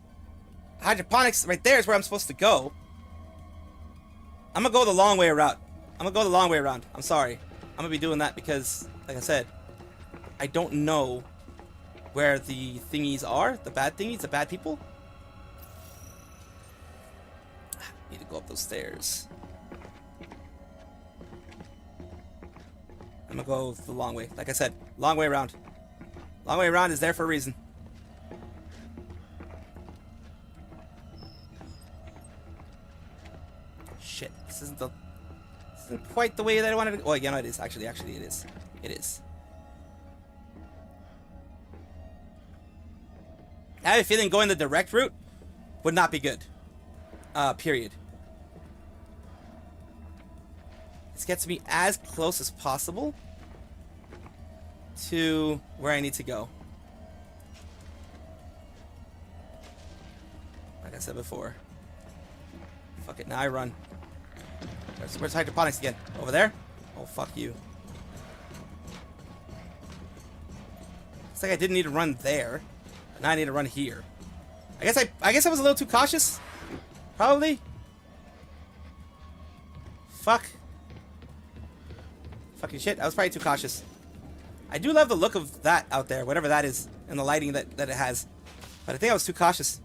hydroponics right there is where I'm supposed to go. I'm gonna go the long way around. I'm sorry. I'm gonna be doing that because, like I said, I don't know where the thingies are. The bad thingies, the bad people. Need to go up those stairs. I'm gonna go the long way. Like I said, long way around. Long way around is there for a reason. Shit, this isn't quite the way that I wanted to go. Oh, yeah, no, it is. Actually, it is. It is. I have a feeling going the direct route would not be good. Period. This gets me as close as possible to where I need to go. Like I said before. Fuck it, now I run. Where's hydroponics again? Over there? Oh, fuck you. It's like I didn't need to run there. Now I need to run here. I guess I was a little too cautious. Probably. Fuck. Fucking shit. I was probably too cautious. I do love the look of that out there, whatever that is, and the lighting that it has. But I think I was too cautious.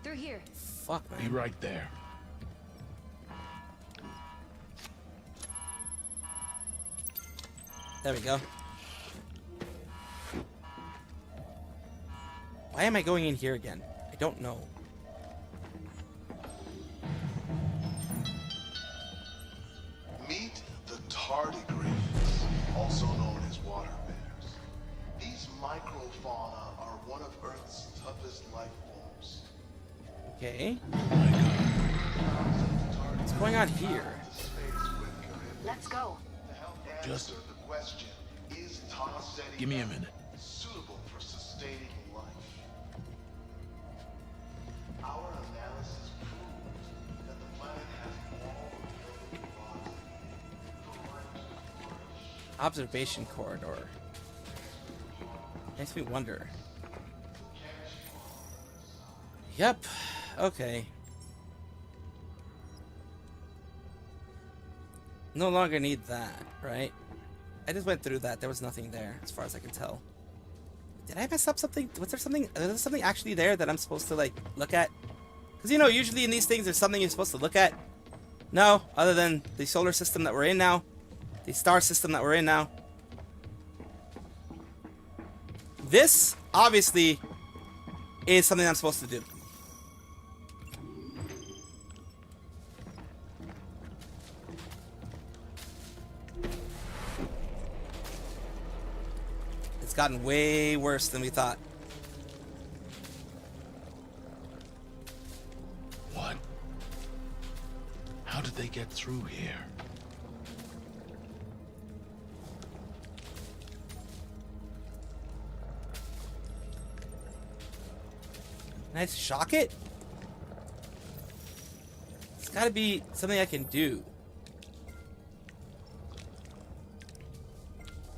Through here. Fuck, man. Be right there. There we go. Why am I going in here again? I don't know. Meet the tardigrades, also known as water bears. These microfauna are one of Earth's toughest life forms. Okay. What's going on here? Let's go. Just the question, is Tar Ceti give me a minute. suitable for sustaining life? Our analysis proves that the planet has all the building blocks for life to flourish. Observation corridor. Makes me wonder. Yep. Okay. No longer need that, right? I just went through that. There was nothing there, as far as I can tell. Did I mess up something? Was there something actually there that I'm supposed to, like, look at? Because, you know, usually in these things, there's something you're supposed to look at. No, other than the solar system that we're in now. The star system that we're in now. This, obviously, is something I'm supposed to do. It's gotten way worse than we thought. What? How did they get through here? Can I shock it? It's gotta be something I can do.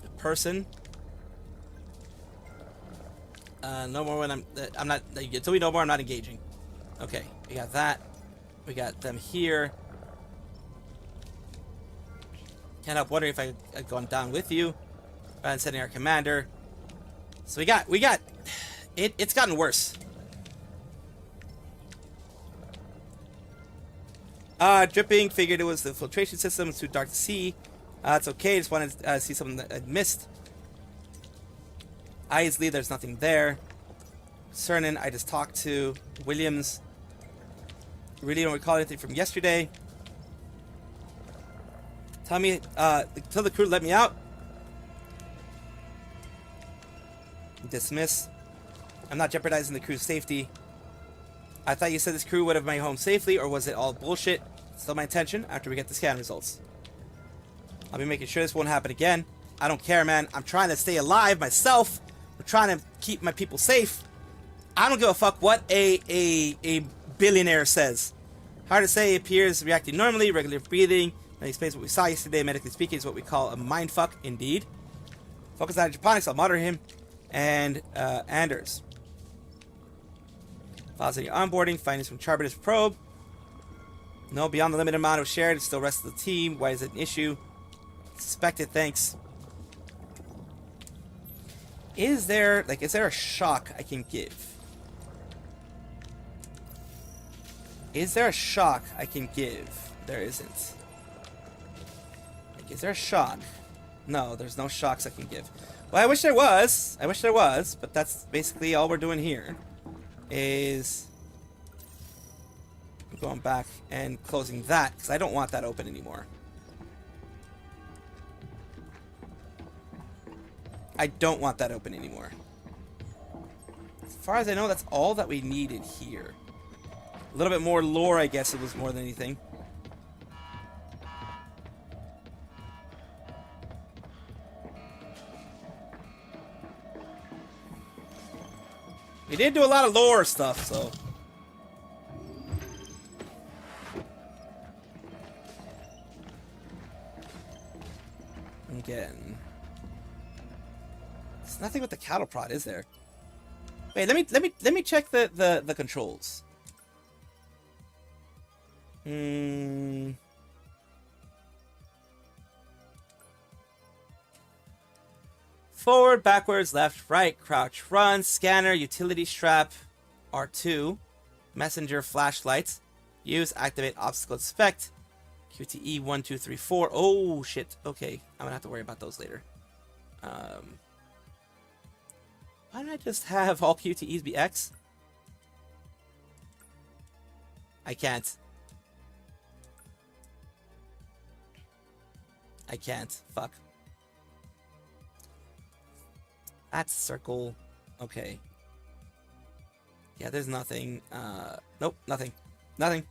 A person. No more when I'm not, until we know more, I'm not engaging. Okay, we got that. We got them here. Can't help wondering if I had gone down with you. Rather than sending our commander. So we got, it's gotten worse. Dripping, figured it was the filtration system, it's too dark to see. It's okay, just wanted to see something that I'd missed. Isley, there's nothing there. Cernan, I just talked to. Williams, really don't recall anything from yesterday. Tell the crew to let me out. Dismiss. I'm not jeopardizing the crew's safety. I thought you said this crew would have made home safely, or was it all bullshit? Still my intention after we get the scan results. I'll be making sure this won't happen again. I don't care, man. I'm trying to stay alive myself. We're trying to keep my people safe. I don't give a fuck what a billionaire says. Hard to say, appears reacting normally, regular breathing. That explains what we saw yesterday. Medically speaking, is what we call a mindfuck, indeed. Focus on hydroponics, I'll monitor him. and Anders. Files in your onboarding, findings from Charbitus probe. No, beyond the limited amount of shared, it's still rest of the team. Why is it an issue? Suspected, thanks. Is there a shock I can give? Is there a shock I can give? There isn't. Like, is there a shock? No, there's no shocks I can give. Well, I wish there was. I wish there was, but that's basically all we're doing here. Is going back and closing that, because I don't want that open anymore. I don't want that open anymore. As far as I know, that's all that we needed here. A little bit more lore, I guess it was more than anything. We did do a lot of lore stuff, so... Again... There's nothing with the cattle prod, is there? Wait, let me check the controls. Forward, backwards, left, right, crouch, run, scanner, utility strap, R2, messenger, flashlights, use, activate, obstacle, inspect, QTE 1, 2, 3, 4. Oh shit. Okay, I'm gonna have to worry about those later. Why don't I just have all QTEs be X? I can't. I can't. Fuck. That's circle. Okay. Yeah, there's nothing. Nope, nothing. Nothing.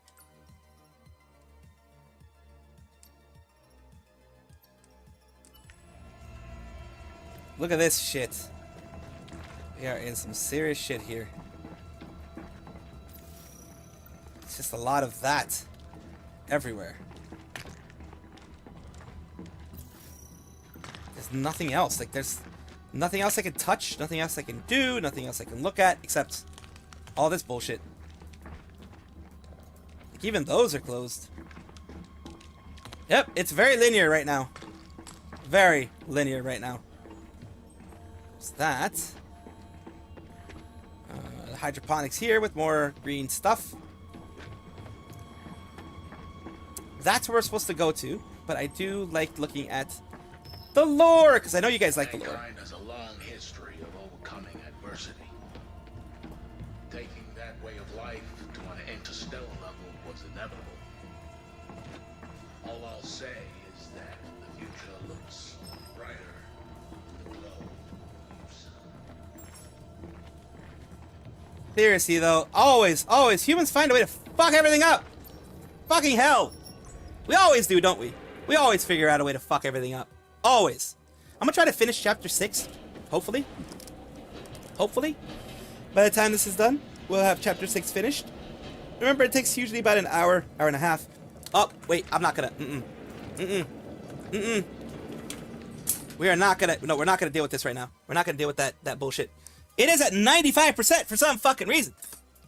Look at this shit. We are in some serious shit here. It's just a lot of that everywhere. There's nothing else. Like, there's nothing else I can touch, nothing else I can do, nothing else I can look at, except all this bullshit. Like, even those are closed. Yep, it's very linear right now. Very linear right now. There's that. The hydroponics here with more green stuff. That's where we're supposed to go to, but I do like looking at the lore, because I know you guys like the lore. Mankind has a long history of overcoming adversity. Taking that way of life to an interstellar level was inevitable. All I'll say is that the future looks brighter with the globes. Seriously though, always humans find a way to fuck everything up. Fucking hell. We always do, don't we? We always figure out a way to fuck everything up. Always. I'm gonna try to finish chapter 6. Hopefully. Hopefully. By the time this is done, we'll have chapter 6 finished. Remember, it takes usually about an hour, hour and a half. Oh, wait, I'm not gonna. We are not gonna. No, we're not gonna deal with this right now. We're not gonna deal with that bullshit. It is at 95% for some fucking reason.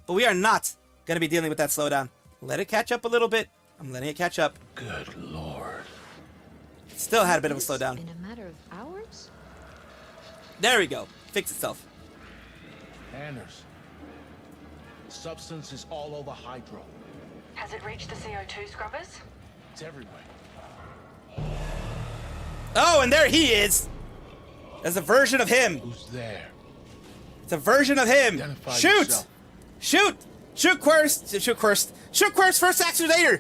But we are not gonna be dealing with that slowdown. Let it catch up a little bit. I'm letting it catch up. Good lord. Still had a bit of a slowdown. In a matter of hours? There we go. Fix itself. Anders. The substance is all over Hydro. Has it reached the CO2 scrubbers? It's everywhere. Oh, and there he is. There's a version of him. Who's there? It's a version of him. Identify Shoot! yourself. Shoot! Shoot Quirst! Shoot Quirst! Shoot Quirst! First actions later!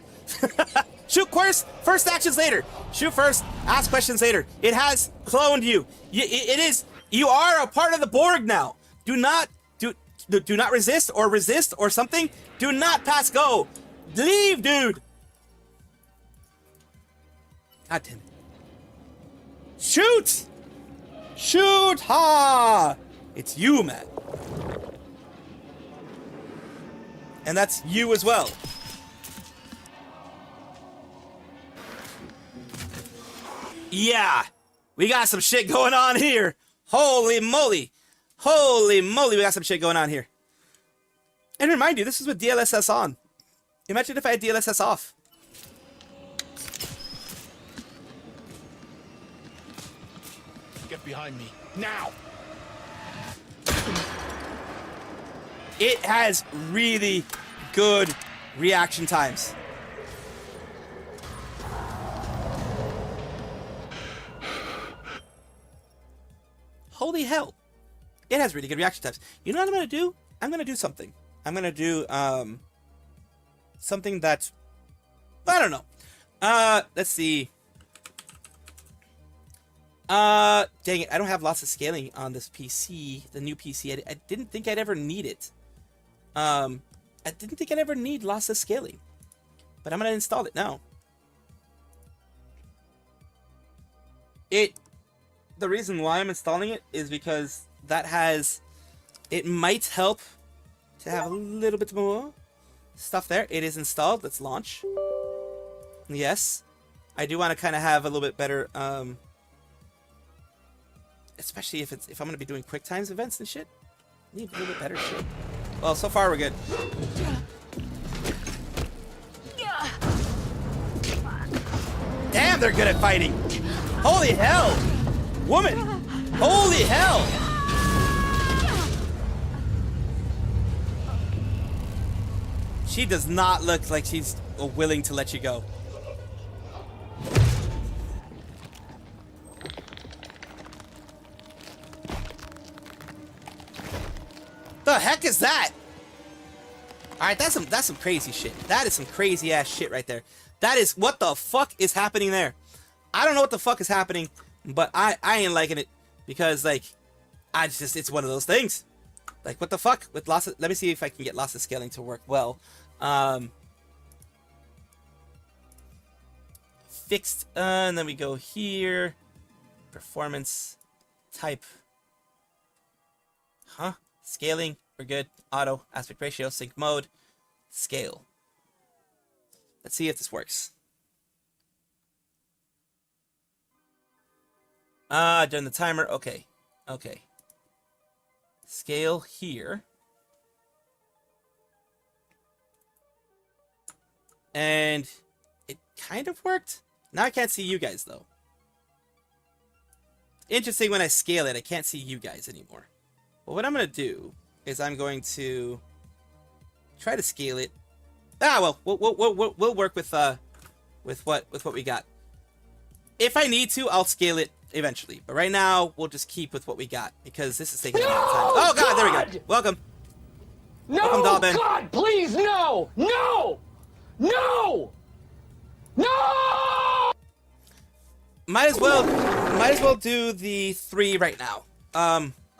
Shoot Quirst! First actions later! Shoot first, ask questions later. It has cloned you. It is... You are a part of the Borg now. Do not resist or something. Do not pass go. Leave, dude! God damn it. Shoot! Shoot! Ha! It's you, man. And that's you as well. Yeah! We got some shit going on here. Holy moly! Holy moly, we got some shit going on here. And remind you, this is with DLSS on. Imagine if I had DLSS off. Get behind me, now! It has really good reaction times. Holy hell. It has really good reaction times. You know what I'm going to do? I'm going to do something. I'm going to do something that's... I don't know. Let's see. Dang it. I don't have lots of scaling on this PC. The new PC. I didn't think I'd ever need it. I didn't think I'd ever need lots of scaling. But I'm going to install it now. The reason why I'm installing it is because that has... It might help to have a little bit more stuff there. It is installed. Let's launch. Yes. I do want to kind of have a little bit better... especially if I'm going to be doing quick times events and shit. I need a little bit better shit. Well, so far we're good. Damn, they're good at fighting. Holy hell. Woman. Holy hell. She does not look like she's willing to let you go. The heck is that? All right, that's some crazy shit. That is some crazy ass shit right there. That is, what the fuck is happening there? I don't know what the fuck is happening, but I ain't liking it because like it's one of those things. Like what the fuck with lots of, let me see if I can get lots of scaling to work well. Fixed, and then we go here. Performance type. Huh? Scaling, we're good. Auto, aspect ratio, sync mode, scale. Let's see if this works. During the timer, okay. Okay. Scale here. And it kind of worked. Now I can't see you guys though. Interesting, when I scale it, I can't see you guys anymore. Well, what I'm going to do is I'm going to try to scale it. Well, we'll work with what we got. If I need to, I'll scale it eventually. But right now, we'll just keep with what we got because this is taking a lot of time. Oh God, there we go. Welcome. No, welcome, Dobbin. God, please, no, no, no, no. Might as well do the 3 right now.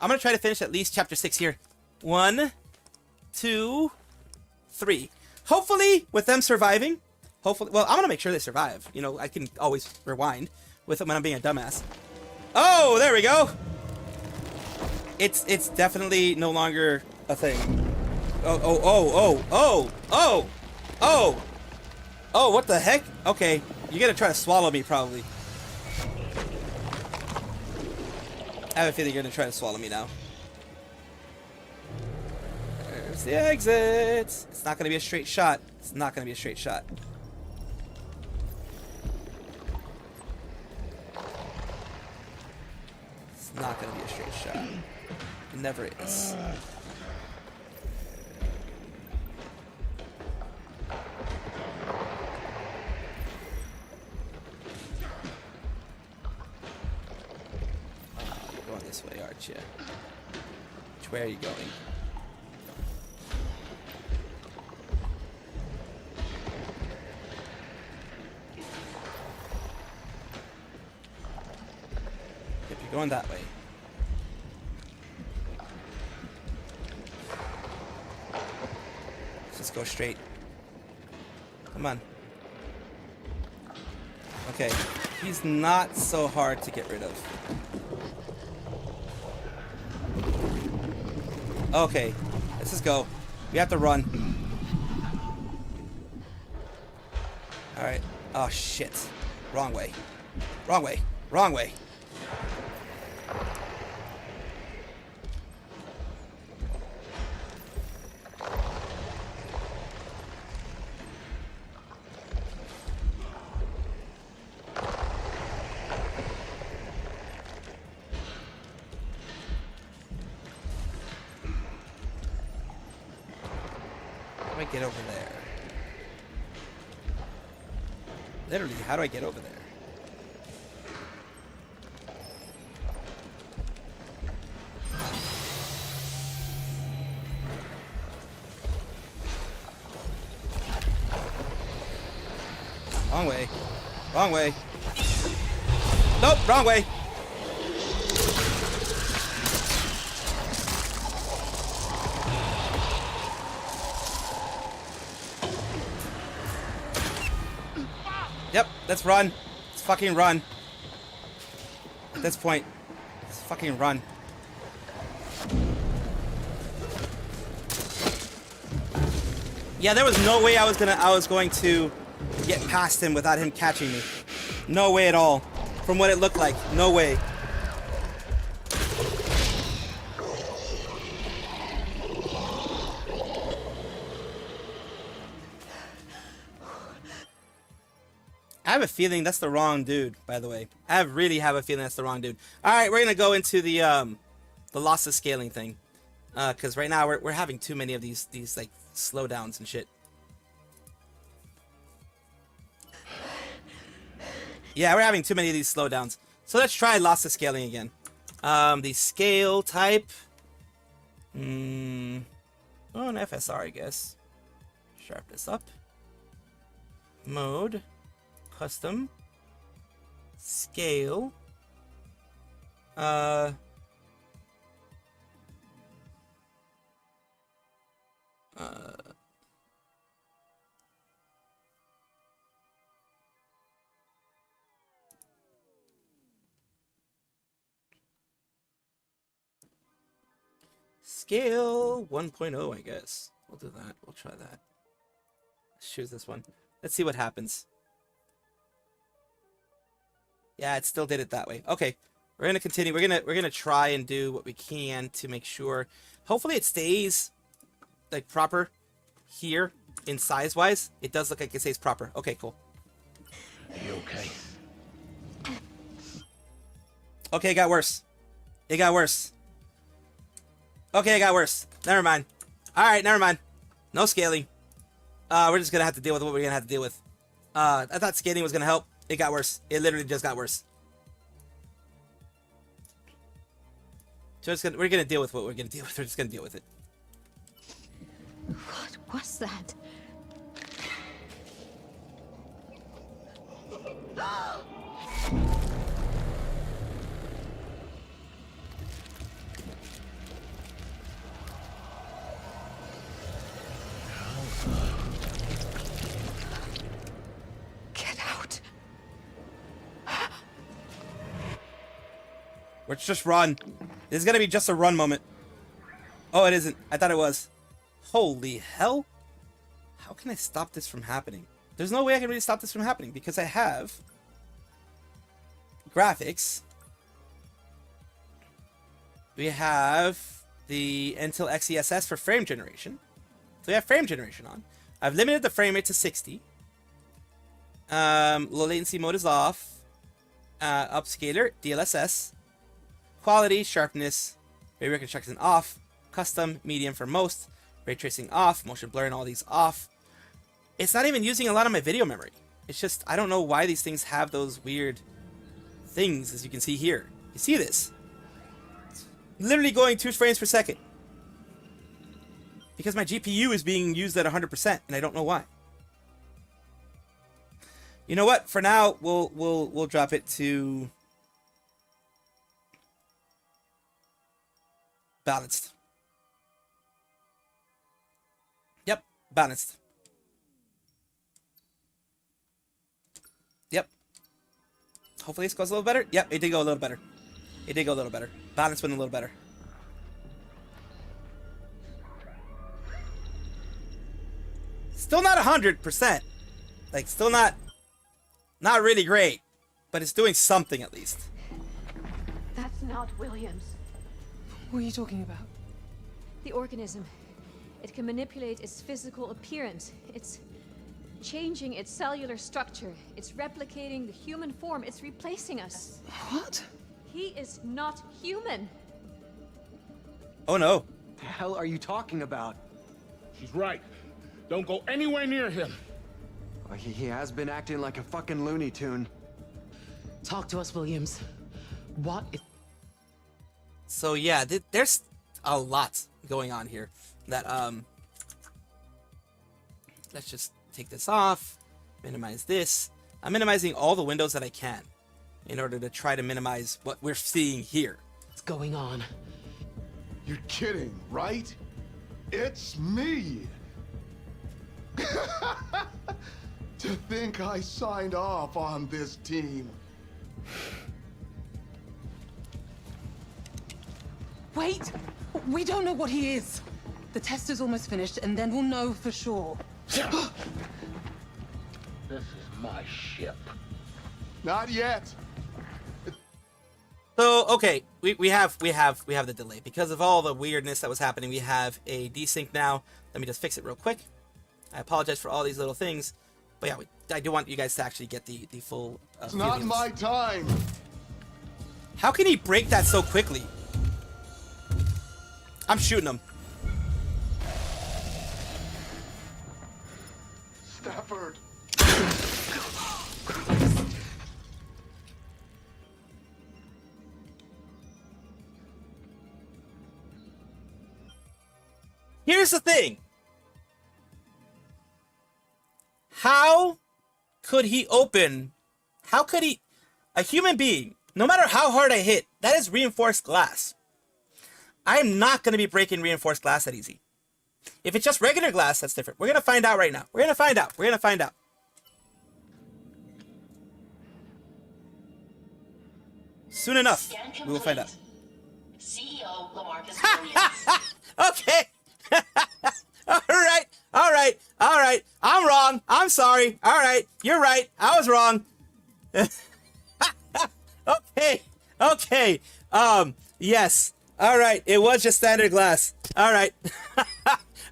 I'm gonna try to finish at least chapter 6 here. 1, 2, 3. Hopefully, with them surviving. Hopefully, well, I'm gonna make sure they survive. You know, I can always rewind with them when I'm being a dumbass. Oh, there we go. It's definitely no longer a thing. Oh, what the heck? Okay, you're gonna try to swallow me, probably. I have a feeling you're gonna try to swallow me now. There's the exit. It's not gonna be a straight shot. It's not gonna be a straight shot. It's not gonna be a straight shot. It never is. Going this way, aren't you? Which way are you going? Yep, you're going that way. Let's just go straight. Come on. Okay, he's not so hard to get rid of. Okay, let's just go. We have to run. Alright. Oh, shit. Wrong way. Wrong way. Wrong way. do I get over there? Literally, how do I get over there? Wrong way. Wrong way. Nope, wrong way. Yep, let's run. Let's fucking run. At this point, let's fucking run. Yeah, there was no way I was going to get past him without him catching me. No way at all. From what it looked like, no way. I have a feeling that's the wrong dude, by the way. I really have a feeling that's the wrong dude. All right, we're gonna go into the loss of scaling thing, because right now we're having too many of these like slowdowns and shit. Yeah, we're having too many of these slowdowns. So let's try loss of scaling again. The scale type. Oh, an FSR, I guess. Sharpness up. Mode. Custom. Scale. Scale 1.0, I guess. We'll do that. We'll try that. Let's choose this one. Let's see what happens. Yeah, it still did it that way. Okay, we're gonna continue. We're gonna try and do what we can to make sure. Hopefully, it stays like proper here in size wise. It does look like it stays proper. Okay, cool. Are you okay? Okay, it got worse. It got worse. Okay, it got worse. Never mind. Alright, never mind. No scaling. We're just gonna have to deal with what we're gonna have to deal with. I thought scaling was gonna help. It got worse. It literally just got worse. So we're gonna deal with what we're gonna deal with. We're just gonna deal with it. What was that? Get out. Let's just run. This is gonna be just a run moment. Oh, it isn't. I thought it was. Holy hell. How can I stop this from happening? There's no way I can really stop this from happening because I have graphics. We have the Intel XeSS for frame generation. So we have frame generation on. I've limited the frame rate to 60. Low latency mode is off. Upscaler, DLSS. Quality, sharpness, ray reconstruction off. Custom, medium for most. Ray tracing off. Motion blur and all these off. It's not even using a lot of my video memory. It's just, I don't know why these things have those weird things, as you can see here. You see this? It's literally going 2 frames per second. Because my GPU is being used at 100%, and I don't know why. You know what? For now, we'll drop it to balanced. Yep, balanced. Yep. Hopefully this goes a little better. Yep, it did go a little better. It did go a little better. Balance went a little better. Still not 100%. Like, still not really great. But it's doing something at least. That's not Williams. What are you talking about? The organism. It can manipulate its physical appearance. It's changing its cellular structure. It's replicating the human form. It's replacing us. What? He is not human. Oh no. The hell are you talking about? She's right. Don't go anywhere near him. He has been acting like a fucking Looney Tune. Talk to us, Williams. What is... So yeah, there's a lot going on here. That let's just take this off, minimize this. I'm minimizing all the windows that I can in order to try to minimize what we're seeing here. What's going on? You're kidding, right? It's me! To think I signed off on this team. Wait! We don't know what he is. The test is almost finished, and then we'll know for sure. This is my ship. Not yet. So okay, we have the delay because of all the weirdness that was happening. We have a desync now. Let me just fix it real quick. I apologize for all these little things, but yeah, I do want you guys to actually get the full. It's not my time. How can he break that so quickly? I'm shooting him. Stafford. Here's the thing. How could he open? How could he? A human being, no matter how hard I hit, that is reinforced glass. I'm not going to be breaking reinforced glass that easy. If it's just regular glass, that's different. We're going to find out right now. We're going to find out. We're going to find out. Soon enough, we will find out. CEO Lamarcus Williams. Okay. All right. All right. All right. I'm wrong. I'm sorry. All right. You're right. I was wrong. Okay. Okay. Yes. All right. It was just standard glass. All right.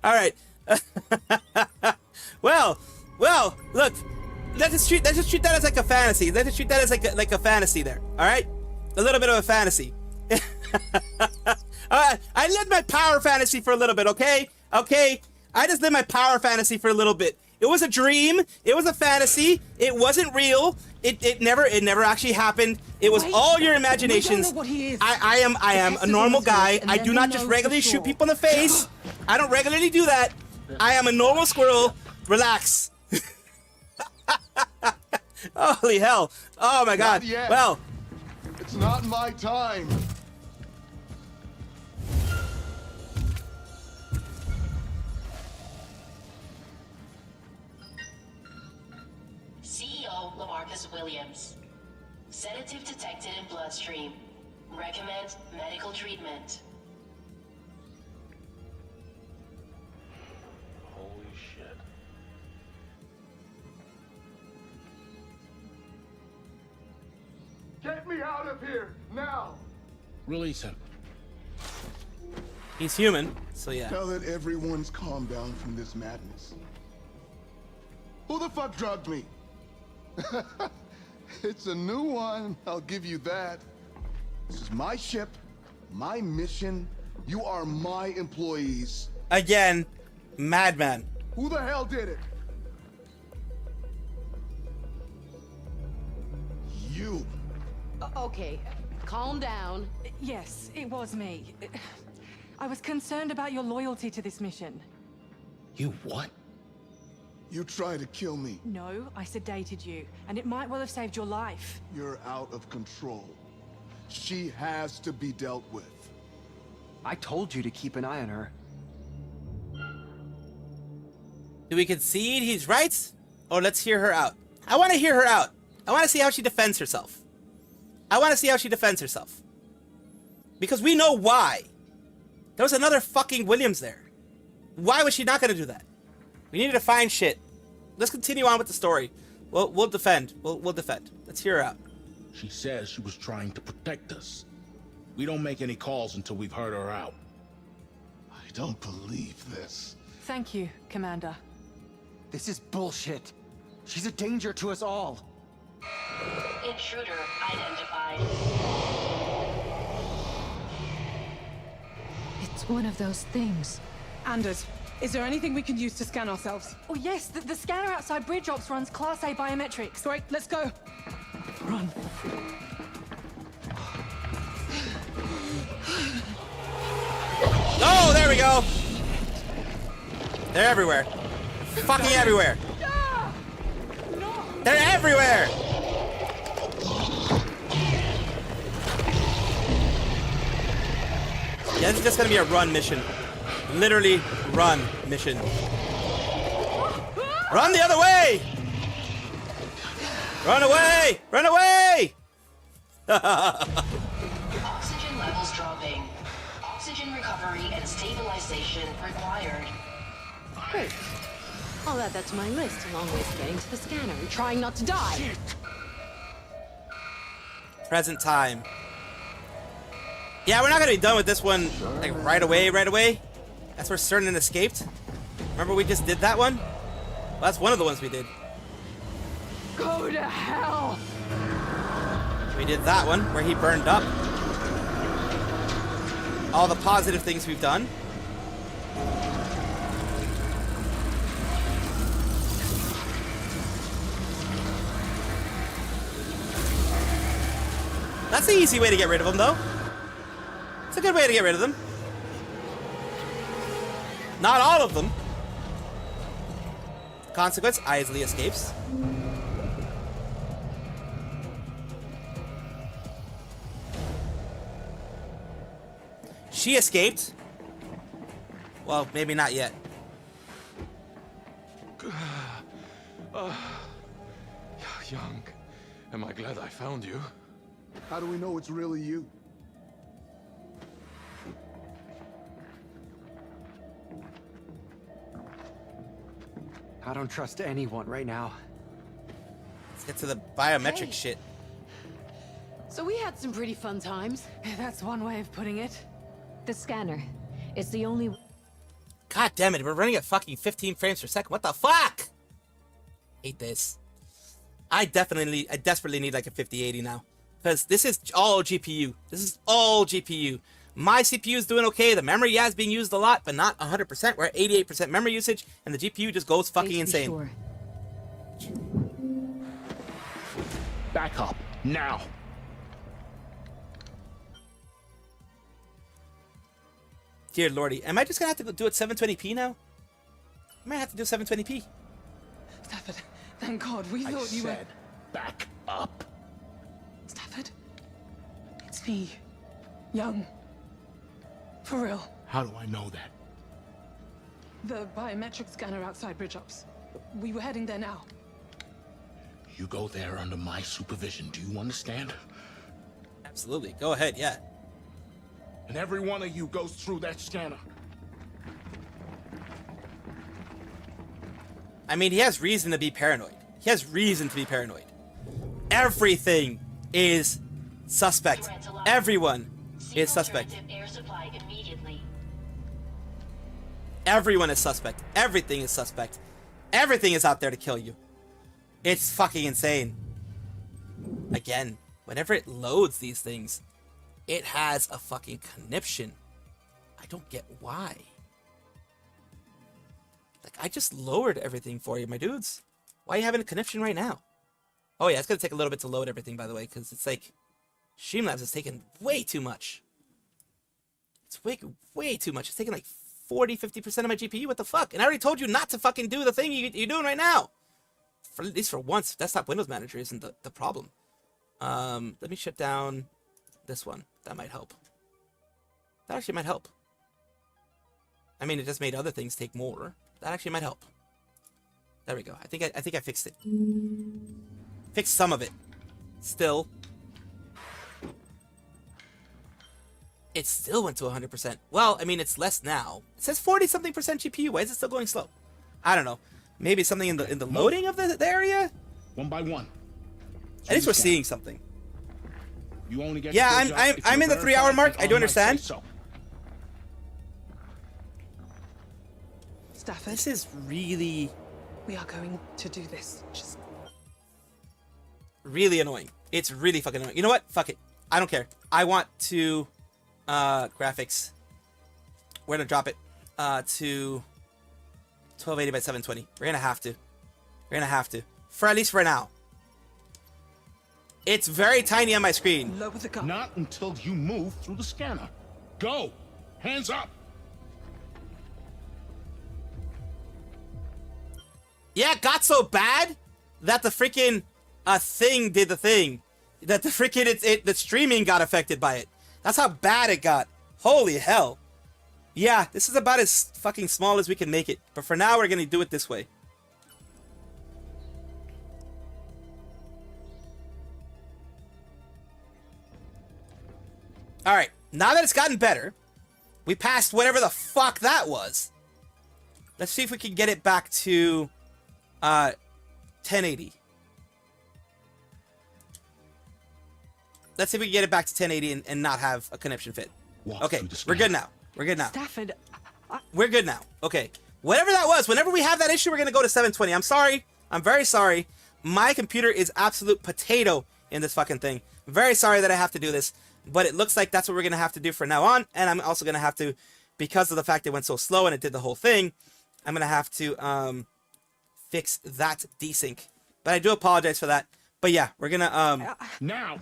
All right. Well, look. Let's just treat that as like a fantasy. Let's just treat that as like a fantasy there. All right? A little bit of a fantasy. I lived my power fantasy for a little bit, okay? Okay? I just lived my power fantasy for a little bit. It was a dream. It was a fantasy. It wasn't real. It never actually happened. It was all your imaginations. I am a normal guy. I do not just regularly shoot people in the face. I don't regularly do that. I am a normal squirrel. Relax. Holy hell. Oh my god. Well, it's not my time. CEO Lamarcus Williams. Sedative detected in bloodstream. Recommend medical treatment. Holy shit. Get me out of here, now! Release him. he's human, so yeah. Tell that everyone's calmed down from this madness. Who the fuck drugged me? It's a new one, I'll give you that. This is my ship, my mission. You are my employees. Again, madman. Who the hell did it? You. Okay, calm down. Yes, it was me. I was concerned about your loyalty to this mission. You what? You tried to kill me. No, I sedated you, and it might well have saved your life. You're out of control. She has to be dealt with. I told you to keep an eye on her. Do we concede he's right? Or let's hear her out? I want to hear her out. I want to see how she defends herself. I want to see how she defends herself. Because we know why. There was another fucking Williams there. Why was she not going to do that? We needed to find shit. Let's continue on with the story. We'll defend. We'll defend. Let's hear her out. She says she was trying to protect us. We don't make any calls until we've heard her out. I don't believe this. Thank you, Commander. This is bullshit. She's a danger to us all. Intruder identified. It's one of those things. Anders, Is there anything we can use to scan ourselves? Oh yes, the scanner outside Bridge Ops runs Class A biometrics. Great, let's go. Run. Oh, there we go. They're everywhere. Fucking everywhere. They're everywhere. Yeah, this is just gonna be a run mission. Literally run mission. Run the other way! Run away! Run away! Oxygen levels dropping. Oxygen recovery and stabilization required. Great. I'll add that to my list along with getting to the scanner and trying not to die. Present time. Yeah, we're not gonna be done with this one like right away. That's where Cernan escaped. Remember we just did that one? Well, that's one of the ones we did. Go to hell! We did that one where he burned up. All the positive things we've done. That's the easy way to get rid of them, though. It's a good way to get rid of them. Not all of them. Consequence, Isley escapes. She escaped. Well, maybe not yet. Young, am I glad I found you? How do we know it's really you? I don't trust anyone right now. Let's get to the biometric shit. So we had some pretty fun times. That's one way of putting it. The scanner. It's the only... God damn it, we're running at fucking 15 frames per second. What the fuck? Hate this. I desperately need like a 5080 now. Because this is all GPU. This is all GPU. My CPU is doing okay. The memory, yeah, is being used a lot, but not 100%. We're at 88% memory usage, and the GPU just goes fucking insane. Sure. Back up, now. Dear lordy, am I just gonna have to do it 720p now? I might have to do 720p. Stafford, thank God, we thought you were... back up. Stafford, it's me, Young. For real. How do I know that? The biometric scanner outside Bridge Ops. We were heading there now. You go there under my supervision, do you understand? Absolutely, go ahead, yeah. And every one of you goes through that scanner. I mean, he has reason to be paranoid. He has reason to be paranoid. Everything is suspect. Everyone is suspect. Everyone is suspect. Everything is suspect. Everything is out there to kill you. It's fucking insane. Again, whenever it loads these things, it has a fucking conniption. I don't get why. Like, I just lowered everything for you, my dudes. Why are you having a conniption right now? Oh yeah, it's gonna take a little bit to load everything, by the way, because it's like Streamlabs is taking way too much. It's way too much. It's taking like 40-50% of my GPU. What the fuck? And I already told you not to fucking do the thing you're doing right now. For at least for once, Desktop Windows Manager isn't the problem. Let me shut down this one. That might help. That actually might help. I mean, it just made other things take more. That actually might help. There we go. I think I fixed it. Fixed some of it. Still. It still went to 100%. Well, I mean, it's less now. It says 40-something% GPU. Why is it still going slow? I don't know. Maybe something in the loading of the area? One by one. At least we're seeing something. You only get yeah, I'm in the 3-hour mark. I do understand. Stafford. This is really... We are going to do this. Just... really annoying. It's really fucking annoying. You know what? Fuck it. I don't care. I want to... graphics. We're gonna drop it to 1280 by 720. We're gonna have to. We're gonna have to. For at least for now. It's very tiny on my screen. Not until you move through the scanner. Go! Hands up! Yeah, it got so bad that the freaking thing did the thing. That the freaking the streaming got affected by it. That's how bad it got. Holy hell. Yeah, this is about as fucking small as we can make it. But for now, we're gonna do it this way. Alright, now that it's gotten better, we passed whatever the fuck that was. Let's see if we can get it back to 1080. Let's see if we can get it back to 1080 and not have a conniption fit. Okay, we're good now. We're good now. Stafford, We're good now. Okay. Whatever that was, whenever we have that issue, we're going to go to 720. I'm sorry. I'm very sorry. My computer is absolute potato in this fucking thing. I'm very sorry that I have to do this, but it looks like that's what we're going to have to do for now on, and I'm also going to have to, because of the fact it went so slow and it did the whole thing, I'm going to have to fix that desync. But I do apologize for that. But yeah, we're going to now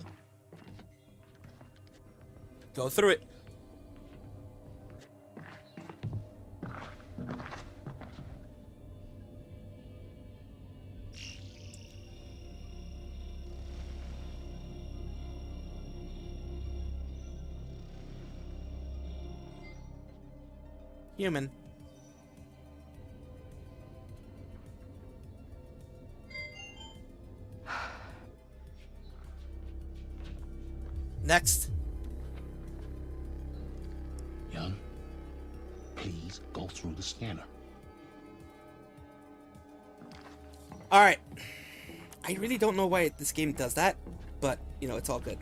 go through it. Human. Next. Young, please go through the scanner. Alright. I really don't know why this game does that, but, you know, it's all good.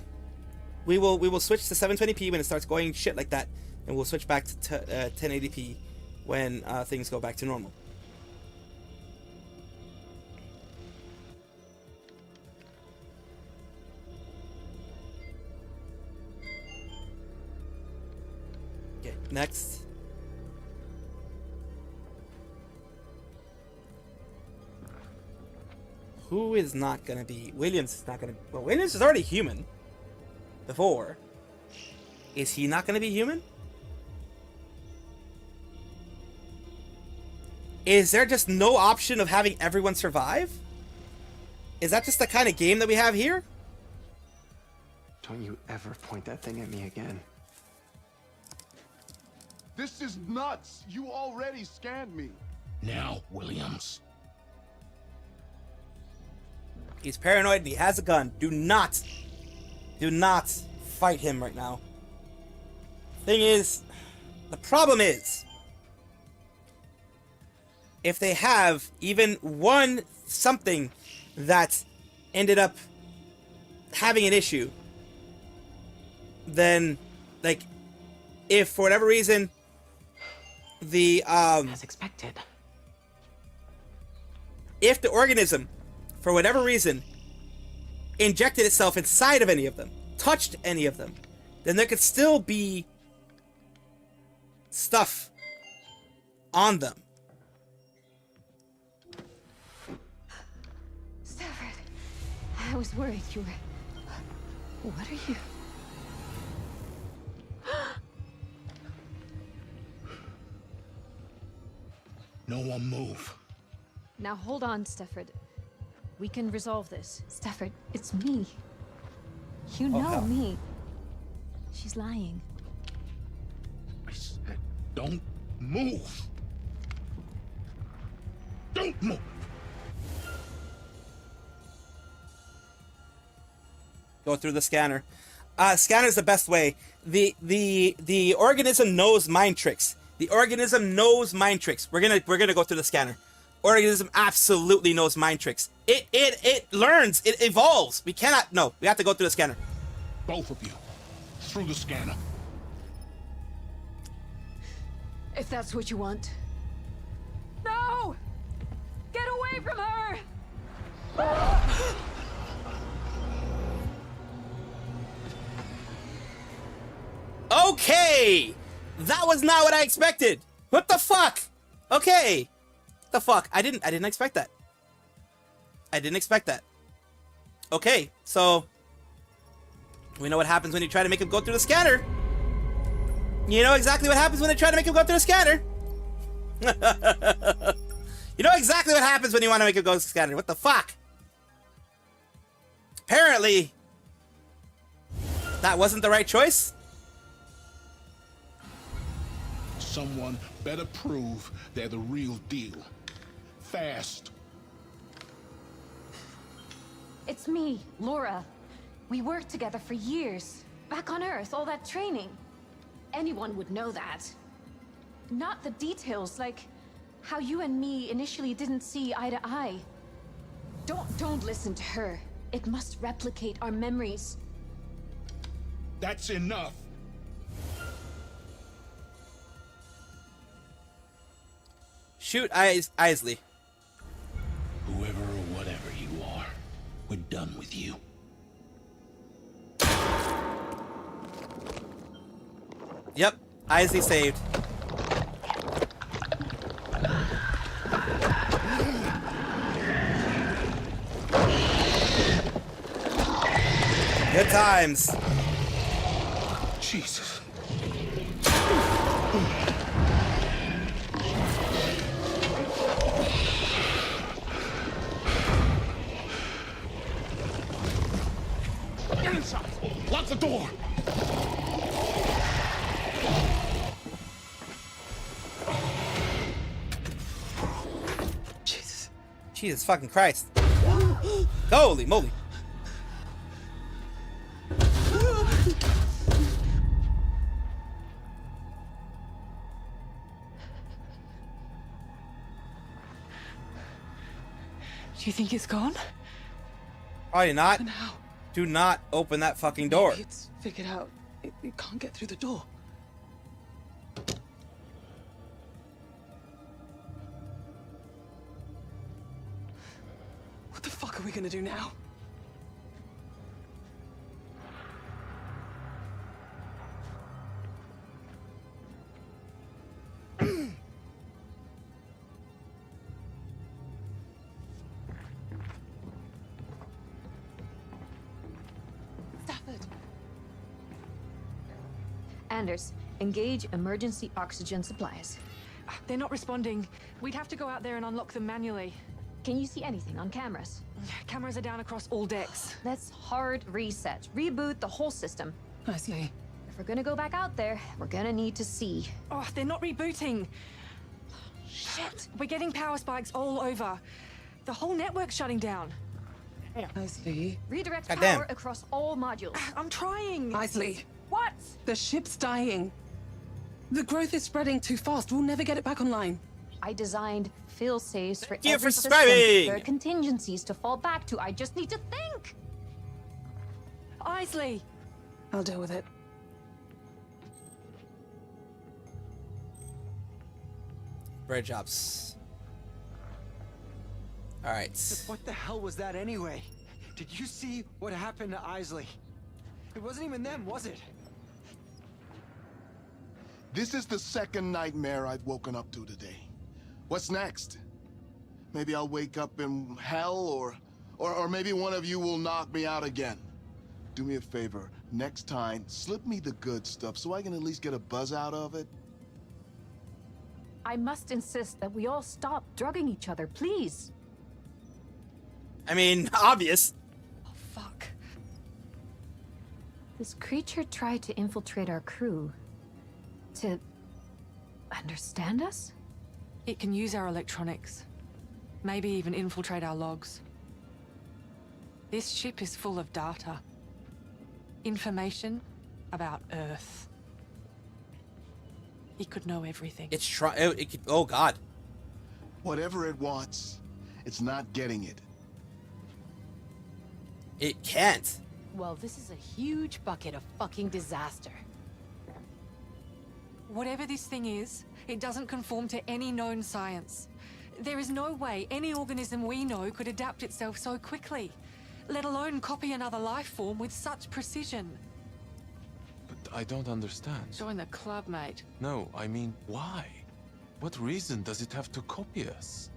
We will switch to 720p when it starts going shit like that, and we'll switch back to 1080p when things go back to normal. Okay, next. Who is not gonna be? Williams is not gonna. Well, Williams is already human. Before. Is he not gonna be human? Is there just no option of having everyone survive? Is that just the kind of game that we have here? Don't you ever point that thing at me again. This is nuts. You already scanned me. Now, Williams. He's paranoid and he has a gun. Do not fight him right now. The problem is, if they have even one something that ended up having an issue, then, like, if for whatever reason the as expected, if the organism for whatever reason injected itself inside of any of them, touched any of them, then there could still be stuff on them. Stafford, I was worried you were... What are you... No one move. Now hold on, Stafford. We can resolve this. Stafford, it's me. You know me. She's lying. I said, don't move. Don't move. Go through the scanner. Scanner's the best way. The organism knows mind tricks. The organism knows mind tricks. We're gonna go through the scanner. Organism absolutely knows mind tricks. It learns. It evolves. We cannot. No, we have to go through the scanner. Both of you, through the scanner. If that's what you want. No! Get away from her! Okay! That was not what I expected! What the fuck? Okay. the fuck? I didn't expect that. I didn't expect that. Okay, so we know what happens when you try to make him go through the scanner. You know exactly what happens when they try to make him go through the scanner. You know exactly what happens when you want to make him go through the scanner. What the fuck? Apparently, that wasn't the right choice. Someone better prove they're the real deal. Fast. It's me, Laura. We worked together for years. Back on Earth, all that training. Anyone would know that. Not the details, like how you and me initially didn't see eye to eye. Don't listen to her. It must replicate our memories. That's enough. Shoot, Isley. Whoever or whatever you are, we're done with you. Yep, Isley saved. Good times. Jesus. Get inside. Lock the door. Jesus fucking Christ. Holy moly. Do you think it's gone? Probably not. Do not open that fucking door. Maybe it's figured out. It can't get through the door. What the fuck are we gonna do now? Anders, engage emergency oxygen supplies. They're not responding. We'd have to go out there and unlock them manually. Can you see anything on cameras? Cameras are down across all decks. Let's hard reset. Reboot the whole system. I see. If we're gonna go back out there, we're gonna need to see. Oh, they're not rebooting. Shit. We're getting power spikes all over. The whole network's shutting down. I see. Redirect Goddamn. power across all modules. I'm trying. Isley, What? the ship's dying. The growth is spreading too fast. We'll never get it back online. I designed fail-safes for Thank you every for system. subscribing. There are contingencies to fall back to. I just need to think. Isley. I'll deal with it. Bridge ups. Alright. What the hell was that anyway? Did you see what happened to Isley? It wasn't even them, was it? This is the second nightmare I've woken up to today. What's next? Maybe I'll wake up in hell, or maybe one of you will knock me out again. Do me a favor, next time, slip me the good stuff so I can at least get a buzz out of it. I must insist that we all stop drugging each other, please. I mean, obvious. Oh, fuck. This creature tried to infiltrate our crew. To understand us? It can use our electronics. Maybe even infiltrate our logs. This ship is full of data. Information about Earth. It could know everything. It's it could, oh god. Whatever it wants, it's not getting it. It can't. Well, this is a huge bucket of fucking disaster. Whatever this thing is, it doesn't conform to any known science. There is no way any organism we know could adapt itself so quickly, let alone copy another life form with such precision. But I don't understand. Join the club, mate. No, I mean, why? What reason does it have to copy us?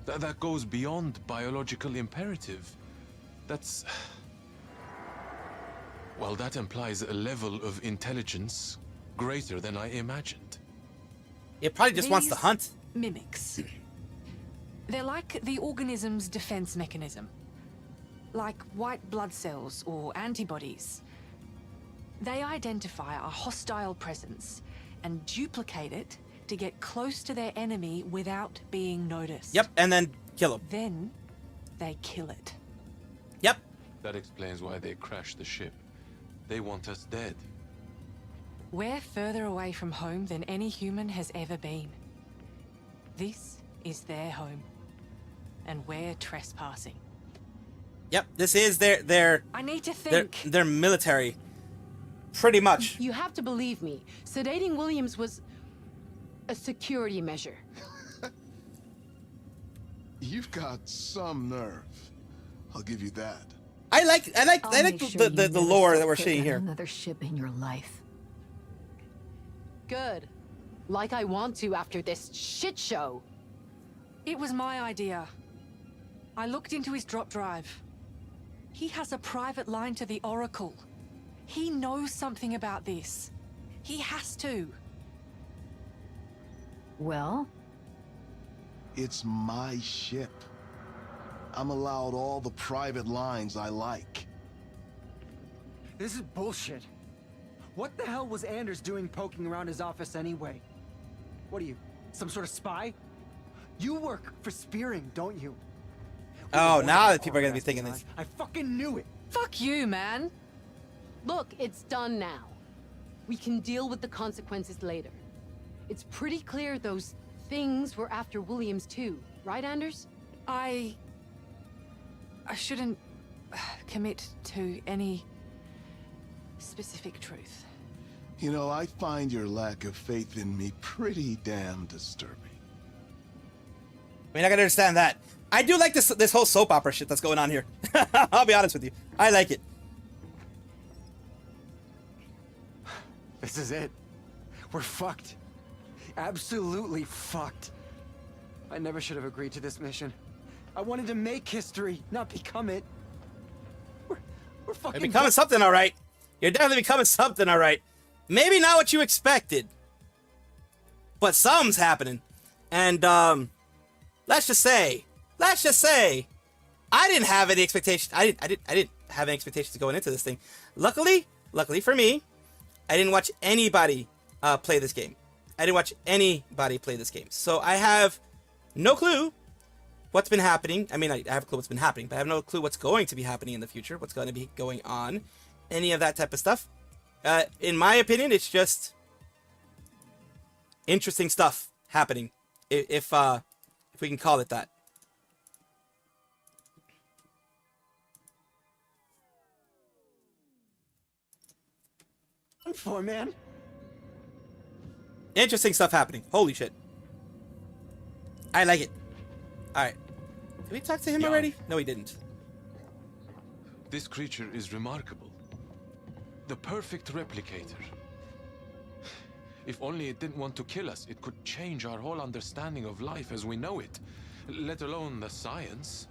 That goes beyond biological imperative. That's... Well, that implies a level of intelligence greater than I imagined. It probably just wants to hunt. Mimics. They're like the organism's defense mechanism. Like white blood cells or antibodies. They identify a hostile presence and duplicate it to get close to their enemy without being noticed. Yep, and then kill them. Then they kill it. Yep. That explains why they crashed the ship. They want us dead. We're further away from home than any human has ever been. This is their home. And we're trespassing. Yep, this is their I need to think. Their military. Pretty much. You have to believe me. Sedating Williams was a security measure. You've got some nerve. I'll give you that. I like the lore that we're seeing here. Another ship in your life. Good. Like I want to after this shit show. It was my idea. I looked into his drop drive. He has a private line to the Oracle. He knows something about this. He has to. Well? It's my ship. I'm allowed all the private lines I like. This is bullshit. What the hell was Anders doing poking around his office anyway? What are you, some sort of spy? You work for Spearing, don't you? Oh, now that people are gonna be thinking this. I fucking knew it. Fuck you, man. Look, it's done now. We can deal with the consequences later. It's pretty clear those things were after Williams too, right, Anders? I shouldn't commit to any specific truth. You know, I find your lack of faith in me pretty damn disturbing. I mean, I can understand that. I do like this whole soap opera shit that's going on here. I'll be honest with you. I like it. This is it. We're fucked. Absolutely fucked. I never should have agreed to this mission. I wanted to make history, not become it. We're fucking... You're becoming something, all right. You're definitely becoming something, all right. Maybe not what you expected, but something's happening. And let's just say, I didn't have any expectations. I didn't have any expectations going into this thing. Luckily for me, I didn't watch anybody play this game. So I have no clue what's been happening. I mean, I have a clue what's been happening, but I have no clue what's going to be happening in the future, what's going to be going on, any of that type of stuff. In my opinion, it's just interesting stuff happening, if we can call it that. For man. Interesting stuff happening. Holy shit. I like it. Alright. Did we talk to him already? No, we didn't. This creature is remarkable. The perfect replicator. If only it didn't want to kill us, it could change our whole understanding of life as we know it, let alone the science.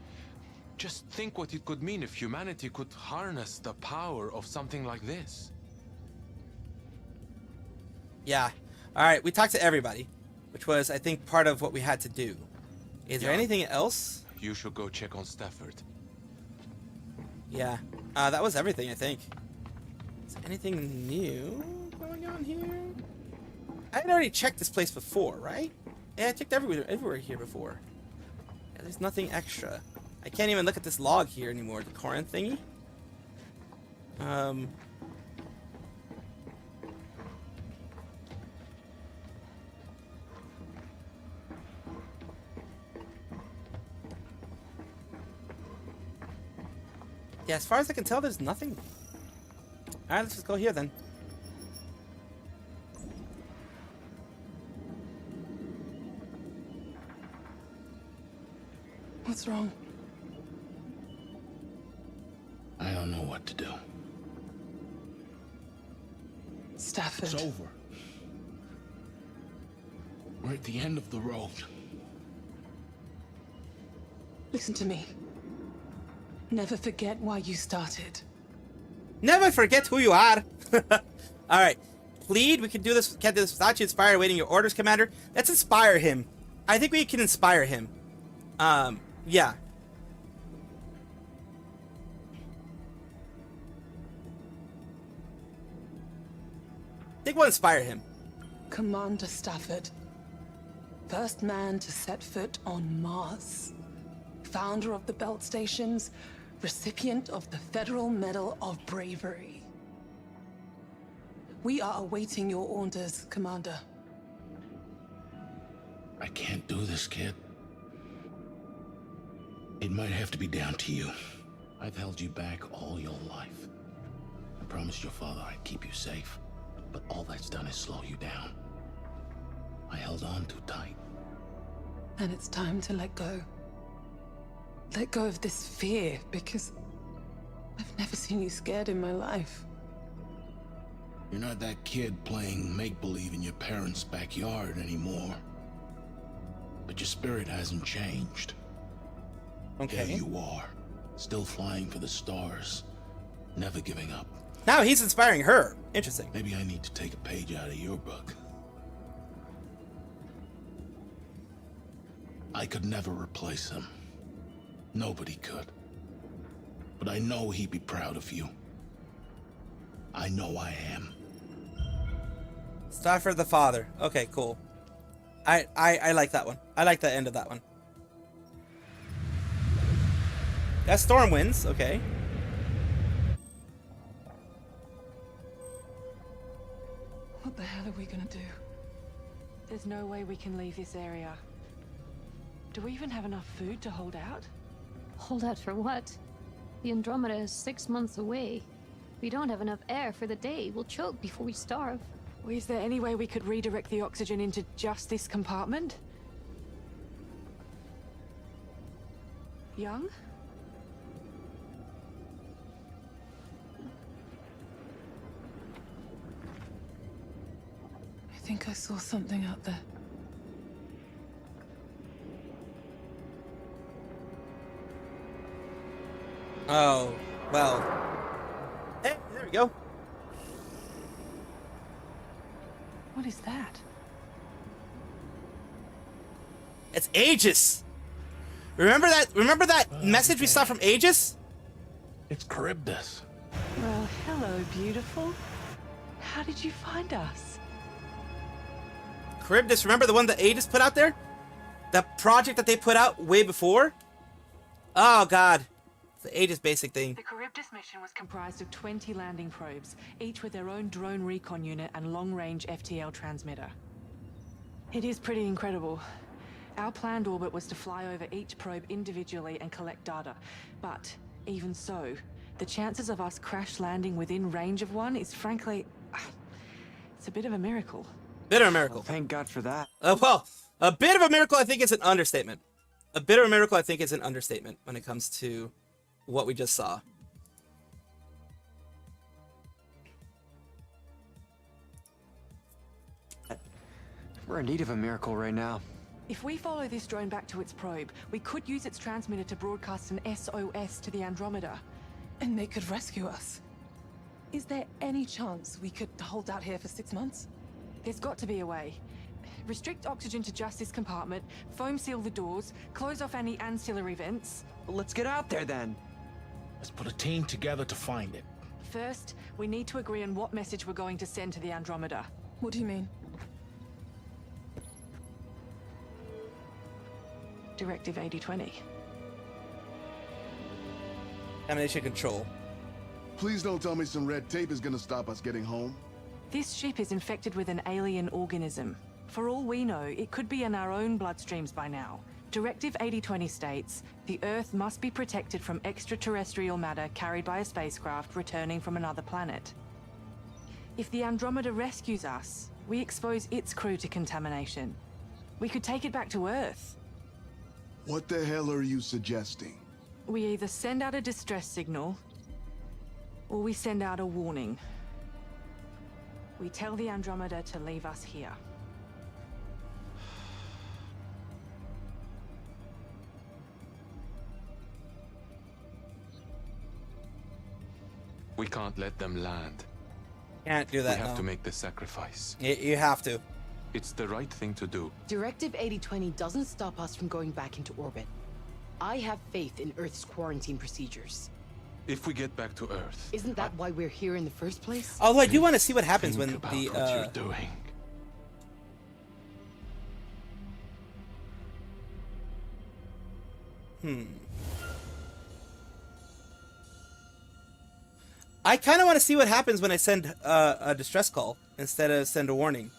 Just think what it could mean if humanity could harness the power of something like this. Yeah. Alright, we talked to everybody, which was, I think, part of what we had to do. Is there anything else? You should go check on Stafford. Yeah. That was everything, I think. Is there anything new going on here? I had already checked this place before, right? Yeah, I checked everywhere here before. Yeah, there's nothing extra. I can't even look at this log here anymore, the Corinth thingy. Yeah, as far as I can tell, there's nothing. Alright, let's just go here then. What's wrong? I don't know what to do. Stafford. It's over. We're at the end of the road. Listen to me. Never forget why you started. Never forget who you are. Alright. Plead, we can do this. Can't do this without you. Inspire, awaiting your orders, Commander. Let's inspire him. I think we can inspire him. Yeah. I think we'll inspire him. Commander Stafford. First man to set foot on Mars. Founder of the Belt Stations. Recipient of the Federal Medal of Bravery. We are awaiting your orders, Commander. I can't do this, kid. It might have to be down to you. I've held you back all your life. I promised your father I'd keep you safe, but all that's done is slow you down. I held on too tight. And it's time to let go. Let go of this fear, because I've never seen you scared in my life. You're not that kid playing make-believe in your parents' backyard anymore. But your spirit hasn't changed. Okay. There you are, still flying for the stars, never giving up. Now he's inspiring her. Interesting. Maybe I need to take a page out of your book. I could never replace him. Nobody could. But I know he'd be proud of you. I know I am. Stafford the father. Okay, cool. I like that one. I like the end of that one. That storm wins. Okay. What the hell are we gonna do? There's no way we can leave this area. Do we even have enough food to hold out? Hold out for what? The Andromeda is 6 months away. We don't have enough air for the day. We'll choke before we starve. Well, is there any way we could redirect the oxygen into just this compartment? Young? I think I saw something out there. Oh, well. Hey, there we go. What is that? It's Aegis. Remember that message we saw from Aegis? It's Charybdis. Well, hello, beautiful. How did you find us? Charybdis, remember the one that Aegis put out there? That project that they put out way before? Oh god. The Aegis basic thing. The Charybdis mission was comprised of 20 landing probes, each with their own drone recon unit and long-range FTL transmitter. It is pretty incredible. Our planned orbit was to fly over each probe individually and collect data, but even so, the chances of us crash landing within range of one is frankly, it's a bit of a miracle. Bit of a miracle. Well, thank God for that. Well, a bit of a miracle I think is an understatement. A bit of a miracle I think is an understatement when it comes to what we just saw. We're in need of a miracle right now. If we follow this drone back to its probe, we could use its transmitter to broadcast an SOS to the Andromeda. And they could rescue us. Is there any chance we could hold out here for 6 months? There's got to be a way. Restrict oxygen to just this compartment, foam seal the doors, close off any ancillary vents. Well, let's get out there then. Let's put a team together to find it. First, we need to agree on what message we're going to send to the Andromeda. What do you mean? Directive 8020. Contamination control. Please don't tell me some red tape is gonna stop us getting home. This ship is infected with an alien organism. For all we know, it could be in our own bloodstreams by now. Directive 8020 states, the Earth must be protected from extraterrestrial matter carried by a spacecraft returning from another planet. If the Andromeda rescues us, we expose its crew to contamination. We could take it back to Earth. What the hell are you suggesting? We either send out a distress signal, or we send out a warning. We tell the Andromeda to leave us here. We can't let them land. Can't do that. We have no. to make the sacrifice. You have to. It's the right thing to do. Directive 8020 doesn't stop us from going back into orbit. I have faith in Earth's quarantine procedures. If we get back to Earth... Isn't that why we're here in the first place? Although I do want to see what happens when about the what you're doing. I kind of want to see what happens when I send a distress call instead of send a warning.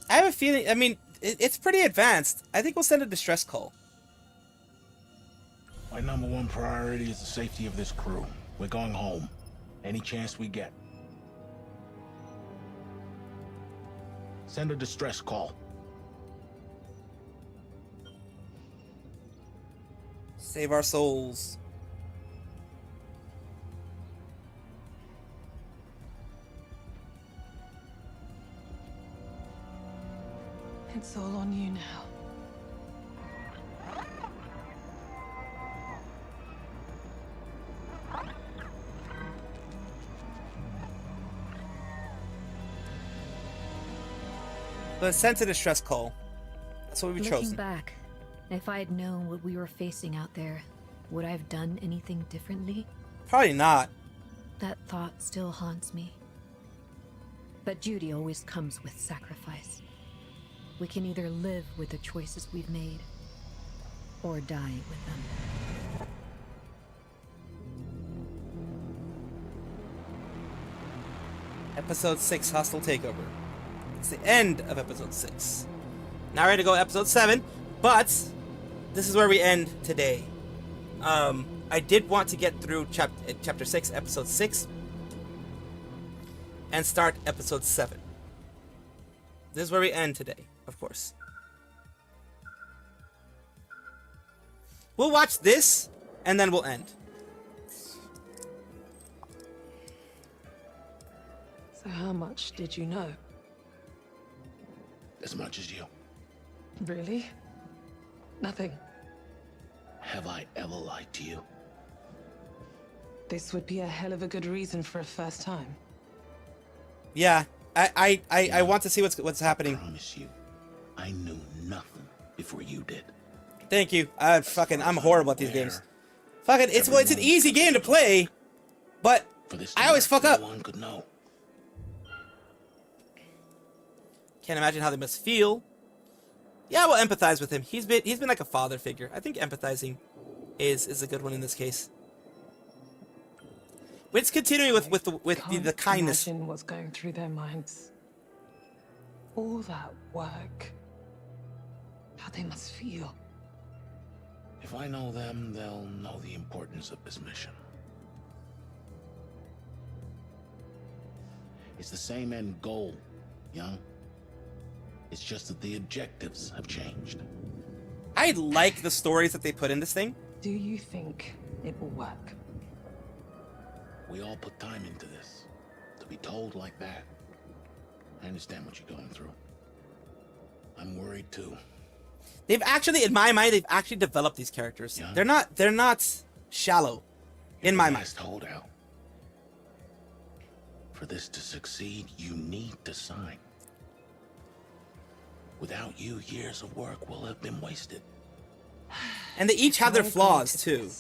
I have a feeling, I mean, it's pretty advanced. I think we'll send a distress call. My number one priority is the safety of this crew. We're going home. Any chance we get. Send a distress call. Save our souls. It's all on you now. The sent a distress call. That's what we've Looking chosen. back, if I had known what we were facing out there, would I have done anything differently? Probably not. That thought still haunts me. But duty always comes with sacrifice. We can either live with the choices we've made, or die with them. Episode 6, Hostile Takeover. It's the end of episode 6. Now ready to go to episode 7, but this is where we end today. I did want to get through chapter 6, episode 6, and start episode 7. This is where we end today, of course. We'll watch this, and then we'll end. So how much did you know? As much as you. Really? Nothing. Have I ever lied to you? This would be a hell of a good reason for a first time. Yeah, I want to see what's happening. I promise you, I knew nothing before you did. Thank you. I'm horrible at these games. Fucking, it's an easy game to play, but I always fuck up. No one could know. Can't imagine how they must feel. Yeah, we'll empathize with him. He's been like a father figure. I think empathizing is a good one in this case. But it's continuing with the kindness. Imagine what's going through their minds. All that work. How they must feel. If I know them, they'll know the importance of this mission. It's the same end goal, young. It's just that the objectives have changed. I like the stories that they put in this thing. Do you think it will work? We all put time into this. To be told like that. I understand what you're going through. I'm worried too. They've actually, in my mind, they've actually developed these characters. Yeah. They're not shallow, in my mind. Hold out. For this to succeed, you need to sign. Without you, years of work will have been wasted. And they each have their flaws, too.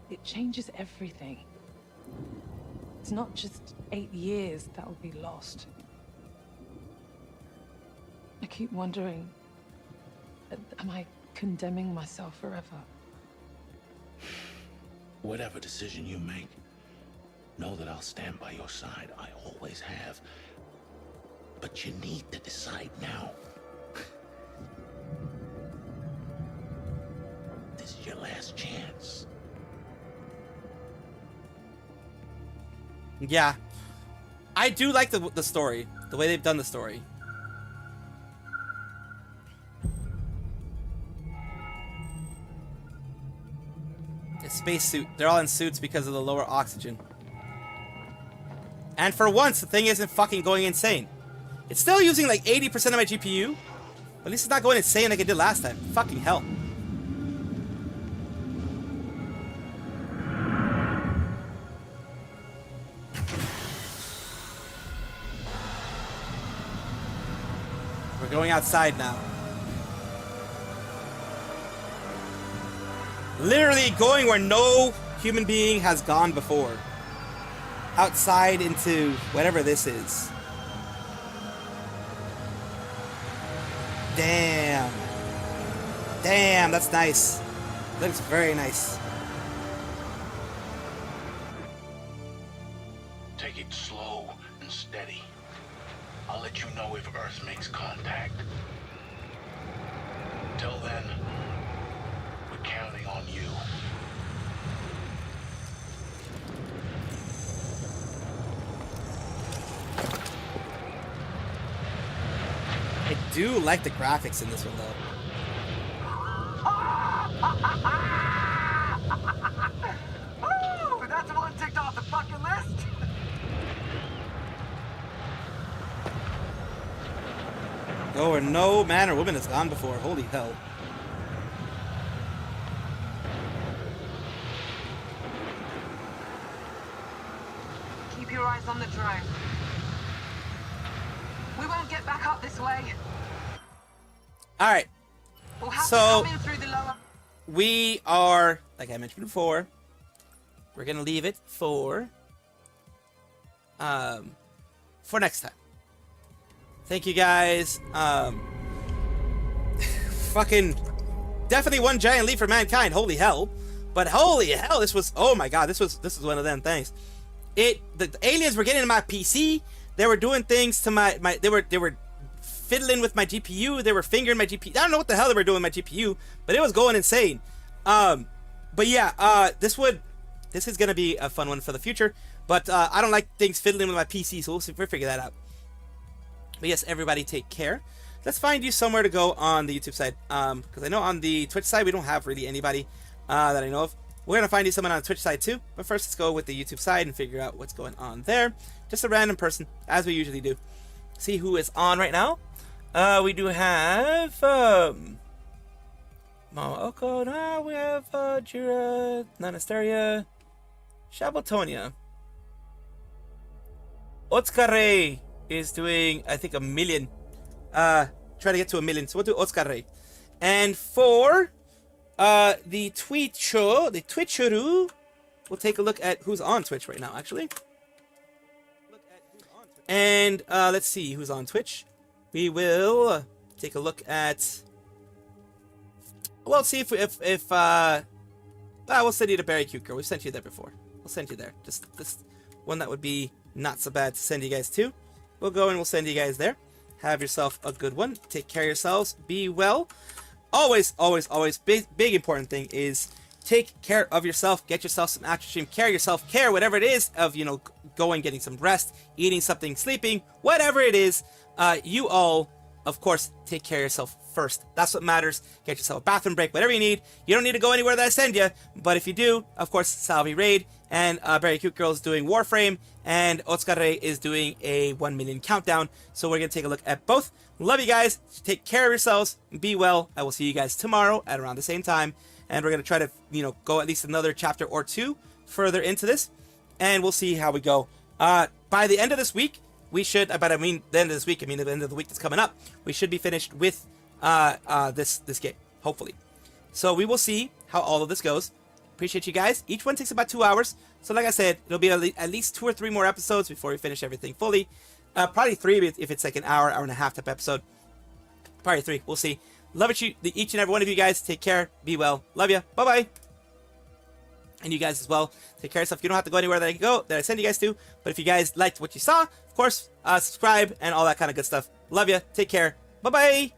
It changes everything. It's not just 8 years that will be lost. I keep wondering, am I condemning myself forever? Whatever decision you make, know that I'll stand by your side. I always have. But you need to decide now. This is your last chance. Yeah. I do like the story. The way they've done the story. A spacesuit. They're all in suits because of the lower oxygen. And for once, the thing isn't fucking going insane. It's still using like 80% of my GPU. But at least it's not going insane like it did last time. Fucking hell. Going outside now. Literally going where no human being has gone before. Outside into whatever this is. Damn. Damn, that's nice. Looks very nice. Take it slow and steady. I'll let you know if Earth makes contact. Till then, we're counting on you. I do like the graphics in this one, though. Ooh, that's one ticked off the fucking list. Go where no man or woman has gone before. Holy hell. Keep your eyes on the drone. We won't get back up this way. Alright. We'll have So, to come in through the lower... we are, like I mentioned before, we're gonna leave it for next time. Thank you guys. Fucking definitely one giant leap for mankind. Holy hell. But holy hell, this was, oh my god, this was one of them things. The aliens were getting in my PC. They were doing things to they were fiddling with my GPU. They were fingering my GPU. I don't know what the hell they were doing with my GPU, but it was going insane. But yeah, this is gonna be a fun one for the future. But I don't like things fiddling with my PC, so we'll figure that out. But yes, everybody take care. Let's find you somewhere to go on the YouTube side. Because I know on the Twitch side, we don't have really anybody that I know of. We're going to find you someone on the Twitch side too. But first, let's go with the YouTube side and figure out what's going on there. Just a random person, as we usually do. See who is on right now. We do have... Mama Oko. No, we have Jira, Nanasteria, Shabotonia. Otskare is doing, I think, 1 million. Try to get to 1 million. So we'll do Otskare. And for the Twitcheru, we'll take a look at who's on Twitch right now, actually. And let's see who's on Twitch. We will take a look at... Well, see if we'll send you to Barry Cute Girl. We've sent you there before. We'll send you there. Just this one that would be not so bad to send you guys to. We'll go and we'll send you guys there. Have yourself a good one. Take care of yourselves. Be well. Always, always, always, big important thing is take care of yourself. Get yourself some after stream care, yourself care, whatever it is of, you know, going, getting some rest, eating something, sleeping, whatever it is. You all, of course, take care of yourself first. That's what matters. Get yourself a bathroom break, whatever you need. You don't need to go anywhere that I send you, but if you do, of course, Salvi Raid, and Very Cute Girl is doing Warframe, and Otskare is doing a 1 million countdown. So we're going to take a look at both. Love you guys. Take care of yourselves. Be well. I will see you guys tomorrow at around the same time. And we're going to try to, you know, go at least another chapter or two further into this. And we'll see how we go. By the end of this week, we should, but I mean, the end of this week, I mean, the end of the week that's coming up, we should be finished with this game, hopefully. So we will see how all of this goes. Appreciate you guys. Each one takes about 2 hours. So like I said, it'll be at least 2 or 3 more episodes before we finish everything fully. Probably 3 if it's like an hour and a half type episode. Probably 3. We'll see. Love it, each and every one of you guys. Take care. Be well. Love you. Bye-bye. And you guys as well. Take care of yourself. You don't have to go anywhere that I send you guys to. But if you guys liked what you saw, of course, subscribe and all that kind of good stuff. Love you. Take care. Bye-bye.